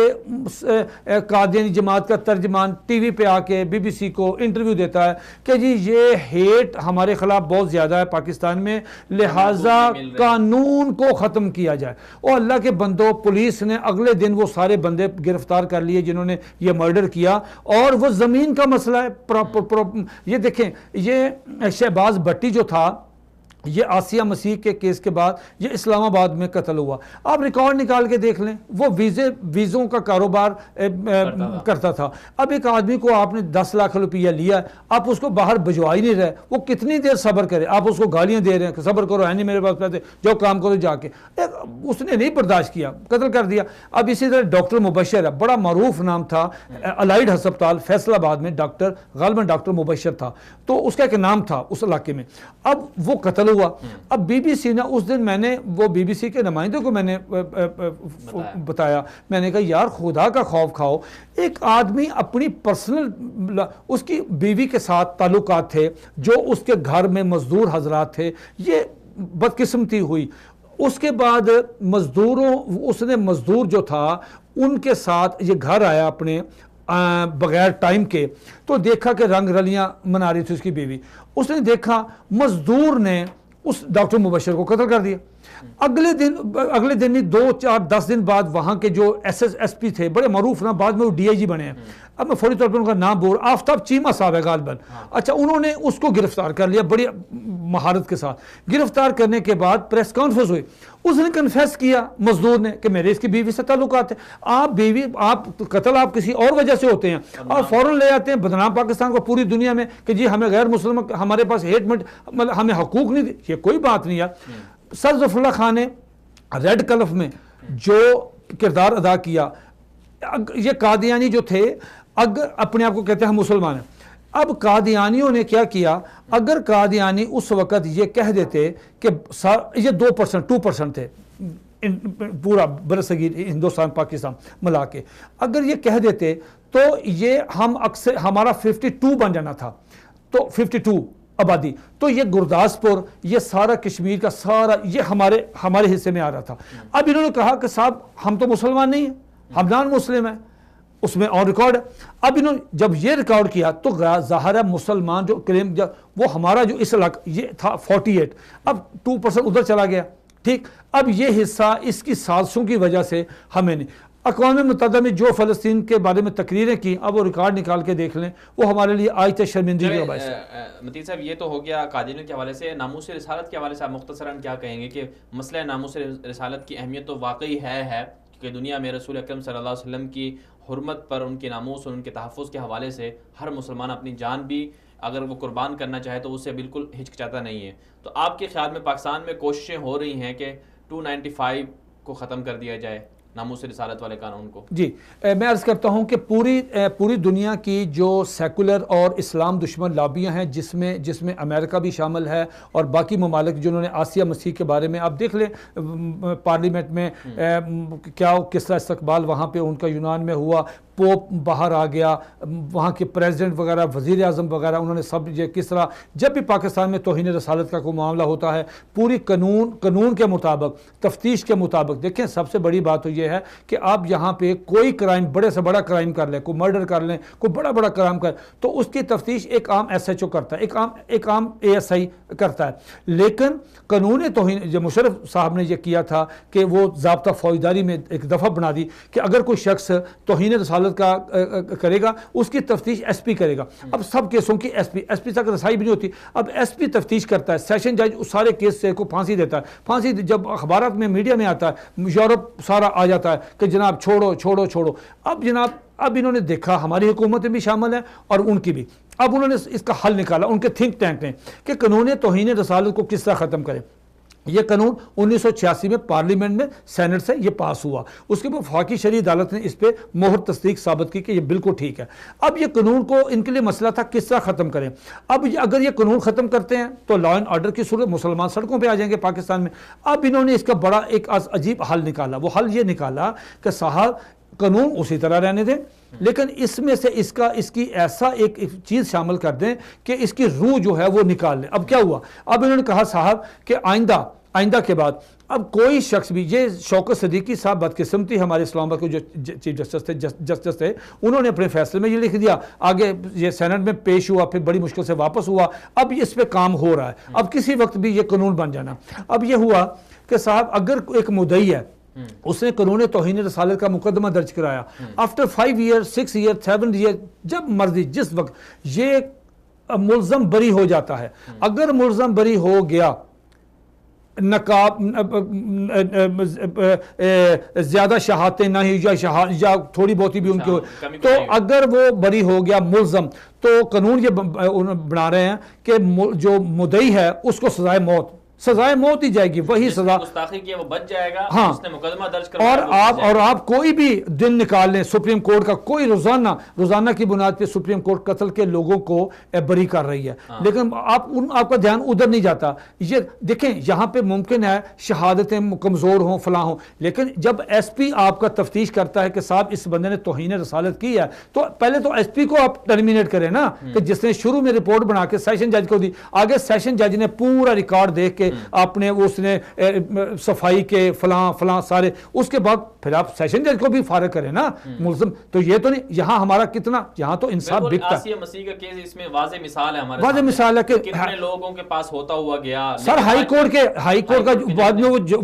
قادیانی جماعت کا ترجمان ٹی وی پہ آ کے BBC کو انٹرویو دیتا ہے کہ جی یہ ہیٹ ہمارے خلاف بہت زیادہ ہے پاکستان میں، لہٰذا قانون کو ختم کیا جائے. اور اللہ کے بندوں، پولیس نے اگلے دن وہ سارے بندے گرفتار کر لیے جنہوں نے یہ مرڈر کیا. اور وہ زمین کا مسئلہ ہے. یہ دیکھیں، یہ شہباز بھٹی جو تھا، یہ آسیہ مسیح کے کیس کے بعد یہ اسلام آباد میں قتل ہوا. آپ ریکارڈ نکال کے دیکھ لیں، وہ ویزوں کا کاروبار کرتا تھا. اب ایک آدمی کو آپ نے 10 لاکھ روپیہ لیا، آپ اس کو باہر بھجوا ہی نہیں رہے، وہ کتنی دیر صبر کرے؟ آپ اس کو گالیاں دے رہے ہیں کہ صبر کرو، ہے نہیں میرے پاس پیسے، جو کام کرو جا کے. اس نے نہیں برداشت کیا، قتل کر دیا. اب اسی طرح ڈاکٹر مبشر ہے، بڑا معروف نام تھا، الائیڈ ہسپتال فیصل آباد میں ڈاکٹر، غالباً ڈاکٹر مبشر تھا، تو اس کا ایک نام تھا اس علاقے میں. اب وہ قتل ہوا. اب BBC نے اس دن، میں نے وہ BBC کے نمائندوں کو میں نے بتایا، میں نے کہا یار خدا کا خوف کھاؤ، ایک آدمی اپنی پرسنل، اس کی بیوی کے ساتھ تعلقات تھے، جو اس کے گھر میں مزدور حضرات تھے، یہ بدقسمتی ہوئی. اس کے بعد اس نے مزدور جو تھا ان کے ساتھ یہ گھر آیا اپنے بغیر ٹائم کے، تو دیکھا کہ رنگ رلیاں منا رہی تھی اس کی بیوی. اس نے دیکھا مزدور نے اس ڈاکٹر مبشر کو قتل کر دیا. اگلے دن نہیں، 2 4 10 دن بعد وہاں کے جو SSSP تھے، بڑے معروف نا، بعد میں وہ DIG بنے ہیں. اب میں فوری طور پر ان کا نام بول، آفتاب چیمہ صاحب ہے غالباً. اچھا، انہوں نے اس کو گرفتار کر لیا بڑی مہارت کے ساتھ. گرفتار کرنے کے بعد پریس کانفرنس ہوئی، اس نے کنفیس کیا مزدور نے کہ میرے اس کی بیوی سے تعلقات ہیں. آپ قتل آپ کسی اور وجہ سے ہوتے ہیں، آپ فوراً لے آتے ہیں بدنام پاکستان کو پوری دنیا میں کہ جی ہمیں غیر مسلم، ہمارے پاس مطلب ہمیں حقوق نہیں. یہ کوئی بات نہیں ہے. سر ظفر اللہ خان نے ریڈ کلف میں جو کردار ادا کیا، یہ قادیانی جو تھے اگر اپنے آپ کو کہتے ہیں ہم مسلمان ہیں. اب قادیانیوں نے کیا کیا، اگر قادیانی اس وقت یہ کہہ دیتے کہ یہ 2% تھے پورا برصغیر ہندوستان پاکستان ملا کے، اگر یہ کہہ دیتے تو یہ ہم اکثر ہمارا 52 بن جانا تھا، تو 52 آبادی، تو یہ گرداسپور، یہ سارا کشمیر کا سارا یہ ہمارے حصے میں آ رہا تھا. اب انہوں نے کہا کہ صاحب ہم تو مسلمان نہیں ہیں، ہم نان مسلم ہیں، اس میں اور ریکارڈ ہے. اب انہوں نے جب یہ ریکارڈ کیا تو ظاہر ہے مسلمان جو کلیم، وہ ہمارا جو اس علاقہ یہ تھا 48، اب 2% ادھر چلا گیا. ٹھیک، اب یہ حصہ اس کی سازشوں کی وجہ سے ہمیں نہیں. اقوام متحدہ میں جو فلسطین کے بارے میں تقریریں کی، اب وہ ریکارڈ نکال کے دیکھ لیں، وہ ہمارے لیے آج تک شرمندگی کا باعث ہے. متین صاحب، یہ تو ہو گیا قادیانیوں کے حوالے سے. ناموس رسالت کے حوالے سے آپ مختصراً کیا کہیں گے کہ مسئلہ ناموس رسالت کی اہمیت تو واقعی ہے کہ دنیا میں رسول اکرم صلی اللہ علیہ وسلم کی حرمت پر، ان کے ناموس اور ان کے تحفظ کے حوالے سے ہر مسلمان اپنی جان بھی اگر وہ قربان کرنا چاہے تو اسے بالکل ہچکچاتا نہیں ہے. تو آپ کے خیال میں پاکستان میں کوششیں ہو رہی ہیں کہ 295 کو ختم کر دیا جائے، ناموس رسالت والے قانون کو؟ جی، میں عرض کرتا ہوں کہ پوری دنیا کی جو سیکولر اور اسلام دشمن لابیاں ہیں، جس میں امریکہ بھی شامل ہے اور باقی ممالک جنہوں نے آسیہ مسیح کے بارے میں آپ دیکھ لیں پارلیمنٹ میں کس طرح استقبال وہاں پہ ان کا یونان میں ہوا، پوپ باہر آ گیا، وہاں کے پریزیڈنٹ وغیرہ، وزیر اعظم وغیرہ، انہوں نے سب یہ کس طرح جب بھی پاکستان میں توہین رسالت کا کوئی معاملہ ہوتا ہے پوری قانون کے مطابق، تفتیش کے مطابق. دیکھیں سب سے بڑی بات تو یہ ہے کہ آپ یہاں پہ کوئی کرائم، بڑے سے بڑا کرائم کر لیں، کوئی مرڈر کر لیں، کوئی بڑا کرائم تو اس کی تفتیش ایک عام SHO کرتا ہے، ایک عام ASI کرتا ہے. لیکن قانون توہین جو مشرف صاحب نے یہ کیا تھا کہ وہ ضابطہ فوجداری میں ایک دفعہ بنا دی کہ اگر کوئی شخص توہین رسالت کا کرے گا اس کی تفتیش SP کرے گا. اب سب کیسوں کی SP تک رسائی بھی نہیں ہوتی. اب SP تفتیش کرتا ہے، سیشن جج اس سارے کیس سے کو پھانسی دیتا ہے. پھانسی جب اخبارات میں میڈیا میں آتا ہے، یورپ سارا آ جاتا ہے کہ جناب چھوڑو چھوڑو چھوڑو. اب جناب اب انہوں نے دیکھا ہماری حکومتیں بھی شامل ہیں اور ان کی بھی. اب انہوں نے اس کا حل نکالا ان کے تھنک ٹینک نے کہ قانون توہین رسالت کو کس طرح ختم کرے. یہ قانون 1986 میں پارلیمنٹ میں سینٹ سے یہ پاس ہوا. اس کے بعد وفاقی شرعی عدالت نے اس پہ مہر تصدیق ثابت کی کہ یہ بالکل ٹھیک ہے. اب یہ قانون کو ان کے لیے مسئلہ تھا کس طرح ختم کریں. اب اگر یہ قانون ختم کرتے ہیں تو لا اینڈ آرڈر کی صورت مسلمان سڑکوں پہ آ جائیں گے پاکستان میں. اب انہوں نے اس کا بڑا ایک عجیب حل نکالا. وہ حل یہ نکالا کہ صاحب قانون اسی طرح رہنے دیں لیکن اس میں سے اس کی ایسا ایک چیز شامل کر دیں کہ اس کی روح جو ہے وہ نکال لیں. اب کیا ہوا؟ اب انہوں نے کہا صاحب کہ آئندہ کے بعد اب کوئی شخص بھی, یہ شوکت صدیقی صاحب بدقسمتی ہمارے اسلام آباد کے جو چیف جسٹس تھے انہوں نے اپنے فیصلے میں یہ لکھ دیا. آگے یہ سینٹ میں پیش ہوا, پھر بڑی مشکل سے واپس ہوا. اب اس پہ کام ہو رہا ہے. اب کسی وقت بھی یہ قانون بن جانا. اب یہ ہوا کہ صاحب اگر ایک مدعی ہے اس نے قانون توہین رسالت کا مقدمہ درج کرایا, آفٹر 5 ایئر 6 ایئر 7 ایئر جب مرضی جس وقت یہ ملزم بری ہو جاتا ہے. اگر ملزم بری ہو گیا, نقاب زیادہ شہادتیں نہ ہی یا تھوڑی بہت بھی ان کی ہو, تو اگر وہ بری ہو گیا ملزم تو قانون یہ بنا رہے ہیں کہ جو مدعی ہے اس کو سزائے موت ہی جائے گی. وہی سزا گستاخی کی وہ بچ جائے گا. ہاں, اس نے مقدمہ درج کروایا اور آپ کوئی بھی دن نکال لیں سپریم کورٹ کا, کوئی روزانہ کی بنیاد پہ سپریم کورٹ قتل کے لوگوں کو بری کر رہی ہے. لیکن آپ کا دھیان ادھر نہیں جاتا. یہ دیکھیں یہاں پہ ممکن ہے شہادتیں کمزور ہوں فلاں ہوں, لیکن جب ایس پی آپ کا تفتیش کرتا ہے کہ صاحب اس بندے نے توہین رسالت کی ہے تو پہلے تو ایس پی کو آپ ٹرمینیٹ کریں نا, کہ جس نے شروع میں رپورٹ بنا کے سیشن جج کو دی, آگے سیشن جج نے پورا ریکارڈ دیکھ کے آپ نے اس نے صفائی کے فلاں سارے, اس کے بعد پھر آپ سیشن جج کو بھی فارغ کریں نا ملزم. تو یہ تو نہیں, یہاں ہمارا کتنا یہاں تو انصاف بکتا ہے. آسیہ مسیح کا کیس اس میں واضح مثال ہے ہمارے واضح مثال ہے کہ کتنے لوگوں کے پاس ہوتا ہوا گیا. سر ہائی کورٹ کا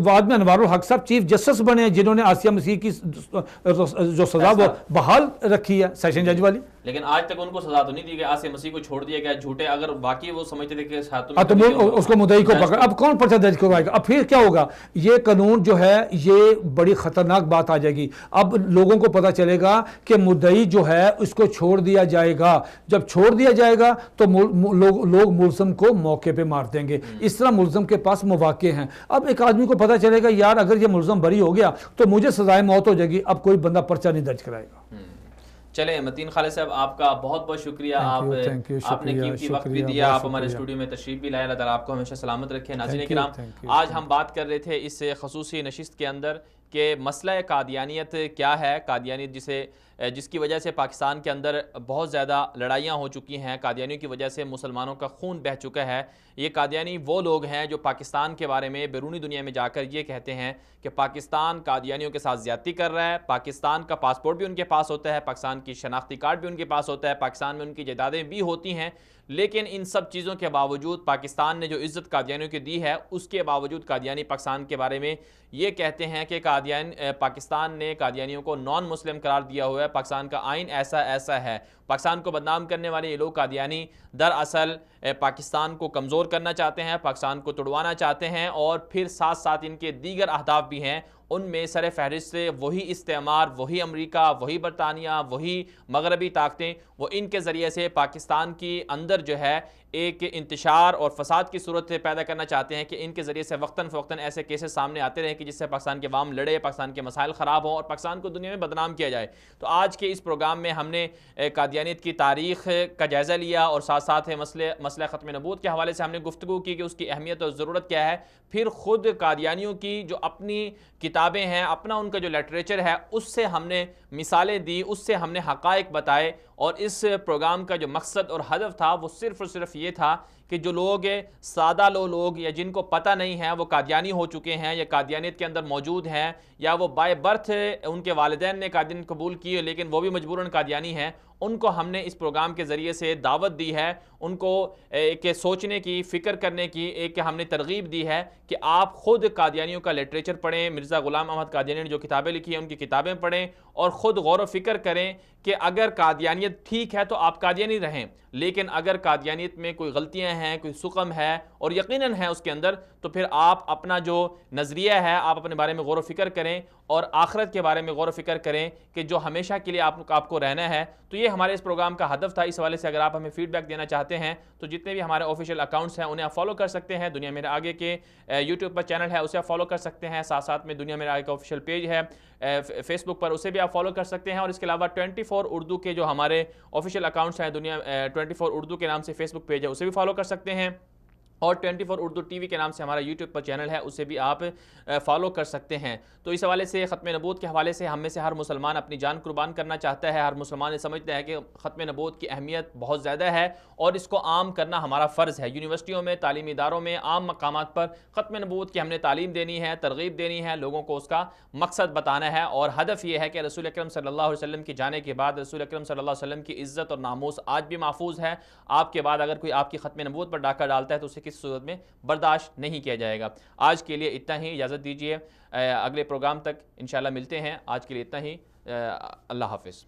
بعد میں انوار الحق صاحب چیف جسٹس بنے جنہوں نے آسیہ مسیح کی جو سزا وہ بحال رکھی ہے سیشن جج والی, لیکن آج تک ان کو سزا تو نہیں دی گئی. آسیہ مسیح کو چھوڑ دیا گیا جھوٹے, اگر واقعی وہ سمجھتے تھے کہ اس کو مدعی کو پکڑ, اب کون پرچہ درج کروائے گا؟ اب پھر کیا ہوگا؟ یہ قانون جو ہے یہ بڑی خطرناک بات آ جائے گی. اب لوگوں کو پتا چلے گا کہ مدعی جو ہے اس کو چھوڑ دیا جائے گا. جب چھوڑ دیا جائے گا تو لوگ ملزم کو موقع پہ مار دیں گے. اس طرح ملزم کے پاس مواقع ہیں. اب ایک آدمی کو پتا چلے گا یار اگر یہ ملزم بری ہو گیا تو مجھے سزائے موت ہو جائے گی, اب کوئی بندہ پرچہ نہیں درج کرائے گا. چلیں متین خالد صاحب آپ کا بہت بہت شکریہ. آپ نے قیمتی وقت بھی دیا, آپ ہمارے اسٹوڈیو میں تشریف بھی لائے. اللہ تعالیٰ آپ کو ہمیشہ سلامت رکھے. ناظرین کرام, آج ہم بات کر رہے تھے اس خصوصی نشست کے اندر کہ مسئلہ قادیانیت کیا ہے. قادیانیت جس کی وجہ سے پاکستان کے اندر بہت زیادہ لڑائیاں ہو چکی ہیں, قادیانیوں کی وجہ سے مسلمانوں کا خون بہہ چکا ہے. یہ قادیانی وہ لوگ ہیں جو پاکستان کے بارے میں بیرونی دنیا میں جا کر یہ کہتے ہیں کہ پاکستان قادیانیوں کے ساتھ زیادتی کر رہا ہے. پاکستان کا پاسپورٹ بھی ان کے پاس ہوتا ہے, پاکستان کی شناختی کارڈ بھی ان کے پاس ہوتا ہے, پاکستان میں ان کی جائیدادیں بھی ہوتی ہیں, لیکن ان سب چیزوں کے باوجود پاکستان نے جو عزت قادیانیوں کی دی ہے اس کے باوجود قادیانی پاکستان کے بارے میں یہ کہتے ہیں کہ پاکستان نے قادیانیوں کو نان مسلم قرار دیا ہوا ہے. پاکستان کا آئین ایسا ہے. پاکستان کو بدنام کرنے والے یہ لوگ قادیانی دراصل پاکستان کو کمزور کرنا چاہتے ہیں, پاکستان کو توڑوانا چاہتے ہیں, اور پھر ساتھ ساتھ ان کے دیگر اہداف بھی ہیں. ان میں سر فہرست سے وہی استعمار, وہی امریکہ, وہی برطانیہ, وہی مغربی طاقتیں, وہ ان کے ذریعے سے پاکستان کی اندر جو ہے ایک انتشار اور فساد کی صورت پیدا کرنا چاہتے ہیں کہ ان کے ذریعے سے وقتاً فوقتاً ایسے کیسز سامنے آتے رہیں کہ جس سے پاکستان کے عوام لڑے, پاکستان کے مسائل خراب ہوں اور پاکستان کو دنیا میں بدنام کیا جائے. تو آج کے اس پروگرام میں ہم نے قادیانیت کی تاریخ کا جائزہ لیا اور ساتھ ساتھ مسئلہ ختم نبوت کے حوالے سے ہم نے گفتگو کی کہ اس کی اہمیت اور ضرورت کیا ہے. پھر خود قادیانیوں کی جو اپنی کتابیں ہیں, اپنا ان کا جو لٹریچر ہے, اس سے ہم نے مثالیں دی, اس سے ہم نے حقائق بتائے. اور اس پروگرام کا جو مقصد اور ہدف تھا وہ صرف اور صرف یہ تھا کہ جو لوگ سادہ لوگ یا جن کو پتہ نہیں ہے وہ قادیانی ہو چکے ہیں یا قادیانیت کے اندر موجود ہیں, یا وہ بائی برتھ ان کے والدین نے قادیانیت قبول کی لیکن وہ بھی مجبوراً قادیانی ہیں, ان کو ہم نے اس پروگرام کے ذریعے سے دعوت دی ہے, ان کو ایک سوچنے کی, فکر کرنے کی ایک ہم نے ترغیب دی ہے کہ آپ خود قادیانیوں کا لٹریچر پڑھیں. مرزا غلام احمد قادیانی نے جو کتابیں لکھی ہیں ان کی کتابیں پڑھیں اور خود غور و فکر کریں کہ اگر قادیانیت ٹھیک ہے تو آپ قادیانی رہیں, لیکن اگر قادیانیت میں کوئی غلطیاں ہیں, کوئی سقم ہے اور یقیناً ہے اس کے اندر, تو پھر آپ اپنا جو نظریہ ہے آپ اپنے بارے میں غور و فکر کریں اور آخرت کے بارے میں غور و فکر کریں کہ جو ہمیشہ کے لیے آپ کو رہنا ہے. تو یہ ہمارے اس پروگرام کا ہدف تھا. اس حوالے سے اگر آپ ہمیں فیڈ بیک دینا چاہتے ہیں تو جتنے بھی ہمارے آفیشیل اکاؤنٹس ہیں انہیں آپ فالو کر سکتے ہیں. دنیا میرے آگے کے یوٹیوب پر چینل ہے اسے آپ فالو کر سکتے ہیں. ساتھ ساتھ میں دنیا میرے آگے کا آفیشیل پیج ہے فیس بک پر, اسے بھی آپ فالو کر سکتے ہیں. اور اس کے علاوہ 24 اردو کے جو ہمارے آفیشیل اکاؤنٹس ہیں دنیا 24 اردو کے نام سے فیس بک پیج ہے اسے بھی فالو کر سکتے ہیں. اور 24 اردو ٹی وی کے نام سے ہمارا یوٹیوب پر چینل ہے اسے بھی آپ فالو کر سکتے ہیں. تو اس حوالے سے ختم نبوت کے حوالے سے ہم میں سے ہر مسلمان اپنی جان قربان کرنا چاہتا ہے. ہر مسلمان یہ سمجھتا ہے کہ ختم نبوت کی اہمیت بہت زیادہ ہے اور اس کو عام کرنا ہمارا فرض ہے. یونیورسٹیوں میں, تعلیمی اداروں میں, عام مقامات پر ختم نبوت کی ہم نے تعلیم دینی ہے, ترغیب دینی ہے, لوگوں کو اس کا مقصد بتانا ہے. اور ہدف یہ ہے کہ رسول اکرم صلی اللہ علیہ وسلم کے جانے کے بعد رسول اکرم صلی اللہ علیہ وسلم کی عزت اور ناموس آج بھی محفوظ ہے. آپ کے بعد اگر کوئی آپ کی ختم نبوت پر ڈاکہ ڈالتا ہے تو اسے کسی صورت میں برداشت نہیں کیا جائے گا. آج کے لیے اتنا ہی, اجازت دیجیے, اگلے پروگرام تک انشاءاللہ ملتے ہیں. آج کے لیے اتنا ہی, اللہ حافظ.